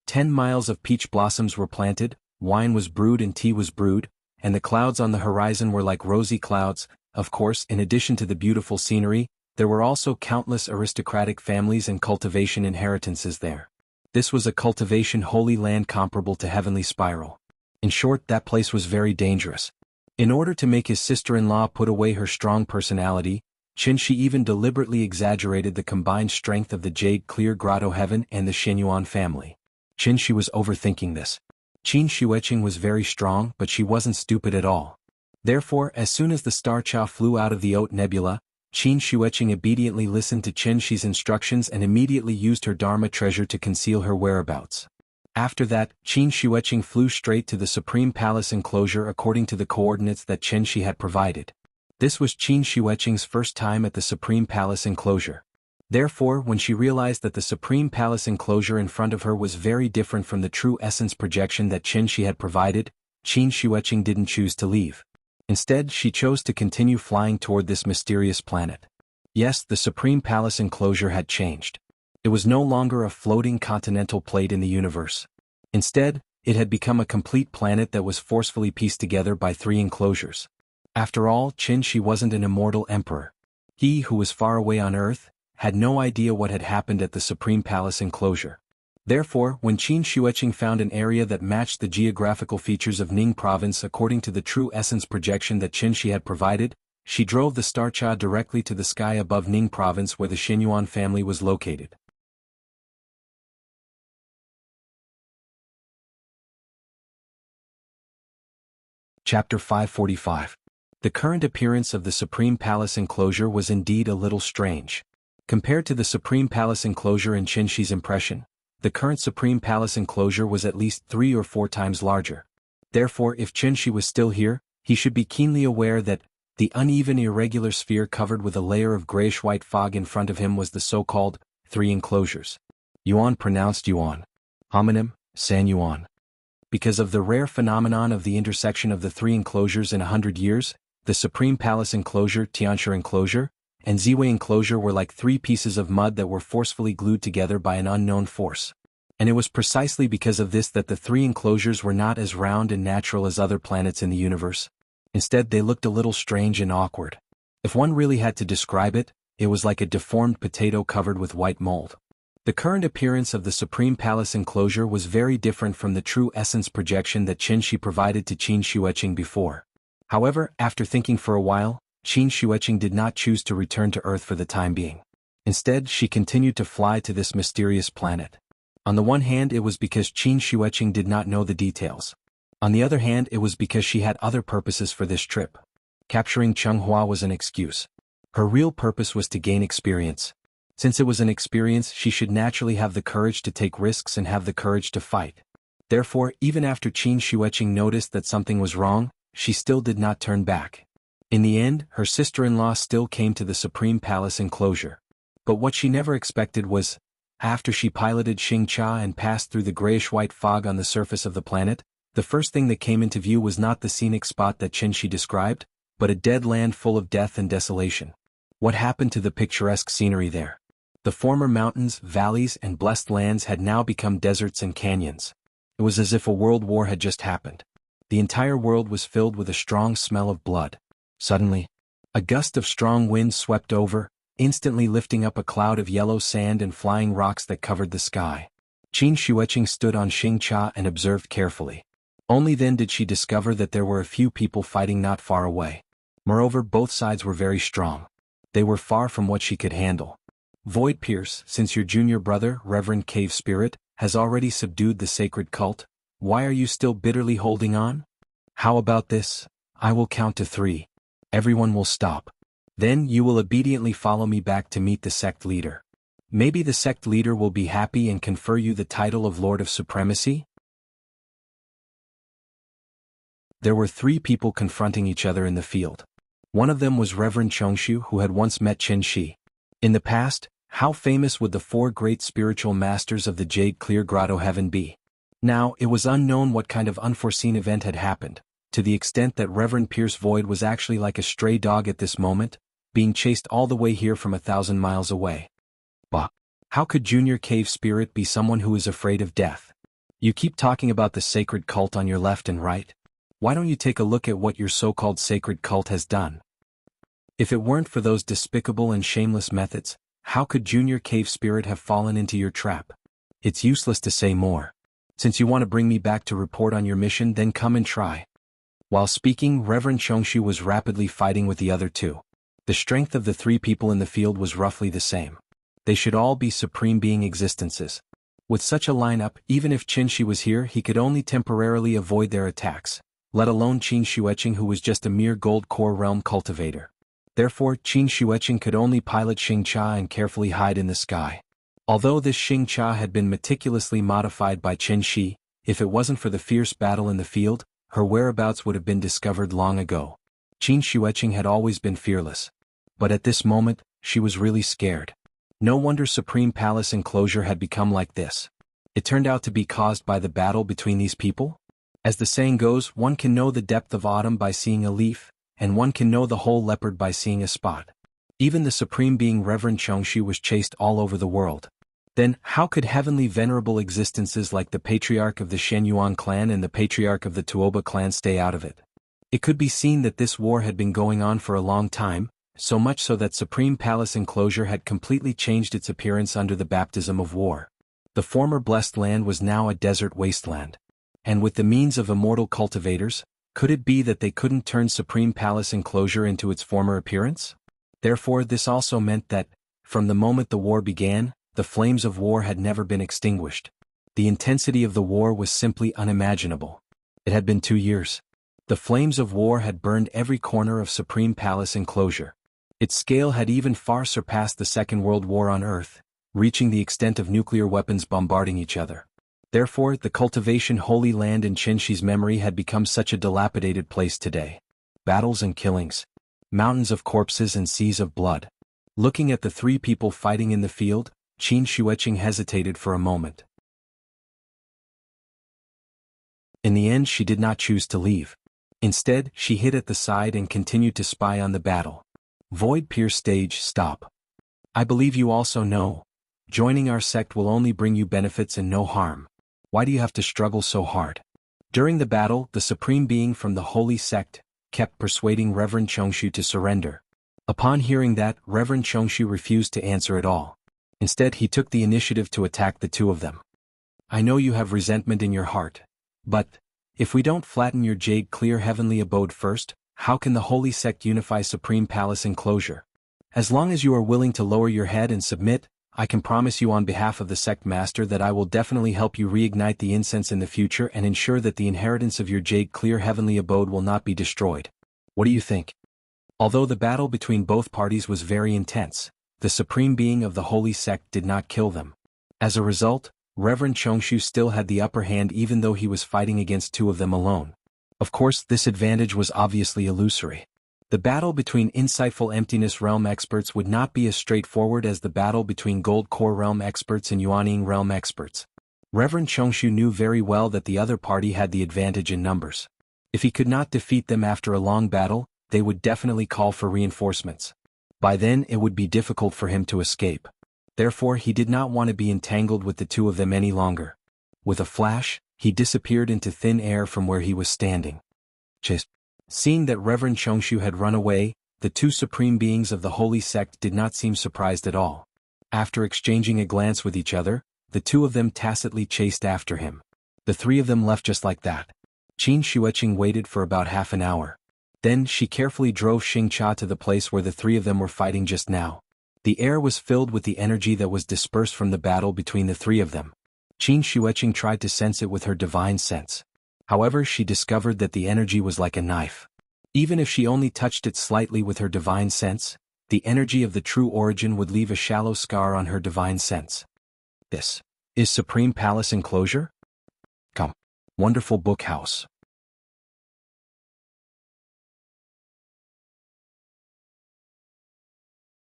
10 miles of peach blossoms were planted, wine was brewed and tea was brewed, and the clouds on the horizon were like rosy clouds. Of course, in addition to the beautiful scenery, there were also countless aristocratic families and cultivation inheritances there. This was a cultivation holy land comparable to heavenly spiral. In short, that place was very dangerous. In order to make his sister-in-law put away her strong personality, Qinshi even deliberately exaggerated the combined strength of the Jade Clear Grotto Heaven and the Xinyuan family. Qinshi was overthinking this. Qin Shueqing was very strong, but she wasn't stupid at all. Therefore, as soon as the star Cha flew out of the Oat Nebula, Qin Shueqing obediently listened to Qinshi's instructions and immediately used her Dharma treasure to conceal her whereabouts. After that, Qin Shueqing flew straight to the Supreme Palace enclosure according to the coordinates that Qinshi had provided. This was Qin Shueqing's first time at the Supreme Palace enclosure. Therefore, when she realized that the Supreme Palace enclosure in front of her was very different from the true essence projection that Qinshi had provided, Qin Shueqing didn't choose to leave. Instead, she chose to continue flying toward this mysterious planet. Yes, the Supreme Palace enclosure had changed. It was no longer a floating continental plate in the universe. Instead, it had become a complete planet that was forcefully pieced together by 3 enclosures. After all, Qinshi wasn't an immortal emperor. He, who was far away on Earth, had no idea what had happened at the Supreme Palace enclosure. Therefore, when Qin Shueqing found an area that matched the geographical features of Ning province according to the true essence projection that Qinshi had provided, she drove the star Cha directly to the sky above Ning province where the Xinyuan family was located. Chapter 545. The current appearance of the Supreme Palace enclosure was indeed a little strange. Compared to the Supreme Palace enclosure in Qinshi's impression, the current Supreme Palace enclosure was at least 3 or 4 times larger. Therefore, if Qinshi was still here, he should be keenly aware that, The uneven irregular sphere covered with a layer of grayish-white fog in front of him was the so-called three enclosures. Yuan pronounced Yuan. Homonym, San Yuan. Because of the rare phenomenon of the intersection of the three enclosures in 100 years, the Supreme Palace enclosure, Tianshi enclosure, and Ziwei enclosure were like three pieces of mud that were forcefully glued together by an unknown force. And it was precisely because of this that the three enclosures were not as round and natural as other planets in the universe. Instead, they looked a little strange and awkward. If one really had to describe it, it was like a deformed potato covered with white mold. The current appearance of the Supreme Palace enclosure was very different from the true essence projection that Qin Shi provided to Qin Xueqing before. However, after thinking for a while, Qin Xueqing did not choose to return to Earth for the time being. Instead, she continued to fly to this mysterious planet. On the one hand, it was because Qin Xueqing did not know the details. On the other hand, it was because she had other purposes for this trip. Capturing Chenghua was an excuse. Her real purpose was to gain experience. Since it was an experience, she should naturally have the courage to take risks and have the courage to fight. Therefore, even after Qin Xueqing noticed that something was wrong, she still did not turn back. In the end, her sister-in-law still came to the Supreme Palace enclosure. But what she never expected was, after she piloted Xingcha and passed through the grayish-white fog on the surface of the planet, the first thing that came into view was not the scenic spot that Qin Shi described, but a dead land full of death and desolation. What happened to the picturesque scenery there? The former mountains, valleys, and blessed lands had now become deserts and canyons. It was as if a world war had just happened. The entire world was filled with a strong smell of blood. Suddenly, a gust of strong wind swept over, instantly lifting up a cloud of yellow sand and flying rocks that covered the sky. Qin Xueqing stood on Xingcha and observed carefully. Only then did she discover that there were a few people fighting not far away. Moreover, both sides were very strong. They were far from what she could handle. Void Pierce, since your junior brother, Reverend Cave Spirit, has already subdued the sacred cult, why are you still bitterly holding on? How about this? I will count to 3. Everyone will stop. Then you will obediently follow me back to meet the sect leader. Maybe the sect leader will be happy and confer you the title of Lord of Supremacy? There were 3 people confronting each other in the field. One of them was Reverend Chongshu, who had once met Qin Shi. In the past, how famous would the 4 great spiritual masters of the Jade Clear Grotto Heaven be? Now, it was unknown what kind of unforeseen event had happened, to the extent that Reverend Pierce Void was actually like a stray dog at this moment, being chased all the way here from 1,000 miles away. Bah! How could Junior Cave Spirit be someone who is afraid of death? You keep talking about the sacred cult on your left and right. Why don't you take a look at what your so-called sacred cult has done? If it weren't for those despicable and shameless methods, how could Junior Cave Spirit have fallen into your trap? It's useless to say more. Since you want to bring me back to report on your mission, then come and try. While speaking, Reverend Chongshu was rapidly fighting with the other 2. The strength of the 3 people in the field was roughly the same. They should all be supreme being existences. With such a lineup, even if Qin Shi was here, he could only temporarily avoid their attacks, let alone Qin Xueqing, who was just a mere gold core realm cultivator. Therefore, Qin Xueqing could only pilot Xingcha and carefully hide in the sky. Although this Xingcha had been meticulously modified by Qin Shi, if it wasn't for the fierce battle in the field, her whereabouts would have been discovered long ago. Qin Xueqing had always been fearless. But at this moment, she was really scared. No wonder Supreme Palace enclosure had become like this. It turned out to be caused by the battle between these people. As the saying goes, one can know the depth of autumn by seeing a leaf, and one can know the whole leopard by seeing a spot. Even the supreme being Reverend Chongshu was chased all over the world. Then, how could heavenly venerable existences like the Patriarch of the Shenyuan clan and the Patriarch of the Tuoba clan stay out of it? It could be seen that this war had been going on for a long time, so much so that Supreme Palace enclosure had completely changed its appearance under the baptism of war. The former blessed land was now a desert wasteland. And with the means of immortal cultivators, could it be that they couldn't turn Supreme Palace enclosure into its former appearance? Therefore, this also meant that, from the moment the war began, the flames of war had never been extinguished. The intensity of the war was simply unimaginable. It had been 2 years. The flames of war had burned every corner of Supreme Palace enclosure. Its scale had even far surpassed the Second World War on Earth, reaching the extent of nuclear weapons bombarding each other. Therefore, the cultivation Holy Land in Qin Shi's memory had become such a dilapidated place today. Battles and killings. mountains of corpses and seas of blood. Looking at the three people fighting in the field, Qin Shuiqing hesitated for a moment. In the end, she did not choose to leave. Instead, she hid at the side and continued to spy on the battle. Void Pierce stage, stop. I believe you also know. Joining our sect will only bring you benefits and no harm. Why do you have to struggle so hard? During the battle, the Supreme Being from the Holy Sect kept persuading Reverend Chongshu to surrender. Upon hearing that, Reverend Chongshu refused to answer at all. Instead, he took the initiative to attack the two of them. I know you have resentment in your heart. But, if we don't flatten your jade clear heavenly abode first, how can the Holy Sect unify Supreme Palace enclosure? As long as you are willing to lower your head and submit, I can promise you on behalf of the sect master that I will definitely help you reignite the incense in the future and ensure that the inheritance of your jade clear heavenly abode will not be destroyed. What do you think? Although the battle between both parties was very intense, the Supreme Being of the Holy Sect did not kill them. As a result, Reverend Chongshu still had the upper hand even though he was fighting against two of them alone. Of course, this advantage was obviously illusory. The battle between insightful Emptiness Realm experts would not be as straightforward as the battle between Gold Core Realm experts and Yuanying Realm experts. Reverend Chongshu knew very well that the other party had the advantage in numbers. If he could not defeat them after a long battle, they would definitely call for reinforcements. By then it would be difficult for him to escape. Therefore he did not want to be entangled with the two of them any longer. With a flash, he disappeared into thin air from where he was standing. Seeing that Reverend Chongshu had run away, the two supreme beings of the Holy Sect did not seem surprised at all. After exchanging a glance with each other, the two of them tacitly chased after him. The three of them left just like that. Qin Shuiqing waited for about half an hour. Then she carefully drove Xingcha to the place where the three of them were fighting just now. The air was filled with the energy that was dispersed from the battle between the three of them. Qin Shuiqing tried to sense it with her divine sense. However, she discovered that the energy was like a knife. Even if she only touched it slightly with her divine sense, the energy of the true origin would leave a shallow scar on her divine sense. This is Supreme Palace Enclosure? Come. Wonderful book house.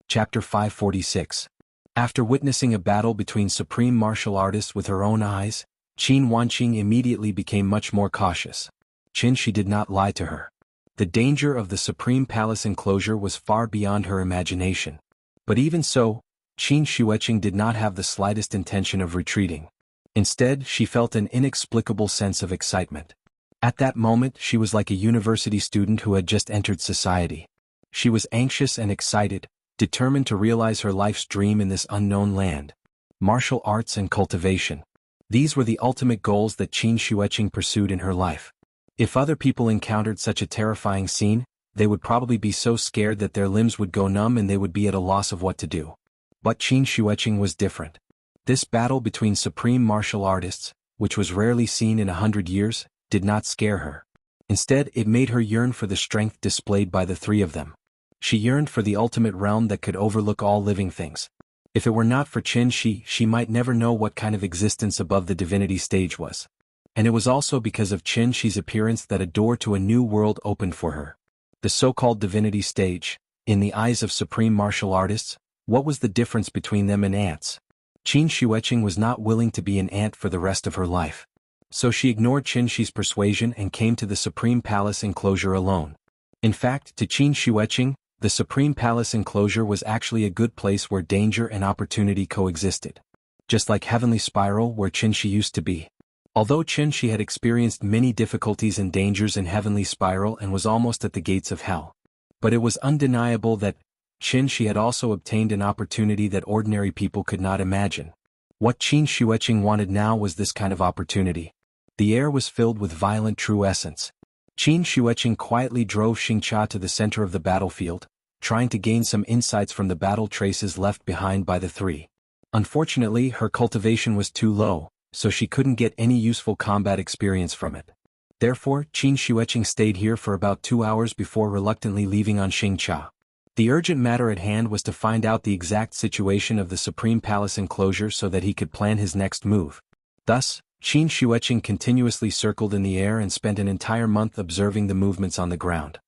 Chapter 546. After witnessing a battle between supreme martial artists with her own eyes, Qin Wanqing immediately became much more cautious. She did not lie to her. The danger of the Supreme Palace enclosure was far beyond her imagination. But even so, Qin Shuiqing did not have the slightest intention of retreating. Instead, she felt an inexplicable sense of excitement. At that moment, she was like a university student who had just entered society. She was anxious and excited, determined to realize her life's dream in this unknown land. Martial arts and cultivation. These were the ultimate goals that Qin Shuiqing pursued in her life. If other people encountered such a terrifying scene, they would probably be so scared that their limbs would go numb and they would be at a loss of what to do. But Qin Shuiqing was different. This battle between supreme martial artists, which was rarely seen in 100 years, did not scare her. Instead, it made her yearn for the strength displayed by the three of them. She yearned for the ultimate realm that could overlook all living things. If it were not for Qin she might never know what kind of existence above the divinity stage was. And it was also because of Qin Shi's appearance that a door to a new world opened for her. The so-called divinity stage, in the eyes of supreme martial artists, what was the difference between them and ants? Qin Shuiqing was not willing to be an ant for the rest of her life. So she ignored Qin Shi's persuasion and came to the Supreme Palace enclosure alone. In fact, to Qin Shuiqing, the Supreme Palace enclosure was actually a good place where danger and opportunity coexisted. Just like Heavenly Spiral where Qin Shi used to be. Although Qin Shi had experienced many difficulties and dangers in Heavenly Spiral and was almost at the gates of hell. But it was undeniable that Qin Shi had also obtained an opportunity that ordinary people could not imagine. What Qin Shuiqing wanted now was this kind of opportunity. The air was filled with violent true essence. Qin Shuiqing quietly drove Xingcha to the center of the battlefield, trying to gain some insights from the battle traces left behind by the three. Unfortunately, her cultivation was too low, so she couldn't get any useful combat experience from it. Therefore, Qin Shuiqing stayed here for about 2 hours before reluctantly leaving on Xingcha. The urgent matter at hand was to find out the exact situation of the Supreme Palace enclosure so that he could plan his next move. Thus, Qin Shuiqing continuously circled in the air and spent an entire month observing the movements on the ground.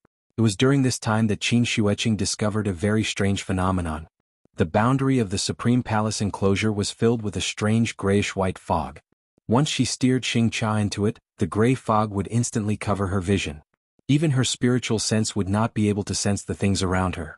It was during this time that Qin Xueqing discovered a very strange phenomenon. The boundary of the Supreme Palace enclosure was filled with a strange grayish-white fog. Once she steered Xingcha into it, the gray fog would instantly cover her vision. Even her spiritual sense would not be able to sense the things around her.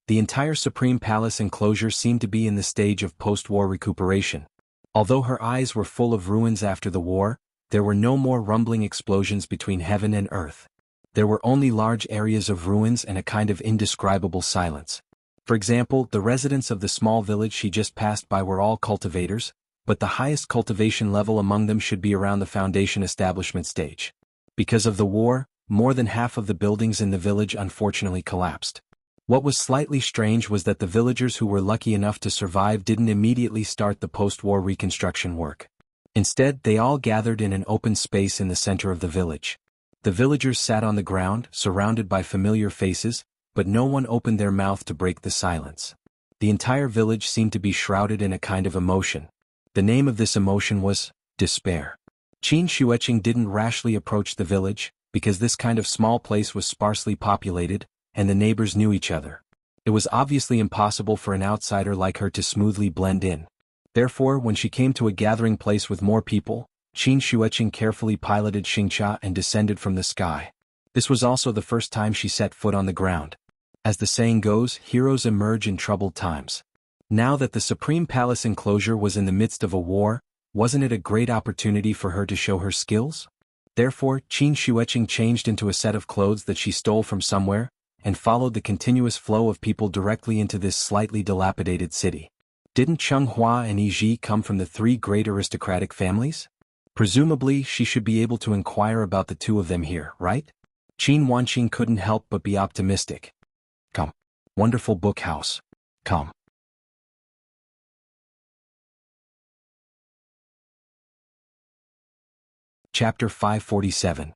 The entire Supreme Palace enclosure seemed to be in the stage of post-war recuperation. Although her eyes were full of ruins after the war, there were no more rumbling explosions between heaven and earth. There were only large areas of ruins and a kind of indescribable silence. For example, the residents of the small village she just passed by were all cultivators, but the highest cultivation level among them should be around the foundation establishment stage. Because of the war, more than half of the buildings in the village unfortunately collapsed. What was slightly strange was that the villagers who were lucky enough to survive didn't immediately start the post-war reconstruction work. Instead, they all gathered in an open space in the center of the village. The villagers sat on the ground, surrounded by familiar faces, but no one opened their mouth to break the silence. The entire village seemed to be shrouded in a kind of emotion. The name of this emotion was despair. Qin Xueqing didn't rashly approach the village, because this kind of small place was sparsely populated, and the neighbors knew each other. It was obviously impossible for an outsider like her to smoothly blend in. Therefore, when she came to a gathering place with more people, Qin Xueqing carefully piloted Xingcha and descended from the sky. This was also the first time she set foot on the ground. As the saying goes, heroes emerge in troubled times. Now that the Supreme Palace enclosure was in the midst of a war, wasn't it a great opportunity for her to show her skills? Therefore, Qin Xueqing changed into a set of clothes that she stole from somewhere, and followed the continuous flow of people directly into this slightly dilapidated city. Didn't Cheng Hua and Yi Ji come from the three great aristocratic families? Presumably, she should be able to inquire about the two of them here, right? Qin Wanqing couldn't help but be optimistic. Come. Wonderful book house. Come. Chapter 547.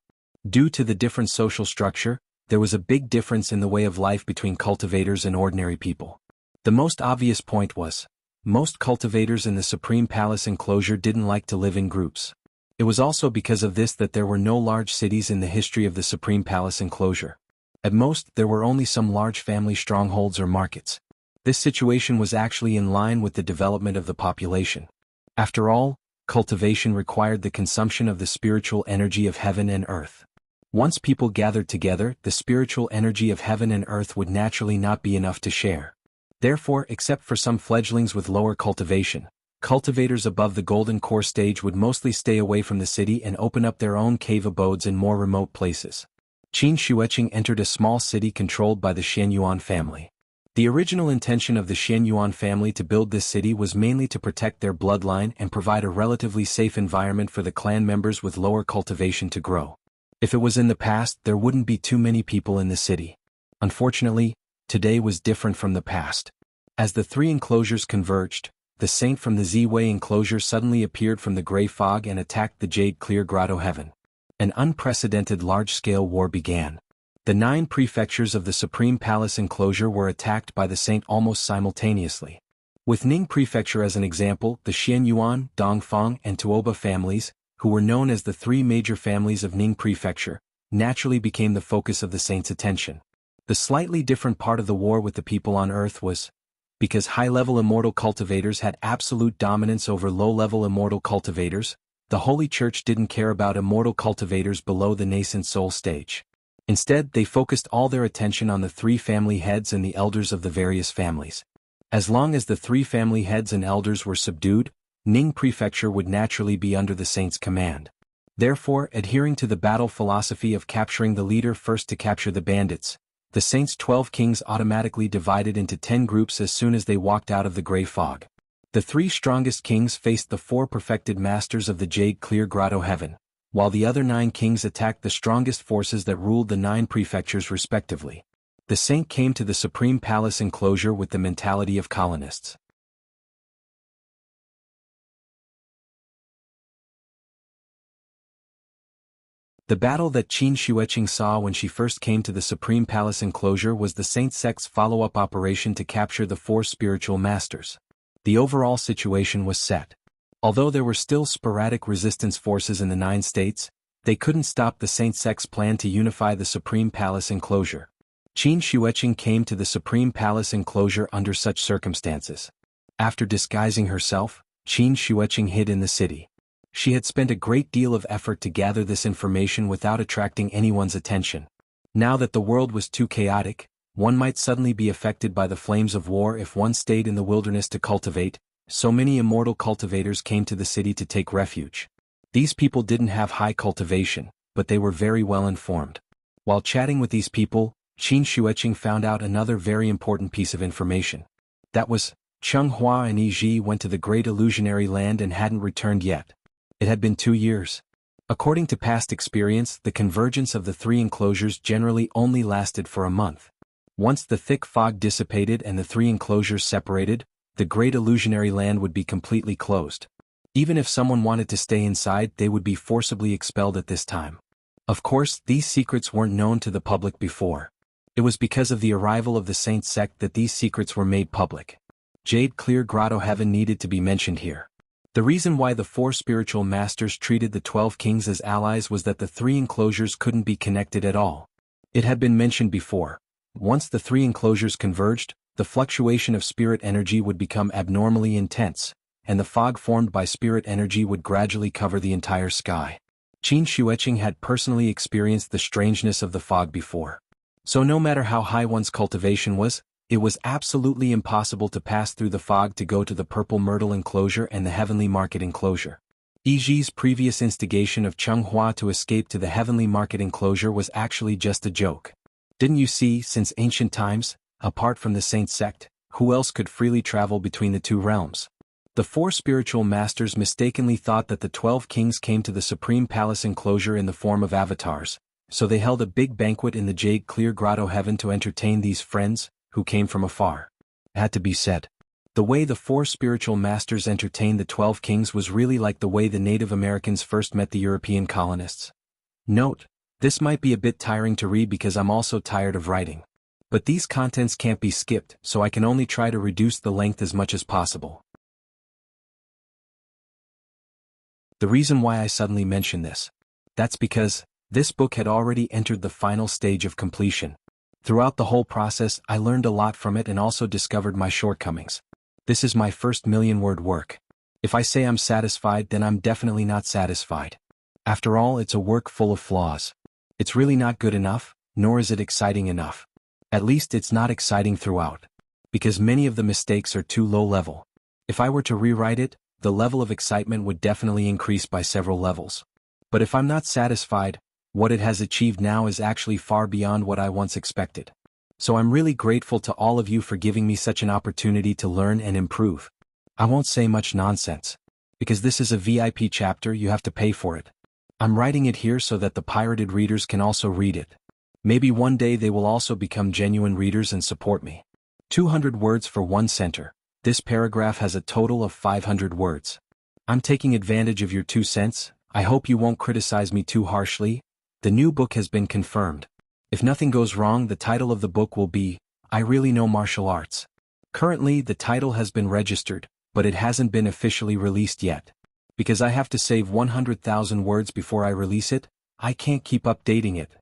Due to the different social structure, there was a big difference in the way of life between cultivators and ordinary people. The most obvious point was, most cultivators in the Supreme Palace enclosure didn't like to live in groups. It was also because of this that there were no large cities in the history of the Supreme Palace enclosure. At most, there were only some large family strongholds or markets. This situation was actually in line with the development of the population. After all, cultivation required the consumption of the spiritual energy of heaven and earth. Once people gathered together, the spiritual energy of heaven and earth would naturally not be enough to share. Therefore, except for some fledglings with lower cultivation, cultivators above the golden core stage would mostly stay away from the city and open up their own cave abodes in more remote places. Qin Xueqing entered a small city controlled by the Xianyuan family. The original intention of the Xianyuan family to build this city was mainly to protect their bloodline and provide a relatively safe environment for the clan members with lower cultivation to grow. If it was in the past, there wouldn't be too many people in the city. Unfortunately, today was different from the past. As the three enclosures converged, the saint from the Z-Way enclosure suddenly appeared from the gray fog and attacked the Jade Clear Grotto heaven. An unprecedented large-scale war began. The 9 prefectures of the Supreme Palace enclosure were attacked by the saint almost simultaneously. With Ning Prefecture as an example, the Xianyuan, Dongfang, and Tuoba families, who were known as the 3 major families of Ning Prefecture, naturally became the focus of the saint's attention. The slightly different part of the war with the people on Earth was, because high-level immortal cultivators had absolute dominance over low-level immortal cultivators, the Holy Church didn't care about immortal cultivators below the nascent soul stage. Instead, they focused all their attention on the 3 family heads and the elders of the various families. As long as the 3 family heads and elders were subdued, Ning Prefecture would naturally be under the saint's command. Therefore, adhering to the battle philosophy of capturing the leader first to capture the bandits, the saint's 12 kings automatically divided into 10 groups as soon as they walked out of the gray fog. The 3 strongest kings faced the 4 perfected masters of the Jade Clear Grotto heaven, while the other 9 kings attacked the strongest forces that ruled the 9 prefectures respectively. The saint came to the Supreme Palace enclosure with the mentality of colonists. The battle that Qin Xueqing saw when she first came to the Supreme Palace enclosure was the Saint sect's follow-up operation to capture the 4 spiritual masters. The overall situation was set. Although there were still sporadic resistance forces in the 9 states, they couldn't stop the Saint Sect's plan to unify the Supreme Palace enclosure. Qin Xueqing came to the Supreme Palace enclosure under such circumstances. After disguising herself, Qin Xueqing hid in the city. She had spent a great deal of effort to gather this information without attracting anyone's attention. Now that the world was too chaotic, one might suddenly be affected by the flames of war if one stayed in the wilderness to cultivate, so many immortal cultivators came to the city to take refuge. These people didn't have high cultivation, but they were very well informed. While chatting with these people, Qin Xueqing found out another very important piece of information. That was, Cheng Hua and Yi Ji went to the Great Illusionary Land and hadn't returned yet. It had been 2 years. According to past experience, the convergence of the 3 enclosures generally only lasted for a month. Once the thick fog dissipated and the 3 enclosures separated, the Great Illusionary Land would be completely closed. Even if someone wanted to stay inside, they would be forcibly expelled at this time. Of course, these secrets weren't known to the public before. It was because of the arrival of the Saint Sect that these secrets were made public. Jade Clear Grotto Heaven needed to be mentioned here. The reason why the 4 spiritual masters treated the 12 kings as allies was that the 3 enclosures couldn't be connected at all. It had been mentioned before. Once the 3 enclosures converged, the fluctuation of spirit energy would become abnormally intense, and the fog formed by spirit energy would gradually cover the entire sky. Qin Xueqing had personally experienced the strangeness of the fog before. So no matter how high one's cultivation was, it was absolutely impossible to pass through the fog to go to the Purple Myrtle enclosure and the Heavenly Market enclosure. Yi Ji's previous instigation of Cheng Hua to escape to the Heavenly Market enclosure was actually just a joke. Didn't you see, since ancient times, apart from the Saint Sect, who else could freely travel between the 2 realms? The 4 spiritual masters mistakenly thought that the 12 kings came to the Supreme Palace enclosure in the form of avatars, so they held a big banquet in the Jade Clear Grotto Heaven to entertain these friends, who came from afar. It had to be said. The way the 4 spiritual masters entertained the 12 kings was really like the way the Native Americans first met the European colonists. Note, this might be a bit tiring to read because I'm also tired of writing. But these contents can't be skipped, so I can only try to reduce the length as much as possible. The reason why I suddenly mention this. That's because this book had already entered the final stage of completion. Throughout the whole process, I learned a lot from it and also discovered my shortcomings. This is my first 1,000,000-word work. If I say I'm satisfied, then I'm definitely not satisfied. After all, it's a work full of flaws. It's really not good enough, nor is it exciting enough. At least it's not exciting throughout. Because many of the mistakes are too low level. If I were to rewrite it, the level of excitement would definitely increase by several levels. But if I'm not satisfied, what it has achieved now is actually far beyond what I once expected. So I'm really grateful to all of you for giving me such an opportunity to learn and improve. I won't say much nonsense. Because this is a VIP chapter, you have to pay for it. I'm writing it here so that the pirated readers can also read it. Maybe one day they will also become genuine readers and support me. 200 words for 1 center. This paragraph has a total of 500 words. I'm taking advantage of your 2 cents. I hope you won't criticize me too harshly. The new book has been confirmed. If nothing goes wrong, the title of the book will be, I Really Know Martial Arts. Currently, the title has been registered, but it hasn't been officially released yet. Because I have to save 100,000 words before I release it, I can't keep updating it.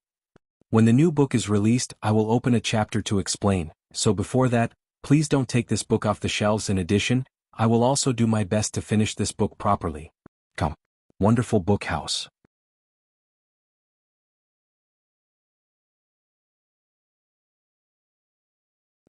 When the new book is released, I will open a chapter to explain, so before that, please don't take this book off the shelves. In addition, I will also do my best to finish this book properly. Come. Wonderful book house.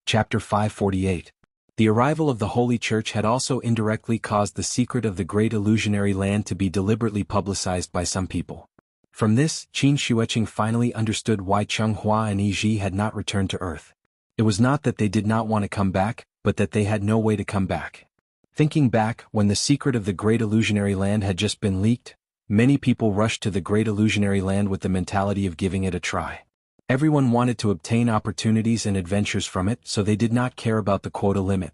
Chapter 548. The arrival of the Holy Church had also indirectly caused the secret of the Great Illusionary Land to be deliberately publicized by some people. From this, Qin Xueqing finally understood why Cheng Hua and Yi Ji had not returned to Earth. It was not that they did not want to come back, but that they had no way to come back. Thinking back, when the secret of the Great Illusionary Land had just been leaked, many people rushed to the Great Illusionary Land with the mentality of giving it a try. Everyone wanted to obtain opportunities and adventures from it, so they did not care about the quota limit.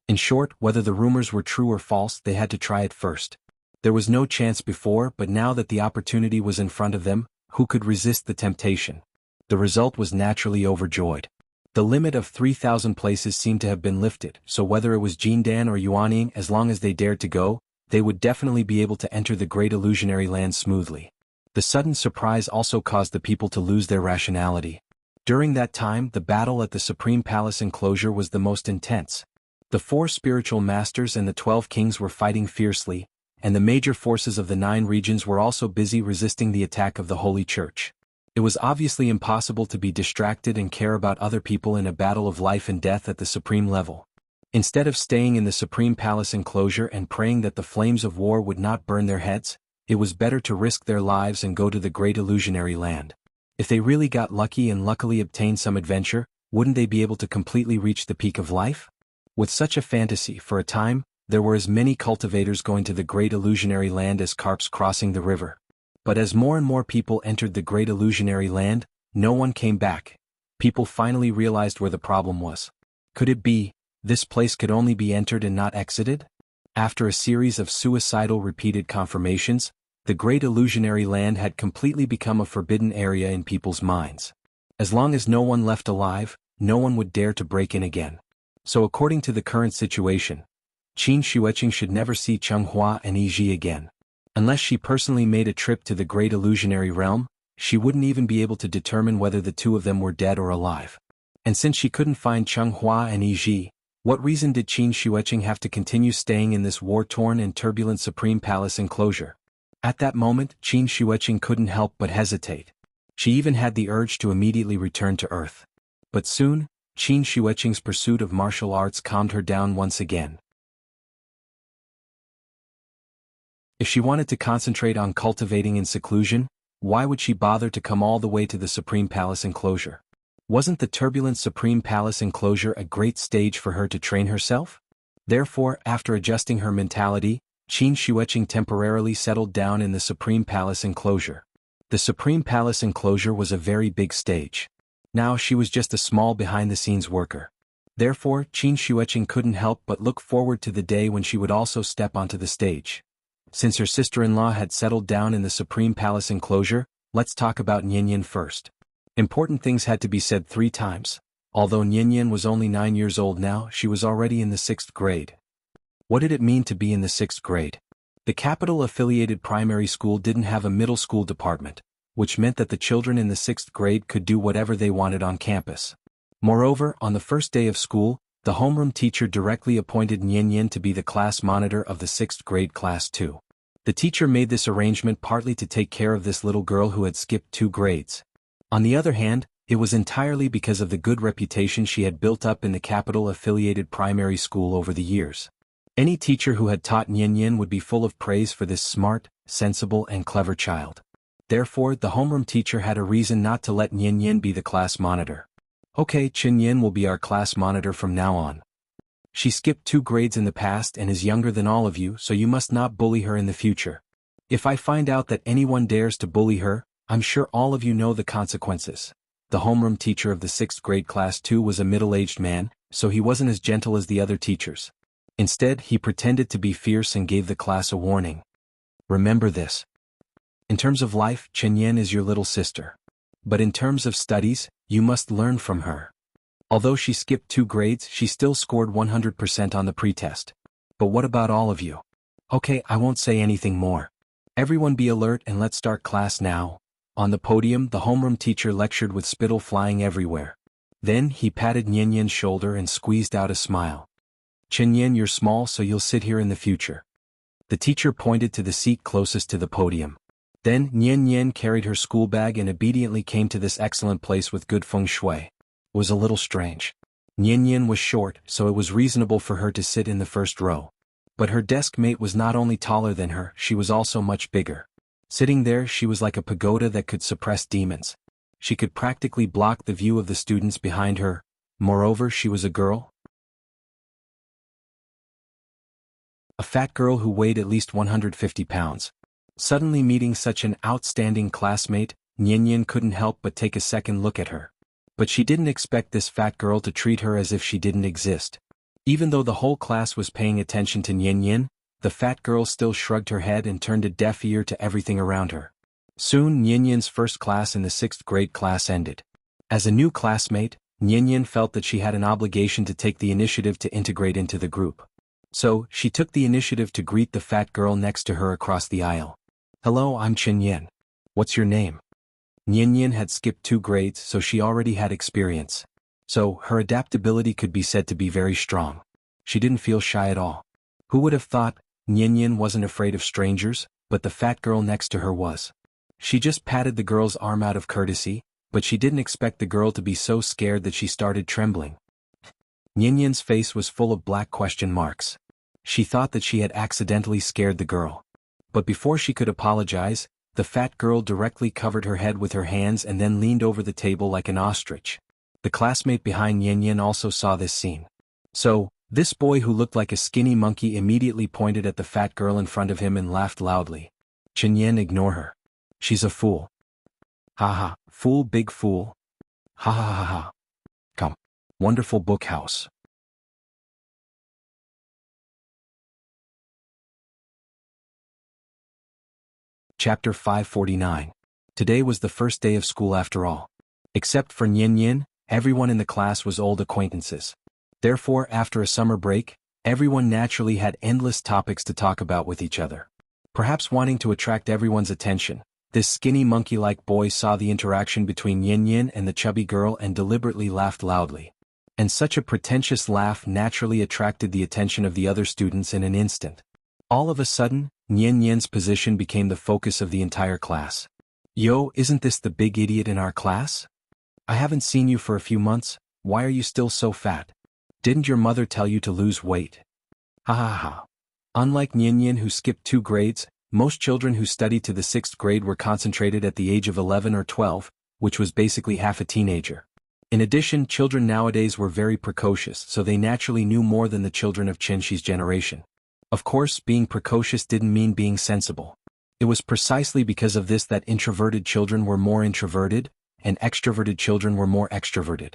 In short, whether the rumors were true or false, they had to try it first. There was no chance before, but now that the opportunity was in front of them, who could resist the temptation? The result was naturally overjoyed. The limit of 3,000 places seemed to have been lifted, so whether it was Jindan or Yuaning, as long as they dared to go, they would definitely be able to enter the Great Illusionary Land smoothly. The sudden surprise also caused the people to lose their rationality. During that time, the battle at the Supreme Palace enclosure was the most intense. The 4 spiritual masters and the 12 kings were fighting fiercely, and the major forces of the 9 regions were also busy resisting the attack of the Holy Church. It was obviously impossible to be distracted and care about other people in a battle of life and death at the supreme level. Instead of staying in the Supreme Palace enclosure and praying that the flames of war would not burn their heads, it was better to risk their lives and go to the Great Illusionary Land. If they really got lucky and luckily obtained some adventure, wouldn't they be able to completely reach the peak of life? With such a fantasy, for a time, there were as many cultivators going to the Great Illusionary Land as carps crossing the river. But as more and more people entered the Great Illusionary Land, no one came back. People finally realized where the problem was. Could it be, this place could only be entered and not exited? After a series of suicidal repeated confirmations, the Great Illusionary Land had completely become a forbidden area in people's minds. As long as no one left alive, no one would dare to break in again. So according to the current situation, Qin Xueqing should never see Chenghua and Yi again. Unless she personally made a trip to the Great Illusionary Realm, she wouldn't even be able to determine whether the 2 of them were dead or alive. And since she couldn't find Chenghua and Yi, what reason did Qin Xueqing have to continue staying in this war-torn and turbulent Supreme Palace enclosure? At that moment, Qin Xueqing couldn't help but hesitate. She even had the urge to immediately return to Earth. But soon, Qin Xueqing's pursuit of martial arts calmed her down once again. If she wanted to concentrate on cultivating in seclusion, why would she bother to come all the way to the Supreme Palace enclosure? Wasn't the turbulent Supreme Palace enclosure a great stage for her to train herself? Therefore, after adjusting her mentality, Qin Xueqing temporarily settled down in the Supreme Palace enclosure. The Supreme Palace enclosure was a very big stage. Now she was just a small behind-the-scenes worker. Therefore, Qin Xueqing couldn't help but look forward to the day when she would also step onto the stage. Since her sister-in-law had settled down in the Supreme Palace enclosure, let's talk about Nianyan first. Important things had to be said 3 times. Although Nianyan was only 9 years old now, she was already in the 6th grade. What did it mean to be in the 6th grade? The capital-affiliated primary school didn't have a middle school department, which meant that the children in the 6th grade could do whatever they wanted on campus. Moreover, on the first day of school, the homeroom teacher directly appointed Nianyan to be the class monitor of the 6th grade class 2. The teacher made this arrangement partly to take care of this little girl who had skipped 2 grades. On the other hand, it was entirely because of the good reputation she had built up in the capital-affiliated primary school over the years. Any teacher who had taught Nianyan would be full of praise for this smart, sensible and clever child. Therefore, the homeroom teacher had a reason not to let Nianyan be the class monitor. Okay, Chenyan will be our class monitor from now on. She skipped 2 grades in the past and is younger than all of you, so you must not bully her in the future. If I find out that anyone dares to bully her, I'm sure all of you know the consequences. The homeroom teacher of the 6th grade class 2 was a middle-aged man, so he wasn't as gentle as the other teachers. Instead, he pretended to be fierce and gave the class a warning. Remember this. In terms of life, Chenyan is your little sister. But in terms of studies, you must learn from her. Although she skipped 2 grades, she still scored 100% on the pretest. But what about all of you? Okay, I won't say anything more. Everyone be alert and let's start class now. On the podium, the homeroom teacher lectured with spittle flying everywhere. Then, he patted Nianyan's shoulder and squeezed out a smile. Chenyan, you're small, so you'll sit here in the future. The teacher pointed to the seat closest to the podium. Then, Nianyan carried her school bag and obediently came to this excellent place with good feng shui. It was a little strange. Nianyan was short, so it was reasonable for her to sit in the first row. But her desk mate was not only taller than her, she was also much bigger. Sitting there, she was like a pagoda that could suppress demons. She could practically block the view of the students behind her. Moreover, she was a girl. A fat girl who weighed at least 150 pounds. Suddenly meeting such an outstanding classmate, Nianyan couldn't help but take a second look at her. But she didn't expect this fat girl to treat her as if she didn't exist. Even though the whole class was paying attention to Nianyan, the fat girl still shrugged her head and turned a deaf ear to everything around her. Soon Nianyan's first class in the 6th grade class ended. As a new classmate, Nianyan felt that she had an obligation to take the initiative to integrate into the group. So, she took the initiative to greet the fat girl next to her across the aisle. "Hello, I'm Chen Yin. What's your name?" Yin Yin had skipped 2 grades, so she already had experience. So, her adaptability could be said to be very strong. She didn't feel shy at all. Who would have thought? Yin Yin wasn't afraid of strangers, but the fat girl next to her was. She just patted the girl's arm out of courtesy, but she didn't expect the girl to be so scared that she started trembling. Yin Yin's face was full of black question marks. She thought that she had accidentally scared the girl. But before she could apologize, the fat girl directly covered her head with her hands and then leaned over the table like an ostrich. The classmate behind Yin Yin also saw this scene. So, this boy who looked like a skinny monkey immediately pointed at the fat girl in front of him and laughed loudly. "Chen Yin, ignore her. She's a fool." "Ha ha, fool, big fool. Ha ha ha ha. Come. Wonderful book house." Chapter 549. Today was the first day of school after all. Except for Yin Yin, everyone in the class was old acquaintances. Therefore, after a summer break, everyone naturally had endless topics to talk about with each other. Perhaps wanting to attract everyone's attention, this skinny monkey-like boy saw the interaction between Yin Yin and the chubby girl and deliberately laughed loudly. And such a pretentious laugh naturally attracted the attention of the other students in an instant. All of a sudden, Yin Yin's position became the focus of the entire class. "Yo, isn't this the big idiot in our class? I haven't seen you for a few months, why are you still so fat? Didn't your mother tell you to lose weight? Ha ha ha." Unlike Yin Yin who skipped 2 grades, most children who studied to the 6th grade were concentrated at the age of 11 or 12, which was basically half a teenager. In addition, children nowadays were very precocious, so they naturally knew more than the children of Chen Shi's generation. Of course, being precocious didn't mean being sensible. It was precisely because of this that introverted children were more introverted, and extroverted children were more extroverted.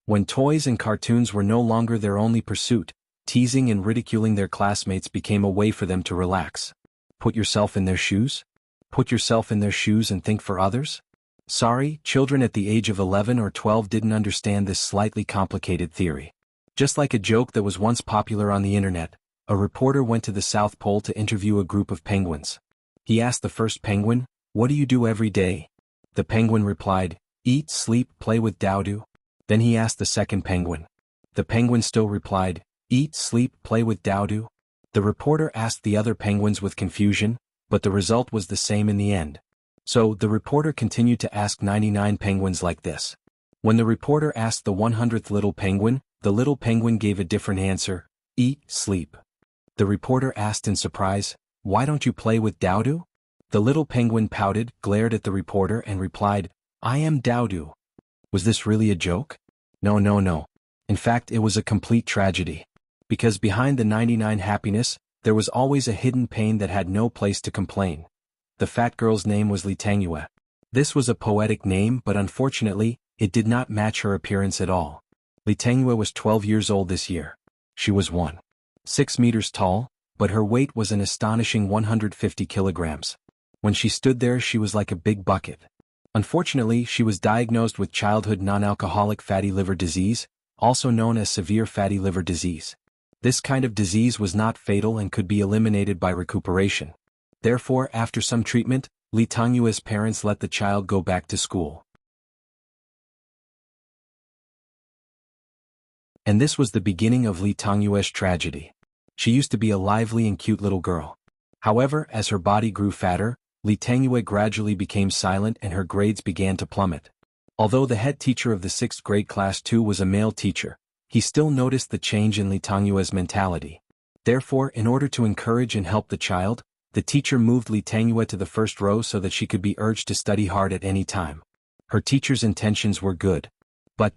When toys and cartoons were no longer their only pursuit, teasing and ridiculing their classmates became a way for them to relax. Put yourself in their shoes? Put yourself in their shoes and think for others? Sorry, children at the age of 11 or 12 didn't understand this slightly complicated theory. Just like a joke that was once popular on the internet, a reporter went to the South Pole to interview a group of penguins. He asked the first penguin, "What do you do every day?" The penguin replied, "Eat, sleep, play with Dowdo." Then he asked the second penguin. The penguin still replied, "Eat, sleep, play with Dowdo." The reporter asked the other penguins with confusion, but the result was the same in the end. So, the reporter continued to ask 99 penguins like this. When the reporter asked the 100th little penguin, the little penguin gave a different answer, "Eat, sleep." The reporter asked in surprise, "Why don't you play with Dowdo?" The little penguin pouted, glared at the reporter and replied, "I am Dowdo." Was this really a joke? No, no, no. In fact, it was a complete tragedy. Because behind the 99 happiness, there was always a hidden pain that had no place to complain. The fat girl's name was Li Tangyue. This was a poetic name, but unfortunately, it did not match her appearance at all. Li Tangyue was 12 years old this year. She was 1.6 meters tall, but her weight was an astonishing 150 kilograms. When she stood there, she was like a big bucket. Unfortunately, she was diagnosed with childhood non-alcoholic fatty liver disease, also known as severe fatty liver disease. This kind of disease was not fatal and could be eliminated by recuperation. Therefore, after some treatment, Li Tangyue's parents let the child go back to school. And this was the beginning of Li Tangyue's tragedy. She used to be a lively and cute little girl. However, as her body grew fatter, Li Tangyue gradually became silent and her grades began to plummet. Although the head teacher of the 6th grade class 2 was a male teacher, he still noticed the change in Li Tangyue's mentality. Therefore, in order to encourage and help the child, the teacher moved Li Tangyue to the first row so that she could be urged to study hard at any time. Her teacher's intentions were good. But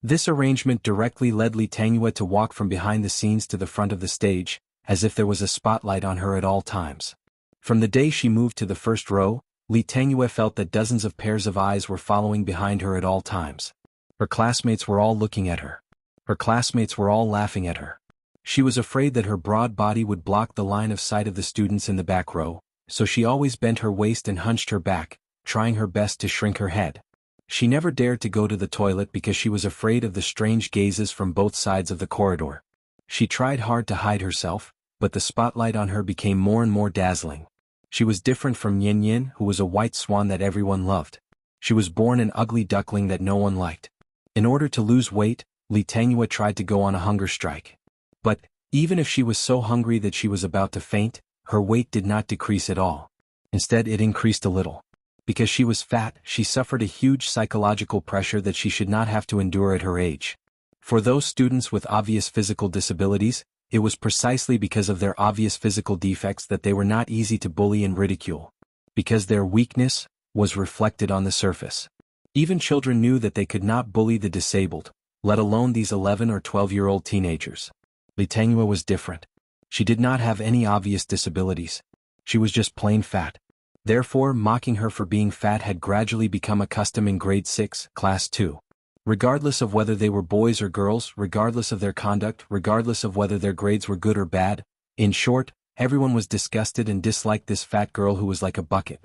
this arrangement directly led Li Tangyue to walk from behind the scenes to the front of the stage, as if there was a spotlight on her at all times. From the day she moved to the first row, Li Tangyue felt that dozens of pairs of eyes were following behind her at all times. Her classmates were all looking at her. Her classmates were all laughing at her. She was afraid that her broad body would block the line of sight of the students in the back row, so she always bent her waist and hunched her back, trying her best to shrink her head. She never dared to go to the toilet because she was afraid of the strange gazes from both sides of the corridor. She tried hard to hide herself, but the spotlight on her became more and more dazzling. She was different from Yin Yin, who was a white swan that everyone loved. She was born an ugly duckling that no one liked. In order to lose weight, Li Tangyue tried to go on a hunger strike. But, even if she was so hungry that she was about to faint, her weight did not decrease at all. Instead, it increased a little. Because she was fat, she suffered a huge psychological pressure that she should not have to endure at her age. For those students with obvious physical disabilities, it was precisely because of their obvious physical defects that they were not easy to bully and ridicule. Because their weakness was reflected on the surface. Even children knew that they could not bully the disabled, let alone these 11 or 12-year-old teenagers. Li Tangyue was different. She did not have any obvious disabilities. She was just plain fat. Therefore, mocking her for being fat had gradually become a custom in grade 6, class 2. Regardless of whether they were boys or girls, regardless of their conduct, regardless of whether their grades were good or bad, in short, everyone was disgusted and disliked this fat girl who was like a bucket.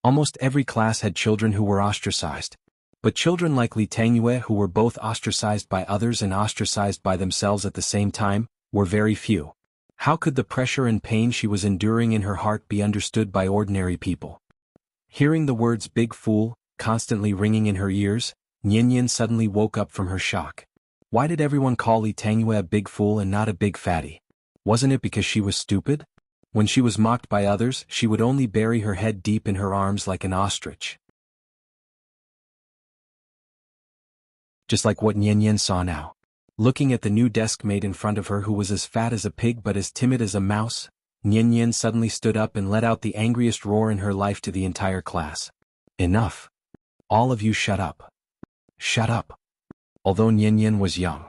Almost every class had children who were ostracized. But children like Li Tangyue, who were both ostracized by others and ostracized by themselves at the same time, were very few. How could the pressure and pain she was enduring in her heart be understood by ordinary people? Hearing the words "big fool" constantly ringing in her ears, Yin Yin suddenly woke up from her shock. Why did everyone call Li Tangyue a big fool and not a big fatty? Wasn't it because she was stupid? When she was mocked by others, she would only bury her head deep in her arms like an ostrich. Just like what Yin Yin saw now. Looking at the new desk mate in front of her who was as fat as a pig but as timid as a mouse, Yin Yin suddenly stood up and let out the angriest roar in her life to the entire class. Enough. All of you shut up. Shut up. Although Yin Yin was young,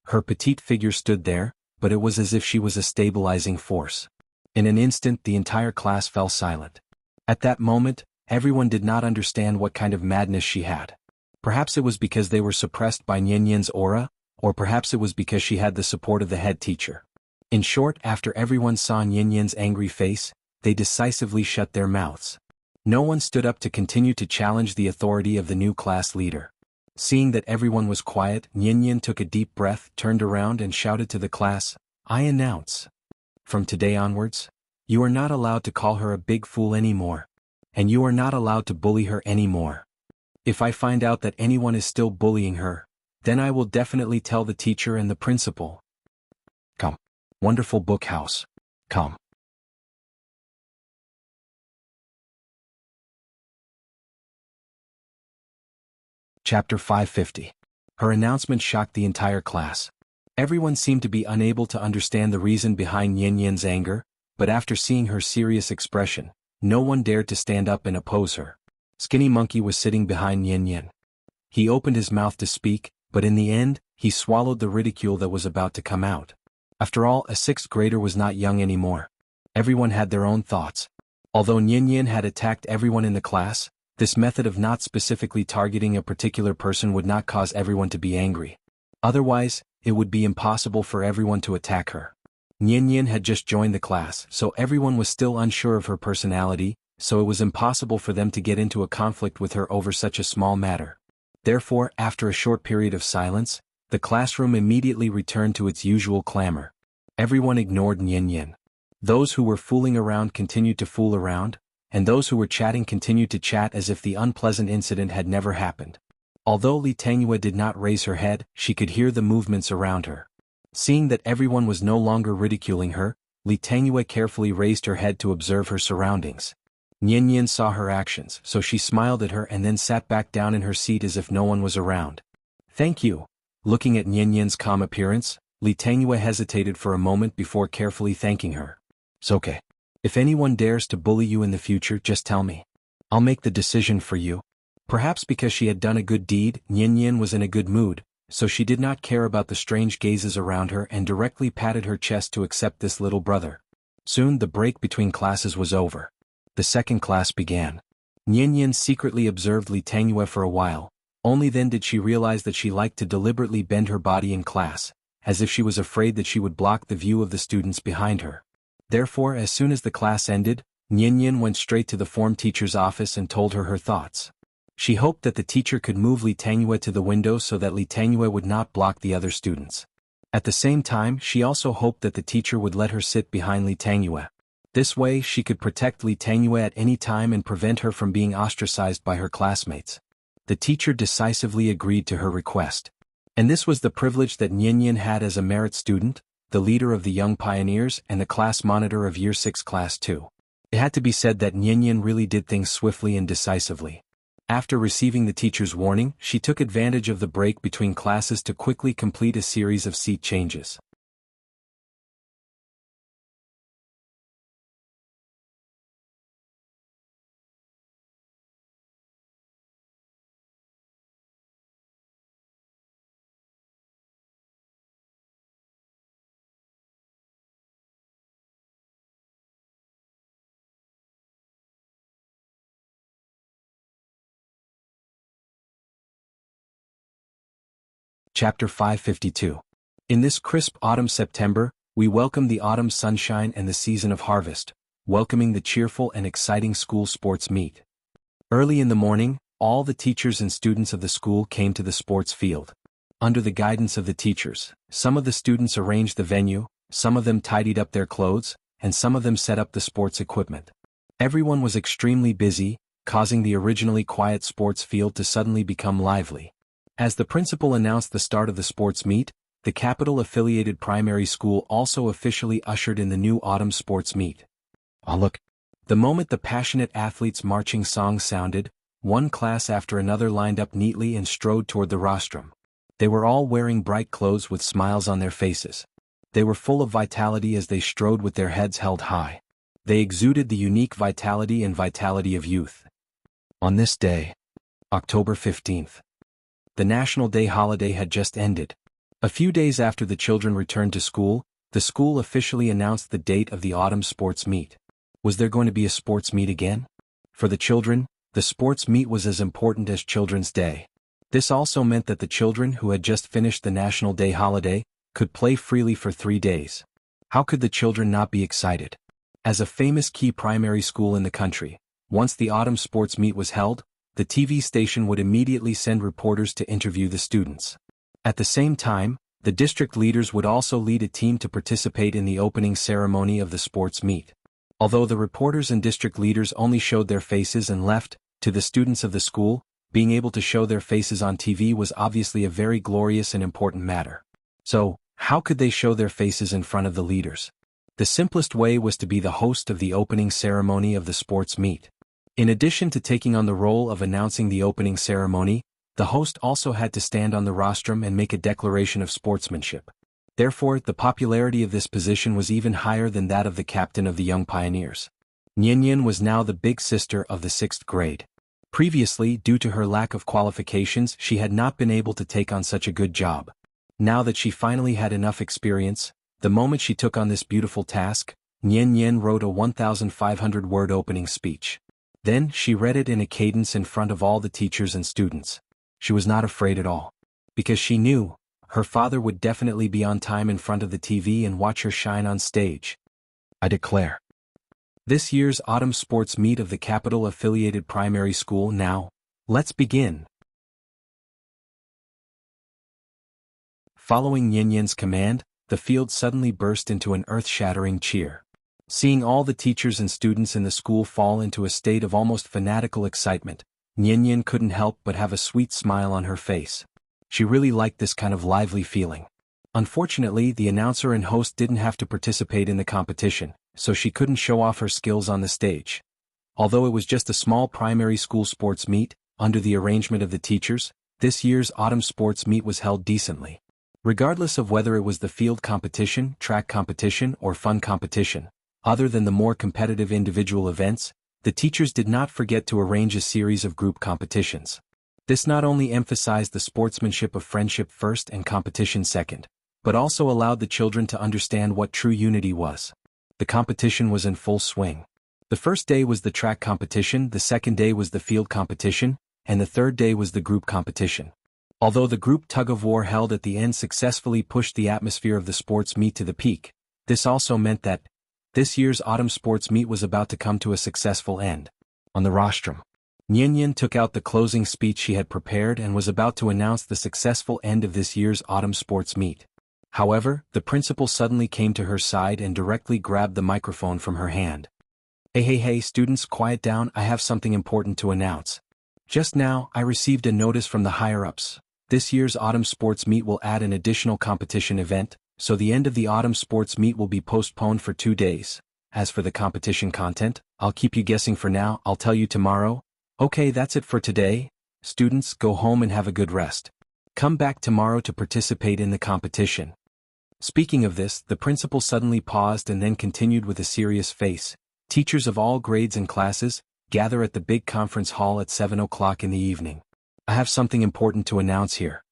her petite figure stood there, but it was as if she was a stabilizing force. In an instant the entire class fell silent. At that moment, everyone did not understand what kind of madness she had. Perhaps it was because they were suppressed by Yin Yin's aura, or perhaps it was because she had the support of the head teacher. In short, after everyone saw Yin Yin's angry face, they decisively shut their mouths. No one stood up to continue to challenge the authority of the new class leader. Seeing that everyone was quiet, Yin Yin took a deep breath, turned around and shouted to the class, "I announce. From today onwards, you are not allowed to call her a big fool anymore. And you are not allowed to bully her anymore. If I find out that anyone is still bullying her, then I will definitely tell the teacher and the principal. Come. Wonderful book house. Come." Chapter 550. Her announcement shocked the entire class. Everyone seemed to be unable to understand the reason behind Yin Yin's anger, but after seeing her serious expression, no one dared to stand up and oppose her. Skinny Monkey was sitting behind Yin Yin. He opened his mouth to speak, but in the end, he swallowed the ridicule that was about to come out. After all, a 6th grader was not young anymore. Everyone had their own thoughts. Although Yin Yin had attacked everyone in the class, this method of not specifically targeting a particular person would not cause everyone to be angry. Otherwise, it would be impossible for everyone to attack her. Yin Yin had just joined the class, so everyone was still unsure of her personality, so it was impossible for them to get into a conflict with her over such a small matter. Therefore, after a short period of silence, the classroom immediately returned to its usual clamor. Everyone ignored Yin Yin. Those who were fooling around continued to fool around, and those who were chatting continued to chat as if the unpleasant incident had never happened. Although Li Tangyue did not raise her head, she could hear the movements around her. Seeing that everyone was no longer ridiculing her, Li Tangyue carefully raised her head to observe her surroundings. Yin Yin saw her actions, so she smiled at her and then sat back down in her seat as if no one was around. "Thank you." Looking at Yin Yin's calm appearance, Li Tangyue hesitated for a moment before carefully thanking her. "It's okay. If anyone dares to bully you in the future, just tell me. I'll make the decision for you." Perhaps because she had done a good deed, Yin Yin was in a good mood, so she did not care about the strange gazes around her and directly patted her chest to accept this little brother. Soon the break between classes was over. The second class began. Yin Yin secretly observed Li Tangyue for a while. Only then did she realize that she liked to deliberately bend her body in class, as if she was afraid that she would block the view of the students behind her. Therefore, as soon as the class ended, Yin Yin went straight to the form teacher's office and told her thoughts. She hoped that the teacher could move Li Tangyue to the window so that Li Tangyue would not block the other students. At the same time, she also hoped that the teacher would let her sit behind Li Tangyue. This way, she could protect Li Tangyue at any time and prevent her from being ostracized by her classmates. The teacher decisively agreed to her request. And this was the privilege that Nian had as a merit student, the leader of the young pioneers and the class monitor of Year 6 Class 2. It had to be said that Nian really did things swiftly and decisively. After receiving the teacher's warning, she took advantage of the break between classes to quickly complete a series of seat changes. Chapter 552. In this crisp autumn September, we welcome the autumn sunshine and the season of harvest, welcoming the cheerful and exciting school sports meet. Early in the morning, all the teachers and students of the school came to the sports field. Under the guidance of the teachers, some of the students arranged the venue, some of them tidied up their clothes, and some of them set up the sports equipment. Everyone was extremely busy, causing the originally quiet sports field to suddenly become lively. As the principal announced the start of the sports meet, the capital-affiliated primary school also officially ushered in the new autumn sports meet. Oh look! The moment the passionate athletes' marching song sounded, one class after another lined up neatly and strode toward the rostrum. They were all wearing bright clothes with smiles on their faces. They were full of vitality as they strode with their heads held high. They exuded the unique vitality and vitality of youth. On this day, October 15th, the National Day holiday had just ended. A few days after the children returned to school, the school officially announced the date of the autumn sports meet. Was there going to be a sports meet again? For the children, the sports meet was as important as Children's Day. This also meant that the children who had just finished the National Day holiday could play freely for 3 days. How could the children not be excited? As a famous key primary school in the country, once the autumn sports meet was held, the TV station would immediately send reporters to interview the students. At the same time, the district leaders would also lead a team to participate in the opening ceremony of the sports meet. Although the reporters and district leaders only showed their faces and left, to the students of the school, being able to show their faces on TV was obviously a very glorious and important matter. So, how could they show their faces in front of the leaders? The simplest way was to be the host of the opening ceremony of the sports meet. In addition to taking on the role of announcing the opening ceremony, the host also had to stand on the rostrum and make a declaration of sportsmanship. Therefore, the popularity of this position was even higher than that of the captain of the young pioneers. Nian was now the big sister of the 6th grade. Previously, due to her lack of qualifications, she had not been able to take on such a good job. Now that she finally had enough experience, the moment she took on this beautiful task, Nian wrote a 1,500-word opening speech. Then, she read it in a cadence in front of all the teachers and students. She was not afraid at all. Because she knew, her father would definitely be on time in front of the TV and watch her shine on stage. I declare. This year's autumn sports meet of the capital-affiliated primary school now. Let's begin. Following Nian's command, the field suddenly burst into an earth-shattering cheer. Seeing all the teachers and students in the school fall into a state of almost fanatical excitement, Nian couldn't help but have a sweet smile on her face. She really liked this kind of lively feeling. Unfortunately, the announcer and host didn't have to participate in the competition, so she couldn't show off her skills on the stage. Although it was just a small primary school sports meet, under the arrangement of the teachers, this year's autumn sports meet was held decently. Regardless of whether it was the field competition, track competition, or fun competition, other than the more competitive individual events, the teachers did not forget to arrange a series of group competitions. This not only emphasized the sportsmanship of friendship first and competition second, but also allowed the children to understand what true unity was. The competition was in full swing. The first day was the track competition, the second day was the field competition, and the third day was the group competition. Although the group tug-of-war held at the end successfully pushed the atmosphere of the sports meet to the peak, this also meant that this year's autumn sports meet was about to come to a successful end. On the rostrum, Nian took out the closing speech she had prepared and was about to announce the successful end of this year's autumn sports meet. However, the principal suddenly came to her side and directly grabbed the microphone from her hand. Hey, students, quiet down, I have something important to announce. Just now, I received a notice from the higher-ups. This year's autumn sports meet will add an additional competition event, so the end of the autumn sports meet will be postponed for 2 days. As for the competition content, I'll keep you guessing for now, I'll tell you tomorrow. Okay, that's it for today. Students, go home and have a good rest. Come back tomorrow to participate in the competition. Speaking of this, the principal suddenly paused and then continued with a serious face. Teachers of all grades and classes, gather at the big conference hall at 7 o'clock in the evening. I have something important to announce here.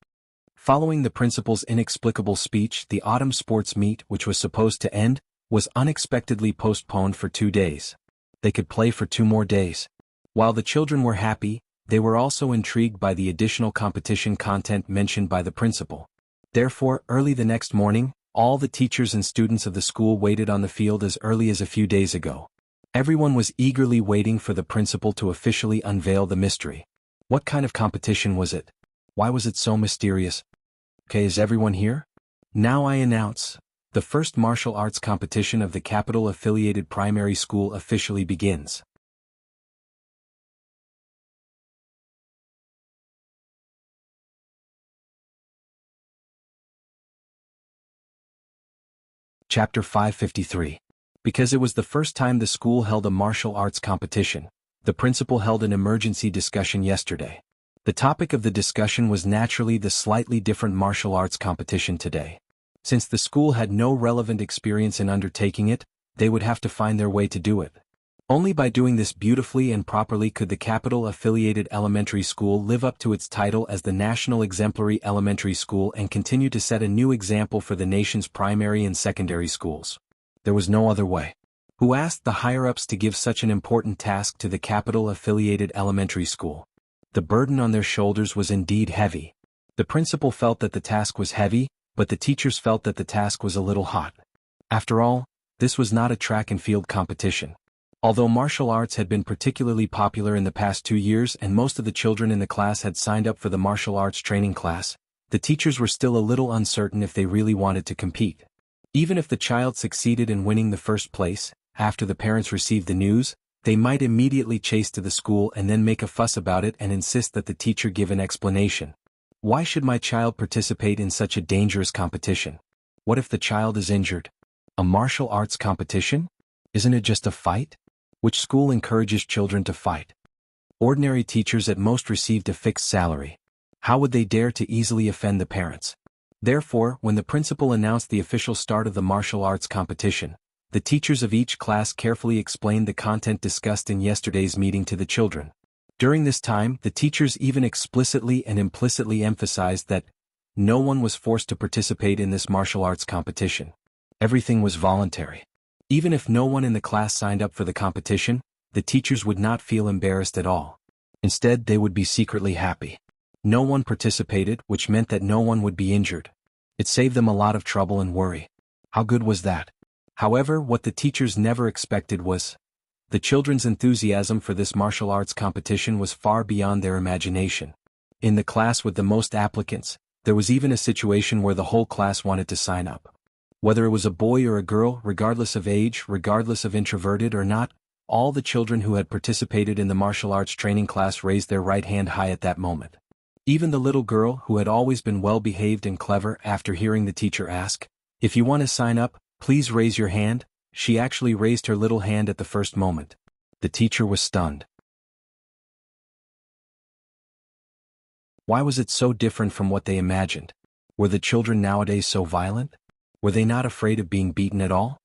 Following the principal's inexplicable speech, the autumn sports meet, which was supposed to end, was unexpectedly postponed for 2 days. They could play for 2 more days. While the children were happy, they were also intrigued by the additional competition content mentioned by the principal. Therefore, early the next morning, all the teachers and students of the school waited on the field as early as a few days ago. Everyone was eagerly waiting for the principal to officially unveil the mystery. What kind of competition was it? Why was it so mysterious? Okay, is everyone here? Now I announce, the first martial arts competition of the Capital Affiliated Primary School officially begins. Chapter 553. Because it was the first time the school held a martial arts competition, the principal held an emergency discussion yesterday. The topic of the discussion was naturally the slightly different martial arts competition today. Since the school had no relevant experience in undertaking it, they would have to find their way to do it. Only by doing this beautifully and properly could the Capital Affiliated Elementary School live up to its title as the National Exemplary Elementary School and continue to set a new example for the nation's primary and secondary schools. There was no other way. Who asked the higher-ups to give such an important task to the Capital Affiliated Elementary School? The burden on their shoulders was indeed heavy. The principal felt that the task was heavy, but the teachers felt that the task was a little hot. After all, this was not a track and field competition. Although martial arts had been particularly popular in the past 2 years and most of the children in the class had signed up for the martial arts training class, the teachers were still a little uncertain if they really wanted to compete. Even if the child succeeded in winning the first place, after the parents received the news, they might immediately chase to the school and then make a fuss about it and insist that the teacher give an explanation. Why should my child participate in such a dangerous competition? What if the child is injured? A martial arts competition? Isn't it just a fight? Which school encourages children to fight? Ordinary teachers at most received a fixed salary. How would they dare to easily offend the parents? Therefore, when the principal announced the official start of the martial arts competition, the teachers of each class carefully explained the content discussed in yesterday's meeting to the children. During this time, the teachers even explicitly and implicitly emphasized that no one was forced to participate in this martial arts competition. Everything was voluntary. Even if no one in the class signed up for the competition, the teachers would not feel embarrassed at all. Instead, they would be secretly happy. No one participated, which meant that no one would be injured. It saved them a lot of trouble and worry. How good was that? However, what the teachers never expected was, the children's enthusiasm for this martial arts competition was far beyond their imagination. In the class with the most applicants, there was even a situation where the whole class wanted to sign up. Whether it was a boy or a girl, regardless of age, regardless of introverted or not, all the children who had participated in the martial arts training class raised their right hand high at that moment. Even the little girl, who had always been well-behaved and clever, after hearing the teacher ask, "If you want to sign up, please raise your hand," she actually raised her little hand at the first moment. The teacher was stunned. Why was it so different from what they imagined? Were the children nowadays so violent? Were they not afraid of being beaten at all?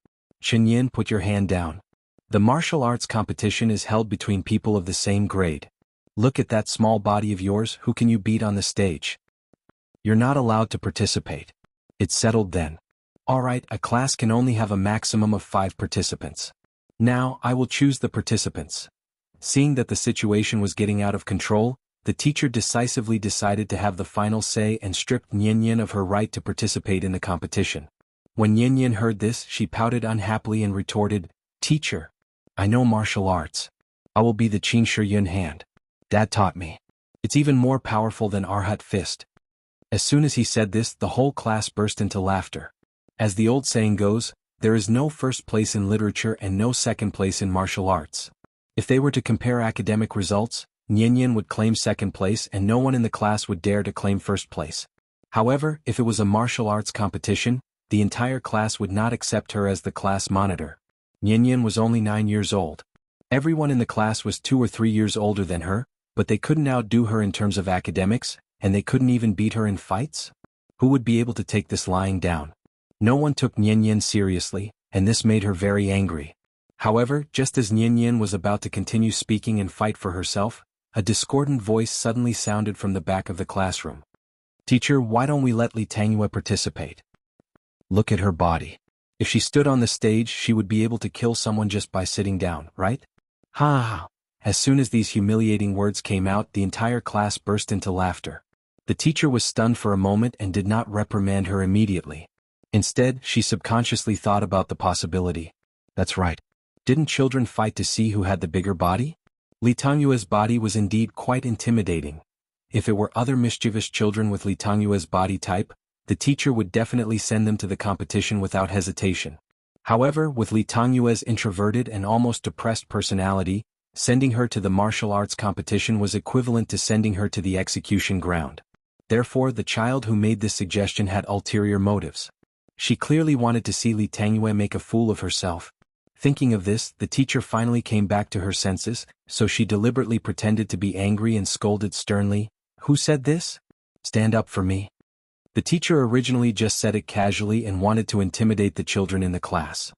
Yin, put your hand down. The martial arts competition is held between people of the same grade. Look at that small body of yours, who can you beat on the stage? You're not allowed to participate. It's settled then. Alright, a class can only have a maximum of 5 participants. Now, I will choose the participants. Seeing that the situation was getting out of control, the teacher decisively decided to have the final say and stripped Yin of her right to participate in the competition. When Yin heard this, she pouted unhappily and retorted, "Teacher, I know martial arts. I will be the Qin Shi Yun hand. Dad taught me. It's even more powerful than Arhat fist." As soon as he said this, the whole class burst into laughter. As the old saying goes, there is no first place in literature and no second place in martial arts. If they were to compare academic results, Nian would claim second place and no one in the class would dare to claim first place. However, if it was a martial arts competition, the entire class would not accept her as the class monitor. Nian was only 9 years old. Everyone in the class was 2 or 3 years older than her, but they couldn't outdo her in terms of academics, and they couldn't even beat her in fights? Who would be able to take this lying down? No one took Nian seriously, and this made her very angry. However, just as Nian was about to continue speaking and fight for herself, a discordant voice suddenly sounded from the back of the classroom. "Teacher, why don't we let Li Tangyue participate? Look at her body. If she stood on the stage, she would be able to kill someone just by sitting down, right?" Ha ha! As soon as these humiliating words came out, the entire class burst into laughter. The teacher was stunned for a moment and did not reprimand her immediately. Instead, she subconsciously thought about the possibility. That's right. Didn't children fight to see who had the bigger body? Li Tangyue's body was indeed quite intimidating. If it were other mischievous children with Li Tangyue's body type, the teacher would definitely send them to the competition without hesitation. However, with Li Tangyue's introverted and almost depressed personality, sending her to the martial arts competition was equivalent to sending her to the execution ground. Therefore, the child who made this suggestion had ulterior motives. She clearly wanted to see Li Tangyue make a fool of herself. Thinking of this, the teacher finally came back to her senses, so she deliberately pretended to be angry and scolded sternly. "Who said this? Stand up for me." The teacher originally just said it casually and wanted to intimidate the children in the class.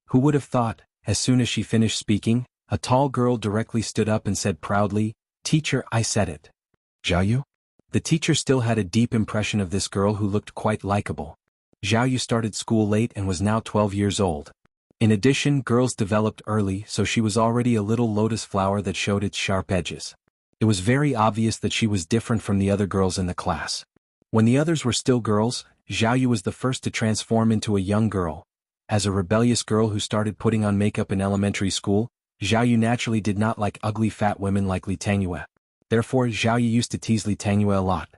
Who would have thought, as soon as she finished speaking, a tall girl directly stood up and said proudly, "Teacher, I said it." Zhao Yu? The teacher still had a deep impression of this girl who looked quite likable. Zhao Yu started school late and was now 12 years old. In addition, girls developed early, so she was already a little lotus flower that showed its sharp edges. It was very obvious that she was different from the other girls in the class. When the others were still girls, Zhao Yu was the first to transform into a young girl. As a rebellious girl who started putting on makeup in elementary school, Zhao Yu naturally did not like ugly fat women like Li Tangyue. Therefore, Zhao Yu used to tease Li Tangyue a lot.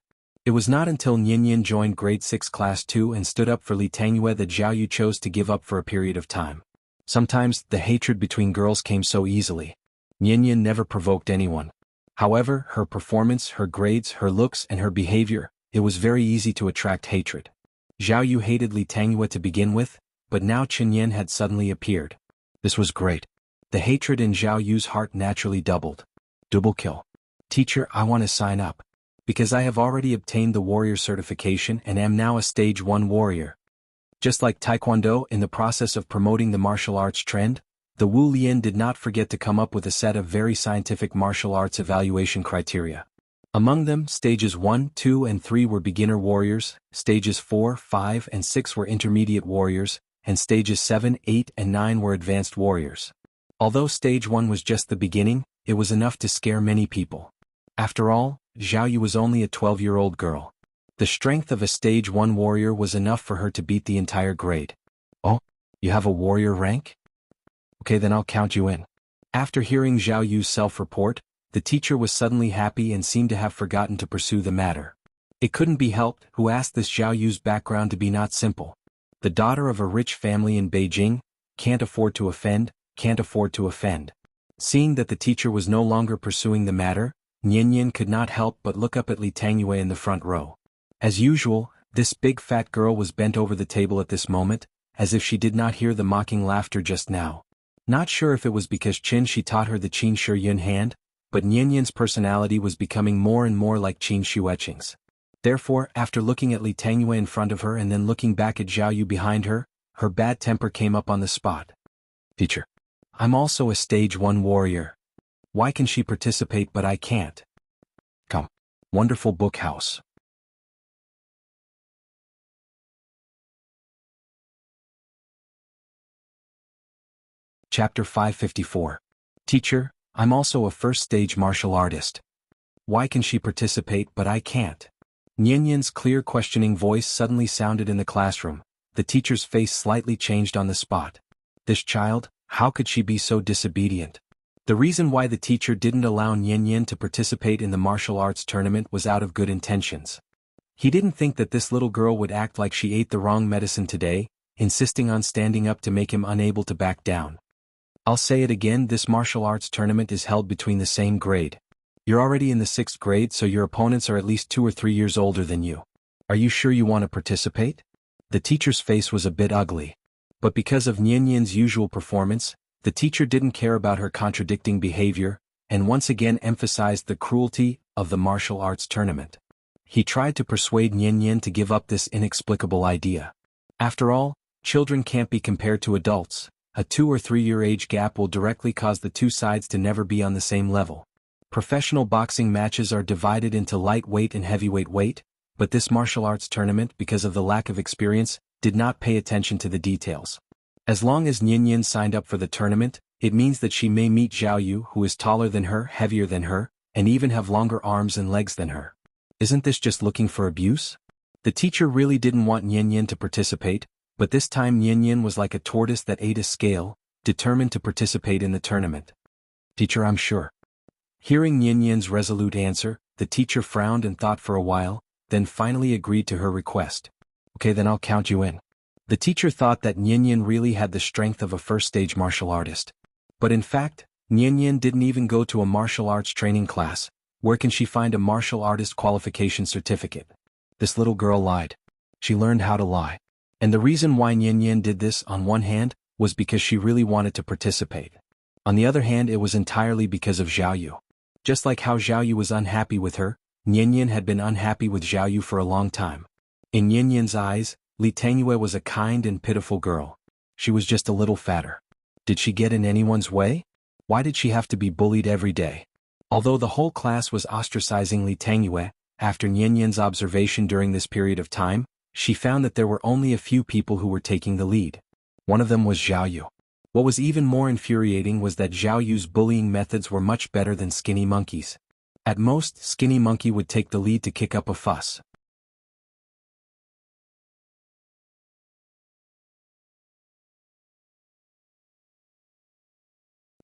It was not until Nian joined grade 6 class 2 and stood up for Li Tangyue that Zhao Yu chose to give up for a period of time. Sometimes, the hatred between girls came so easily. Nian never provoked anyone. However, her performance, her grades, her looks, and her behavior, it was very easy to attract hatred. Zhao Yu hated Li Tangyue to begin with, but now Qinyan had suddenly appeared. This was great. The hatred in Zhao Yu's heart naturally doubled. Double kill. "Teacher, I want to sign up. Because I have already obtained the warrior certification and am now a stage 1 warrior." Just like Taekwondo in the process of promoting the martial arts trend, the Wu Lian did not forget to come up with a set of very scientific martial arts evaluation criteria. Among them, stages 1, 2, and 3 were beginner warriors, stages 4, 5, and 6 were intermediate warriors, and stages 7, 8, and 9 were advanced warriors. Although stage 1 was just the beginning, it was enough to scare many people. After all, Zhao Yu was only a 12-year-old girl. The strength of a stage 1 warrior was enough for her to beat the entire grade. "Oh, you have a warrior rank? Okay, then I'll count you in." After hearing Zhao Yu's self-report, the teacher was suddenly happy and seemed to have forgotten to pursue the matter. It couldn't be helped, who asked this Zhao Yu's background to be not simple. The daughter of a rich family in Beijing, can't afford to offend. Seeing that the teacher was no longer pursuing the matter, Nian could not help but look up at Li Tangyue in the front row. As usual, this big fat girl was bent over the table at this moment, as if she did not hear the mocking laughter just now. Not sure if it was because she taught her the Qin Shi Yun hand, but Nian's personality was becoming more and more like Qin Shueqing's. Therefore, after looking at Li Tangyue in front of her and then looking back at Zhao Yu behind her, her bad temper came up on the spot. "Teacher, I'm also a stage 1 warrior. Why can she participate but I can't? Come. Wonderful book house." Chapter 554. Teacher, I'm also a first-stage martial artist. Why can she participate but I can't? Nian's clear questioning voice suddenly sounded in the classroom. The teacher's face slightly changed on the spot. This child, how could she be so disobedient? The reason why the teacher didn't allow Nian Yin to participate in the martial arts tournament was out of good intentions. He didn't think that this little girl would act like she ate the wrong medicine today, insisting on standing up to make him unable to back down. I'll say it again, this martial arts tournament is held between the same grade. You're already in the 6th grade, so your opponents are at least 2 or 3 years older than you. Are you sure you want to participate? The teacher's face was a bit ugly. But because of Nian Yin's usual performance, the teacher didn't care about her contradicting behavior, and once again emphasized the cruelty of the martial arts tournament. He tried to persuade Nian Yin to give up this inexplicable idea. After all, children can't be compared to adults. A 2 or 3 year age gap will directly cause the two sides to never be on the same level. Professional boxing matches are divided into lightweight and heavyweight weight, but this martial arts tournament, because of the lack of experience, did not pay attention to the details. As long as Nian Yin signed up for the tournament, it means that she may meet Zhao Yu, who is taller than her, heavier than her, and even have longer arms and legs than her. Isn't this just looking for abuse? The teacher really didn't want Nian Yin to participate, but this time Nian Yin was like a tortoise that ate a scale, determined to participate in the tournament. Teacher, I'm sure. Hearing Nian Yin's resolute answer, the teacher frowned and thought for a while, then finally agreed to her request. Okay, then I'll count you in. The teacher thought that Nian Yin really had the strength of a first-stage martial artist. But in fact, Nian Yin didn't even go to a martial arts training class. Where can she find a martial artist qualification certificate? This little girl lied. She learned how to lie. And the reason why Nian Yin did this, on one hand, was because she really wanted to participate. On the other hand, it was entirely because of Zhao Yu. Just like how Zhao Yu was unhappy with her, Nian Yin had been unhappy with Zhao Yu for a long time. In Nian Yin's eyes, Li Tangyue was a kind and pitiful girl. She was just a little fatter. Did she get in anyone's way? Why did she have to be bullied every day? Although the whole class was ostracizing Li Tangyue, after Nian Yin's observation during this period of time, she found that there were only a few people who were taking the lead. One of them was Zhao Yu. What was even more infuriating was that Zhao Yu's bullying methods were much better than Skinny Monkey's. At most, Skinny Monkey would take the lead to kick up a fuss.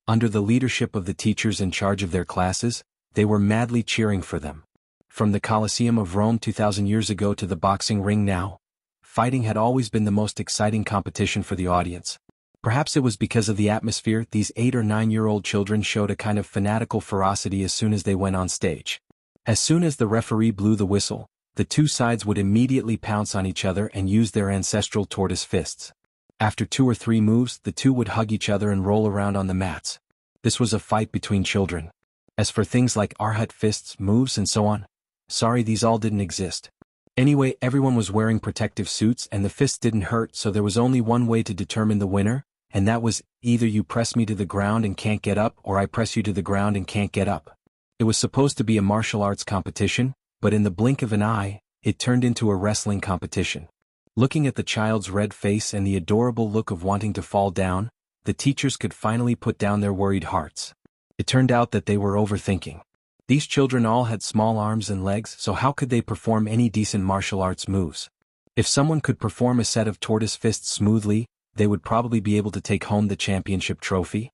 Under the leadership of the teachers in charge of their classes, they were madly cheering for them. From the Colosseum of Rome 2,000 years ago to the boxing ring now, fighting had always been the most exciting competition for the audience. Perhaps it was because of the atmosphere. These 8 or 9-year-old children showed a kind of fanatical ferocity as soon as they went on stage. As soon as the referee blew the whistle, the two sides would immediately pounce on each other and use their ancestral tortoise fists. After 2 or 3 moves, the two would hug each other and roll around on the mats. This was a fight between children. As for things like arhat fists, moves and so on, sorry, these all didn't exist. Anyway, everyone was wearing protective suits and the fists didn't hurt, so there was only one way to determine the winner, and that was, either you press me to the ground and can't get up, or I press you to the ground and can't get up. It was supposed to be a martial arts competition, but in the blink of an eye, it turned into a wrestling competition. Looking at the child's red face and the adorable look of wanting to fall down, the teachers could finally put down their worried hearts. It turned out that they were overthinking. These children all had small arms and legs, so how could they perform any decent martial arts moves? If someone could perform a set of tortoise fists smoothly, they would probably be able to take home the championship trophy.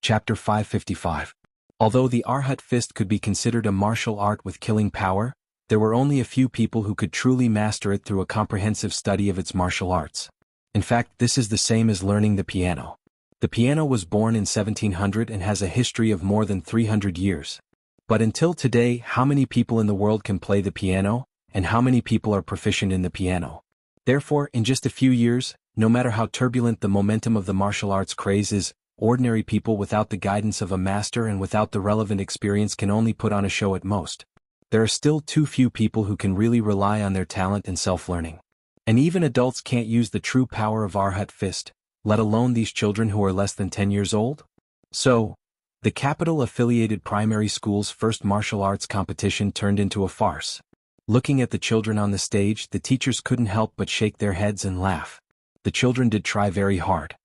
Chapter 555. Although the Arhat fist could be considered a martial art with killing power, there were only a few people who could truly master it through a comprehensive study of its martial arts. In fact, this is the same as learning the piano. The piano was born in 1700 and has a history of more than 300 years. But until today, how many people in the world can play the piano, and how many people are proficient in the piano? Therefore, in just a few years, no matter how turbulent the momentum of the martial arts craze is, ordinary people without the guidance of a master and without the relevant experience can only put on a show at most. There are still too few people who can really rely on their talent and self-learning. And even adults can't use the true power of Arhat fist, let alone these children who are less than 10 years old? So, the capital-affiliated primary school's first martial arts competition turned into a farce. Looking at the children on the stage, the teachers couldn't help but shake their heads and laugh. The children did try very hard.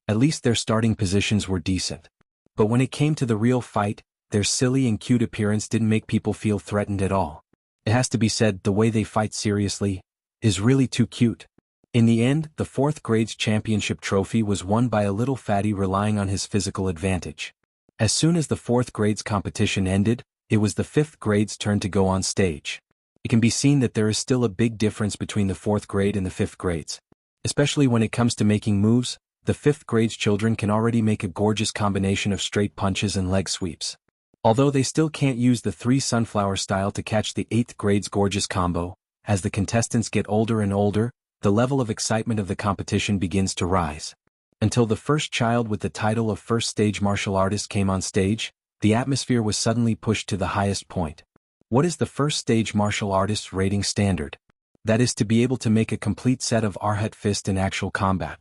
At least their starting positions were decent. But when it came to the real fight, their silly and cute appearance didn't make people feel threatened at all. It has to be said, the way they fight seriously, is really too cute. In the end, the 4th grade's championship trophy was won by a little fatty relying on his physical advantage. As soon as the 4th grade's competition ended, it was the 5th grade's turn to go on stage. It can be seen that there is still a big difference between the 4th grade and the 5th grades. Especially when it comes to making moves, the 5th grade's children can already make a gorgeous combination of straight punches and leg sweeps. Although they still can't use the 3 sunflower style to catch the 8th grade's gorgeous combo, as the contestants get older and older, the level of excitement of the competition begins to rise. Until the first child with the title of first stage martial artist came on stage, the atmosphere was suddenly pushed to the highest point. What is the first stage martial artist's rating standard? That is to be able to make a complete set of Arhat fist in actual combat.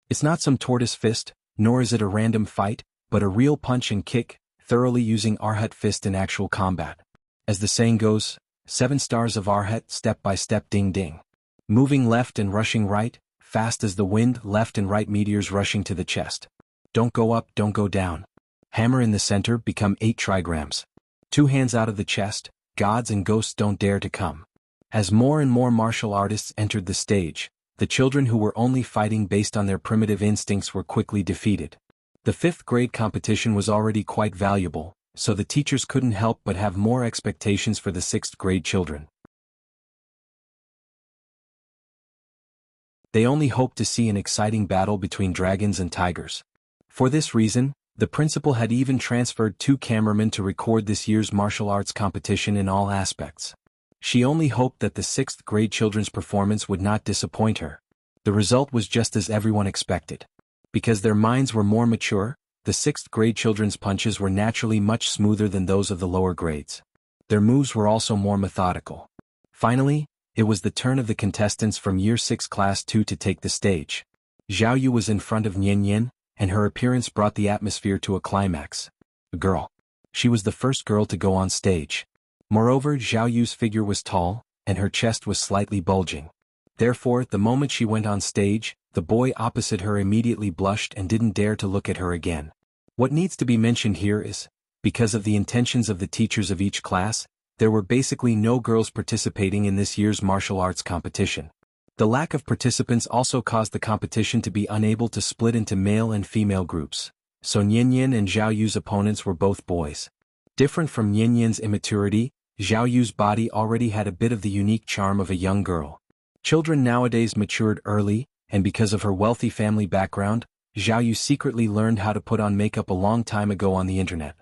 It's not some tortoise fist, nor is it a random fight, but a real punch and kick, thoroughly using Arhat fist in actual combat. As the saying goes, 7 stars of Arhat, step by step, ding ding. Moving left and rushing right, fast as the wind, left and right meteors rushing to the chest. Don't go up, don't go down. Hammer in the center, become 8 trigrams. 2 hands out of the chest, gods and ghosts don't dare to come. As more and more martial artists entered the stage, the children who were only fighting based on their primitive instincts were quickly defeated. The 5th grade competition was already quite valuable, so the teachers couldn't help but have more expectations for the 6th grade children. They only hoped to see an exciting battle between dragons and tigers. For this reason, the principal had even transferred 2 cameramen to record this year's martial arts competition in all aspects. She only hoped that the 6th grade children's performance would not disappoint her. The result was just as everyone expected. Because their minds were more mature, the 6th grade children's punches were naturally much smoother than those of the lower grades. Their moves were also more methodical. Finally, it was the turn of the contestants from Year 6 Class 2 to take the stage. Zhao Yu was in front of Nian Yin, and her appearance brought the atmosphere to a climax. A girl. She was the first girl to go on stage. Moreover, Zhao Yu's figure was tall, and her chest was slightly bulging. Therefore, the moment she went on stage, the boy opposite her immediately blushed and didn't dare to look at her again. What needs to be mentioned here is, because of the intentions of the teachers of each class, there were basically no girls participating in this year's martial arts competition. The lack of participants also caused the competition to be unable to split into male and female groups, so Nian Yin and Zhao Yu's opponents were both boys. Different from Nian Yin's immaturity, Zhao Yu's body already had a bit of the unique charm of a young girl. Children nowadays matured early, and because of her wealthy family background, Zhao Yu secretly learned how to put on makeup a long time ago on the internet.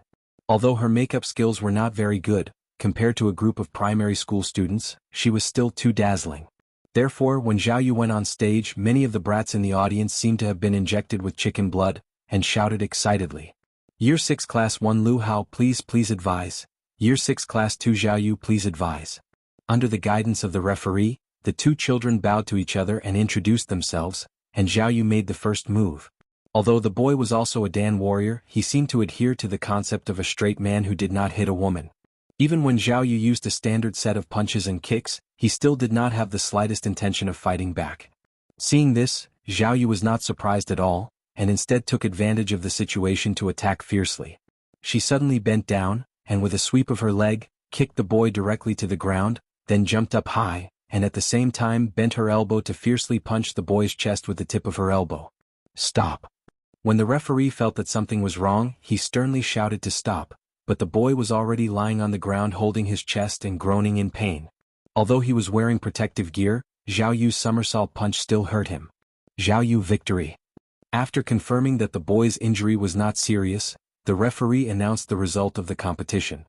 Although her makeup skills were not very good, compared to a group of primary school students, she was still too dazzling. Therefore, when Zhao Yu went on stage, many of the brats in the audience seemed to have been injected with chicken blood, and shouted excitedly. Year 6 Class 1 Lu Hao, please advise. Year 6 Class 2 Zhao Yu, please advise. Under the guidance of the referee, the 2 children bowed to each other and introduced themselves, and Zhao Yu made the first move. Although the boy was also a Dan warrior, he seemed to adhere to the concept of a straight man who did not hit a woman. Even when Zhao Yu used a standard set of punches and kicks, he still did not have the slightest intention of fighting back. Seeing this, Zhao Yu was not surprised at all, and instead took advantage of the situation to attack fiercely. She suddenly bent down, and with a sweep of her leg, kicked the boy directly to the ground, then jumped up high, and at the same time bent her elbow to fiercely punch the boy's chest with the tip of her elbow. Stop. When the referee felt that something was wrong, he sternly shouted to stop, but the boy was already lying on the ground holding his chest and groaning in pain. Although he was wearing protective gear, Zhao Yu's somersault punch still hurt him. Zhao Yu victory. After confirming that the boy's injury was not serious, the referee announced the result of the competition.